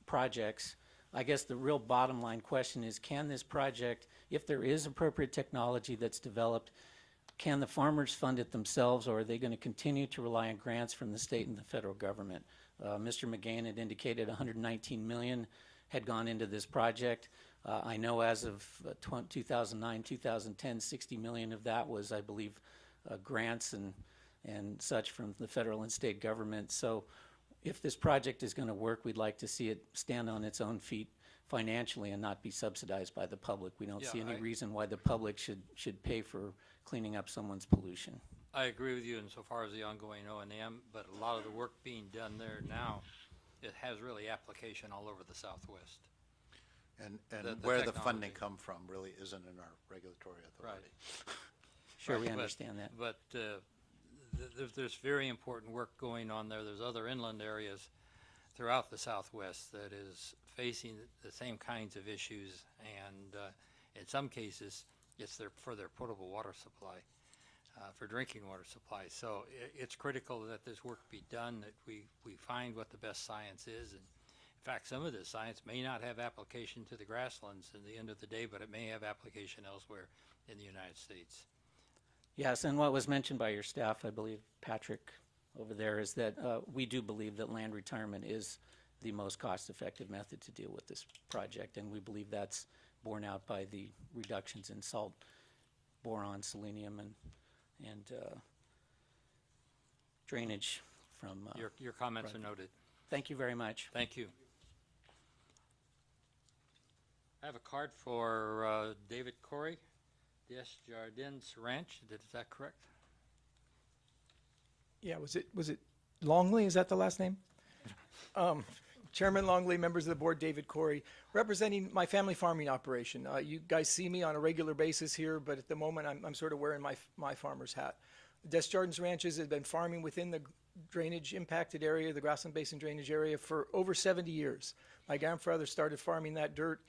projects. I guess the real bottom line question is, can this project, if there is appropriate technology that's developed, can the farmers fund it themselves, or are they going to continue to rely on grants from the state and the federal government? Mr. McGain had indicated $119 million had gone into this project. I know as of 2009, 2010, $60 million of that was, I believe, grants and such from the federal and state government. So if this project is going to work, we'd like to see it stand on its own feet financially and not be subsidized by the public. We don't see any reason why the public should pay for cleaning up someone's pollution. I agree with you insofar as the ongoing O&M, but a lot of the work being done there now, it has really application all over the Southwest. And The where the technology. funding come from really isn't in our regulatory authority. Sure, we But- understand that. But there's very important work going on there. There's other inland areas throughout the Southwest that is facing the same kinds of issues, and in some cases, it's for their potable water supply, for drinking water supply. So it's critical that this work be done, that we find what the best science is. And in fact, some of this science may not have application to the grasslands in the end of the day, but it may have application elsewhere in the United States. Yes, and what was mentioned by your staff, I believe, Patrick, over there, is that we do believe that land retirement is the most cost-effective method to deal with this project, and we believe that's borne out by the reductions in salt, boron, selenium, and drainage from. Your comments project. are noted. Thank you very much. Thank you. I have a card for David Corey, Desjardins Ranch. Is that correct? Yeah, was it Longley? Is that the last name? Chairman Longley, members of the board, David Corey, representing my family farming operation. You guys see me on a regular basis here, but at the moment I'm sort of wearing my farmer's hat. Desjardins Ranches have been farming within the drainage impacted area, the Grassland Basin drainage area, for over 70 years. My grandfather started farming that dirt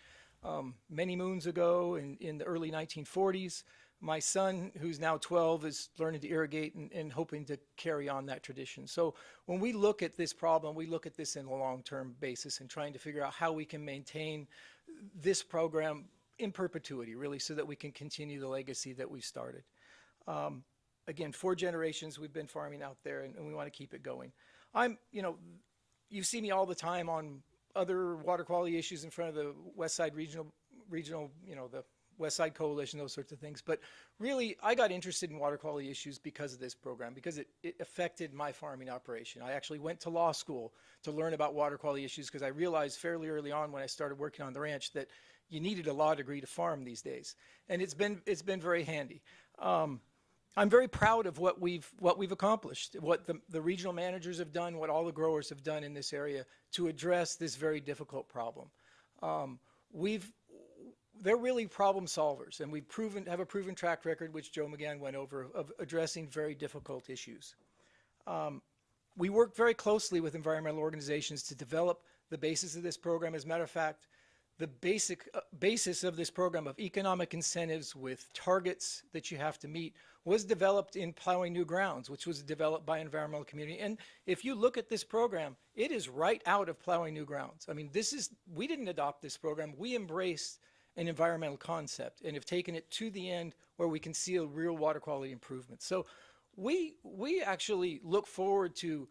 many moons ago in the early 1940s. My son, who's now 12, is learning to irrigate and hoping to carry on that tradition. So when we look at this problem, we look at this in a long-term basis and trying to figure out how we can maintain this program in perpetuity, really, so that we can continue the legacy that we started. Again, 4 generations we've been farming out there, and we want to keep it going. You see me all the time on other water quality issues in front of the West Side Regional, the West Side Coalition, those sorts of things. But really, I got interested in water quality issues because of this program, because it affected my farming operation. I actually went to law school to learn about water quality issues because I realized fairly early on when I started working on the ranch that you needed a law degree to farm these days. And it's been very handy. I'm very proud of what we've accomplished, what the regional managers have done, what all the growers have done in this area to address this very difficult problem. They're really problem solvers, and we've have a proven track record, which Joe McGann went over, of addressing very difficult issues. We work very closely with environmental organizations to develop the basis of this program. As a matter of fact, the basis of this program of economic incentives with targets that you have to meet was developed in Plowing New Grounds, which was developed by environmental community. And if you look at this program, it is right out of Plowing New Grounds. I mean, we didn't adopt this program. We embraced an environmental concept and have taken it to the end where we can see a real water quality improvement. So we actually look forward to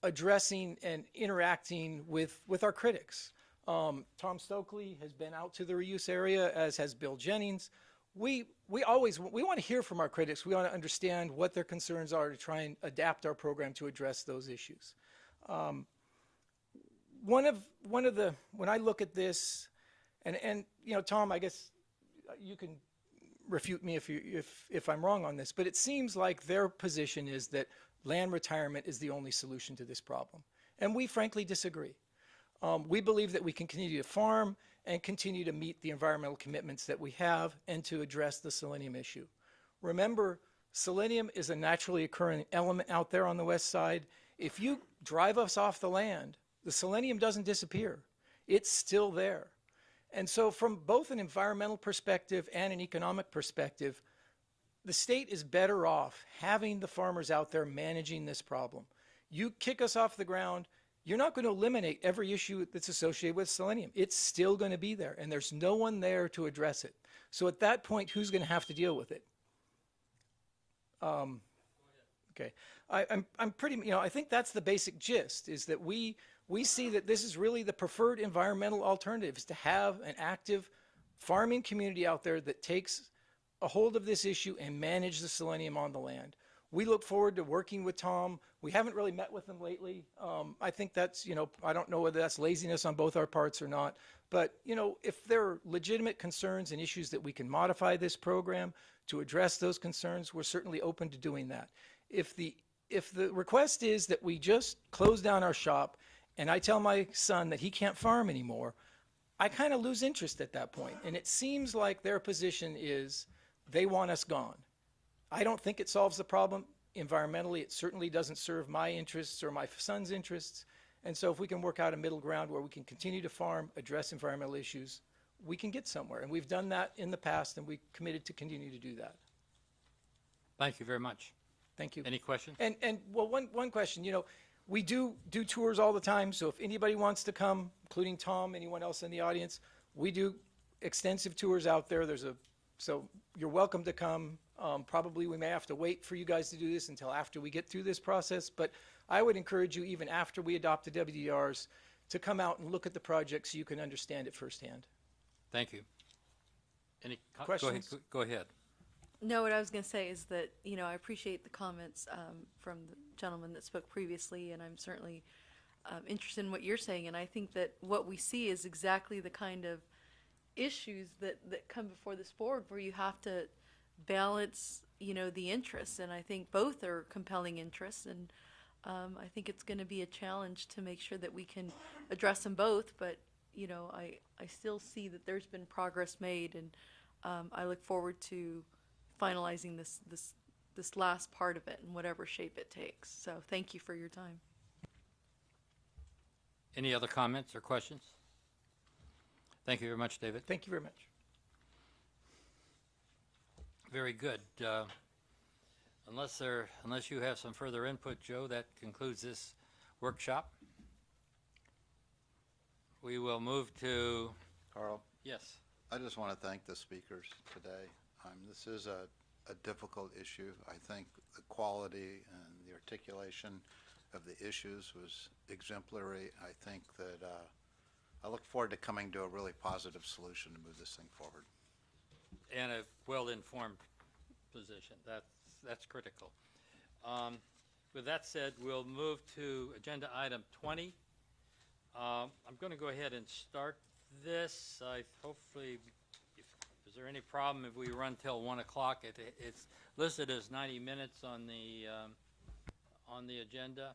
addressing and interacting with our critics. Tom Stokely has been out to the reuse area, as has Bill Jennings. We want to hear from our critics. We want to understand what their concerns are to try and adapt our program to address those issues. When I look at this, and Tom, I guess you can refute me if I'm wrong on this, but it seems like their position is that land retirement is the only solution to this problem, and we frankly disagree. We believe that we can continue to farm and continue to meet the environmental commitments that we have and to address the selenium issue. Remember, selenium is a naturally occurring element out there on the west side. If you drive us off the land, The selenium doesn't disappear. It's still there. And so from both an environmental perspective and an economic perspective, the state is better off having the farmers out there managing this problem. You kick us off the ground, you're not going to eliminate every issue that's associated with selenium. It's still going to be there, and there's no one there to address it. So at that point, who's going to have to deal with it? Okay, I'm pretty, I think that's the basic gist, is that we see that this is really the preferred environmental alternative, is to have an active farming community out there that takes a hold of this issue and manage the selenium on the land. We look forward to working with Tom. We haven't really met with him lately. I think that's, I don't know whether that's laziness on both our parts or not, but, if there are legitimate concerns and issues that we can modify this program to address those concerns, we're certainly open to doing that. If the request is that we just close down our shop and I tell my son that he can't farm anymore, I kind of lose interest at that point. And it seems like their position is they want us gone. I don't think it solves the problem environmentally. It certainly doesn't serve my interests or my son's interests. And so if we can work out a middle ground where we can continue to farm, address environmental issues, we can get somewhere. And we've done that in the past, and we committed to continue to do that. Thank you very much. Thank you. Any questions? And well, one question, we do tours all the time. So if anybody wants to come, including Tom, anyone else in the audience, we do extensive tours out there. So you're welcome to come. Probably we may have to wait for you guys to do this until after we get through this process, but I would encourage you, even after we adopt the WDRs, to come out and look at the project so you can understand it firsthand. Thank you. Any questions? Go ahead. No, what I was going to say is that, I appreciate the comments from the gentleman that spoke previously, and I'm certainly interested in what you're saying. And I think that what we see is exactly the kind of issues that come before this board, where you have to balance, the interests. And I think both are compelling interests. And I think it's going to be a challenge to make sure that we can address them both. But, I still see that there's been progress made, and I look forward to finalizing this last part of it in whatever shape it takes. So thank you for your time. Any other comments or questions? Thank you very much, David. Thank you very much. Very good. Unless you have some further input, Joe, that concludes this workshop. We will move to... Carl? Yes. I just want to thank the speakers today. This is a difficult issue. I think the quality and the articulation of the issues was exemplary. I think that I look forward to coming to a really positive solution to move this thing forward. And a well-informed position. That's critical. With that said, we'll move to agenda item 20. I'm going to go ahead and start this. Hopefully, is there any problem if we run till 1 o'clock? It's listed as 90 minutes on the agenda.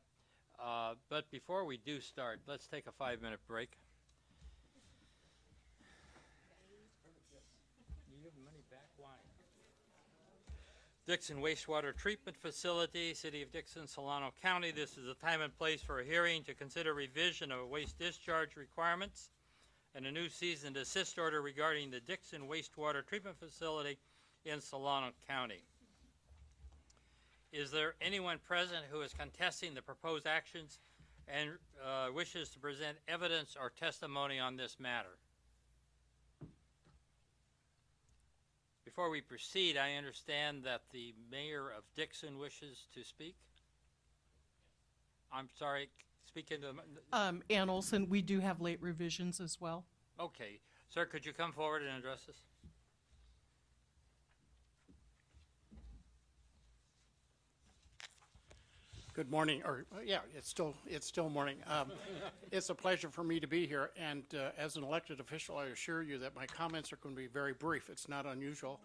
But before we do start, let's take a 5-minute break. You give money back? Why? Dixon Wastewater Treatment Facility, City of Dixon, Solano County. This is a time and place for a hearing to consider revision of waste discharge requirements and a new cease and desist order regarding the Dixon Wastewater Treatment Facility in Solano County. Is there anyone present who is contesting the proposed actions and wishes to present evidence or testimony on this matter? Before we proceed, I understand that the mayor of Dixon wishes to speak. I'm sorry, speak into the... Ann Olson, we do have late revisions as well. Okay. Sir, could you come forward and address us? Good morning, or yeah, it's still morning. It's a pleasure for me to be here, and as an elected official, I assure you that my comments are going to be very brief. It's not unusual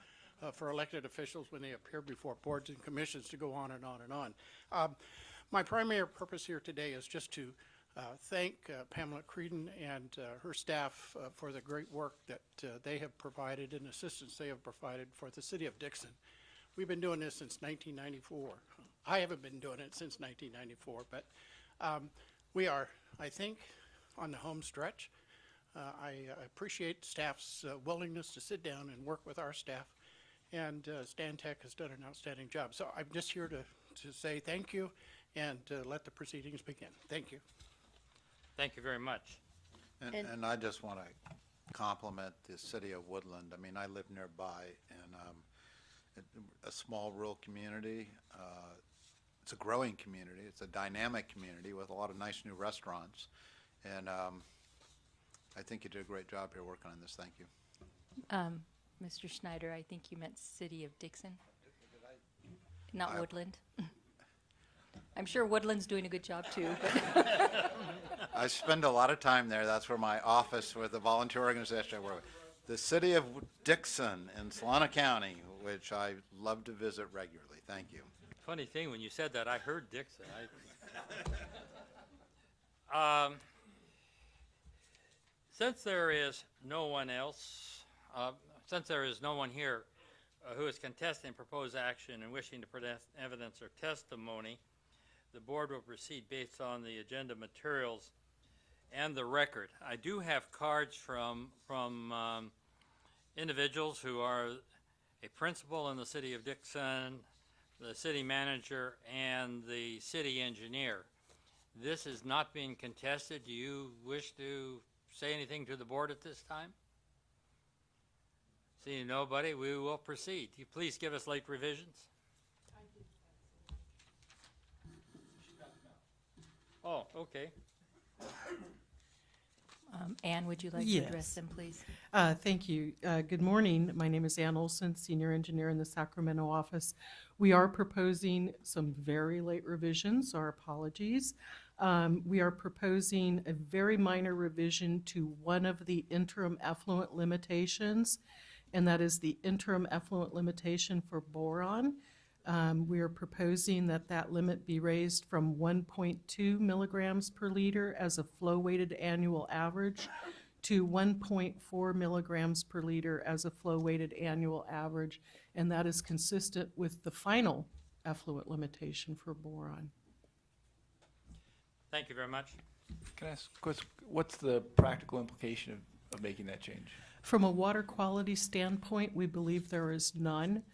for elected officials when they appear before boards and commissions to go on and on and on. My primary purpose here today is just to thank Pamela Creedon and her staff for the great work that they have provided and assistance they have provided for the City of Dixon. We've been doing this since 1994. I haven't been doing it since 1994, but We are, I think, on the home stretch. I appreciate staff's willingness to sit down and work with our staff, and Stan Tech has done an outstanding job. So I'm just here to say thank you and let the proceedings begin. Thank you. Thank you very much. And I just want to compliment the city of Woodland. I mean, I live nearby, and a small rural community. It's a growing community. It's a dynamic community with a lot of nice new restaurants. And I think you did a great job here working on this. Thank you. Mr. Schneider, I think you meant City of Dixon, not Woodland. I'm sure Woodland's doing a good job too. But I spend a lot of time there. That's where my office with the volunteer organization I work with. The city of Dixon in Solano County, which I love to visit regularly. Thank you. Funny thing, when you said that, I heard Dixon. Since there is no one else, since there is no one here who is contesting proposed action and wishing to present evidence or testimony, the board will proceed based on the agenda materials and the record. I do have cards from individuals who are a principal in the city of Dixon, the city manager, and the city engineer. This is not being contested. Do you wish to say anything to the board at this time? Seeing nobody, we will proceed. You please give us late revisions. Oh, okay. Anne, would you like to Yes. address them, please? Thank you. Good morning. My name is Ann Olson, Senior Engineer in the Sacramento office. We are proposing some very late revisions. Our apologies. We are proposing a very minor revision to one of the interim effluent limitations, and that is the interim effluent limitation for boron. We are proposing that that limit be raised from 1.2 milligrams per liter as a flow-weighted annual average to 1.4 milligrams per liter as a flow-weighted annual average, and that is consistent with the final effluent limitation for boron. Thank you very much. Can I ask, what's the practical implication of making that change? From a water quality standpoint, we believe there is none.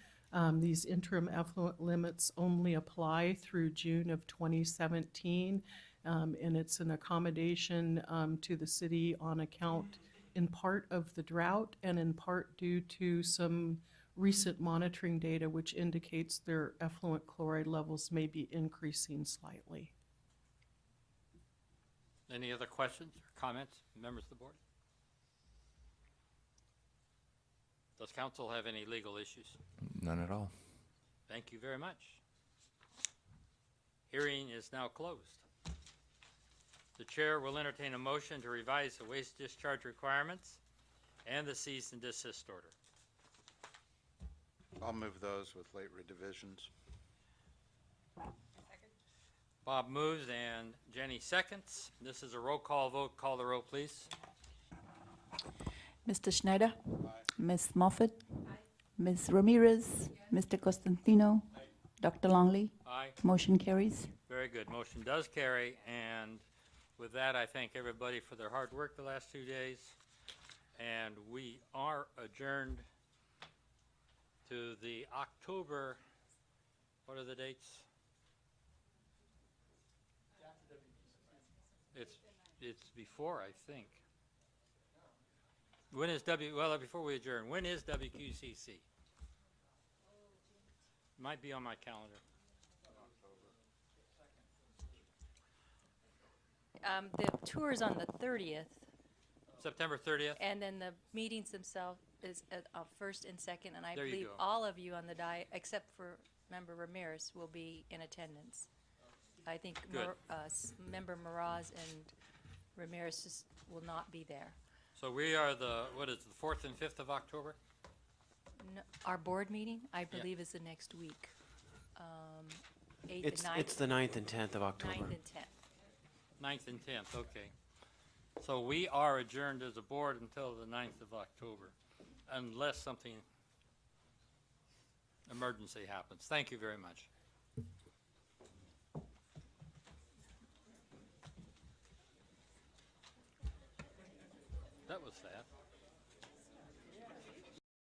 These interim effluent limits only apply through June of 2017, and it's an accommodation to the city on account in part of the drought and in part due to some recent monitoring data which indicates their effluent chloride levels may be increasing slightly. Any other questions or comments, members of the board? Does council have any legal issues? None at all. Thank you very much. Hearing is now closed. The chair will entertain a motion to revise the waste discharge requirements and the cease and desist order. I'll move those with late revisions. Bob moves and Jenny seconds. This is a roll call vote. Call the roll, please. Mr. Schneider? Ms. Moffett? Ms. Ramirez? Mr. Costantino? Dr. Longley? Aye. Motion carries. Very good. Motion does carry. And with that, I thank everybody for their hard work the last 2 days. And we are adjourned to the October, what are the dates? It's before, I think. When is well, before we adjourn, when is WQCC? Might be on my calendar. The tour is on the 30th, September 30th? and then the meetings themselves is first and second, and I There you believe go. all of you on the except for Member Ramirez, will be in attendance. I think Good. Member Miraz and Ramirez will not be there. So we are the, what is it, the 4th and 5th of October? No, our board meeting, I believe, is the next week. 8th It's, and 9th. it's the 9th and 10th of October. 9th and 10th. 9th and 10th, okay. So we are adjourned as a board until the 9th of October, unless something emergency happens. Thank you very much. That was fast.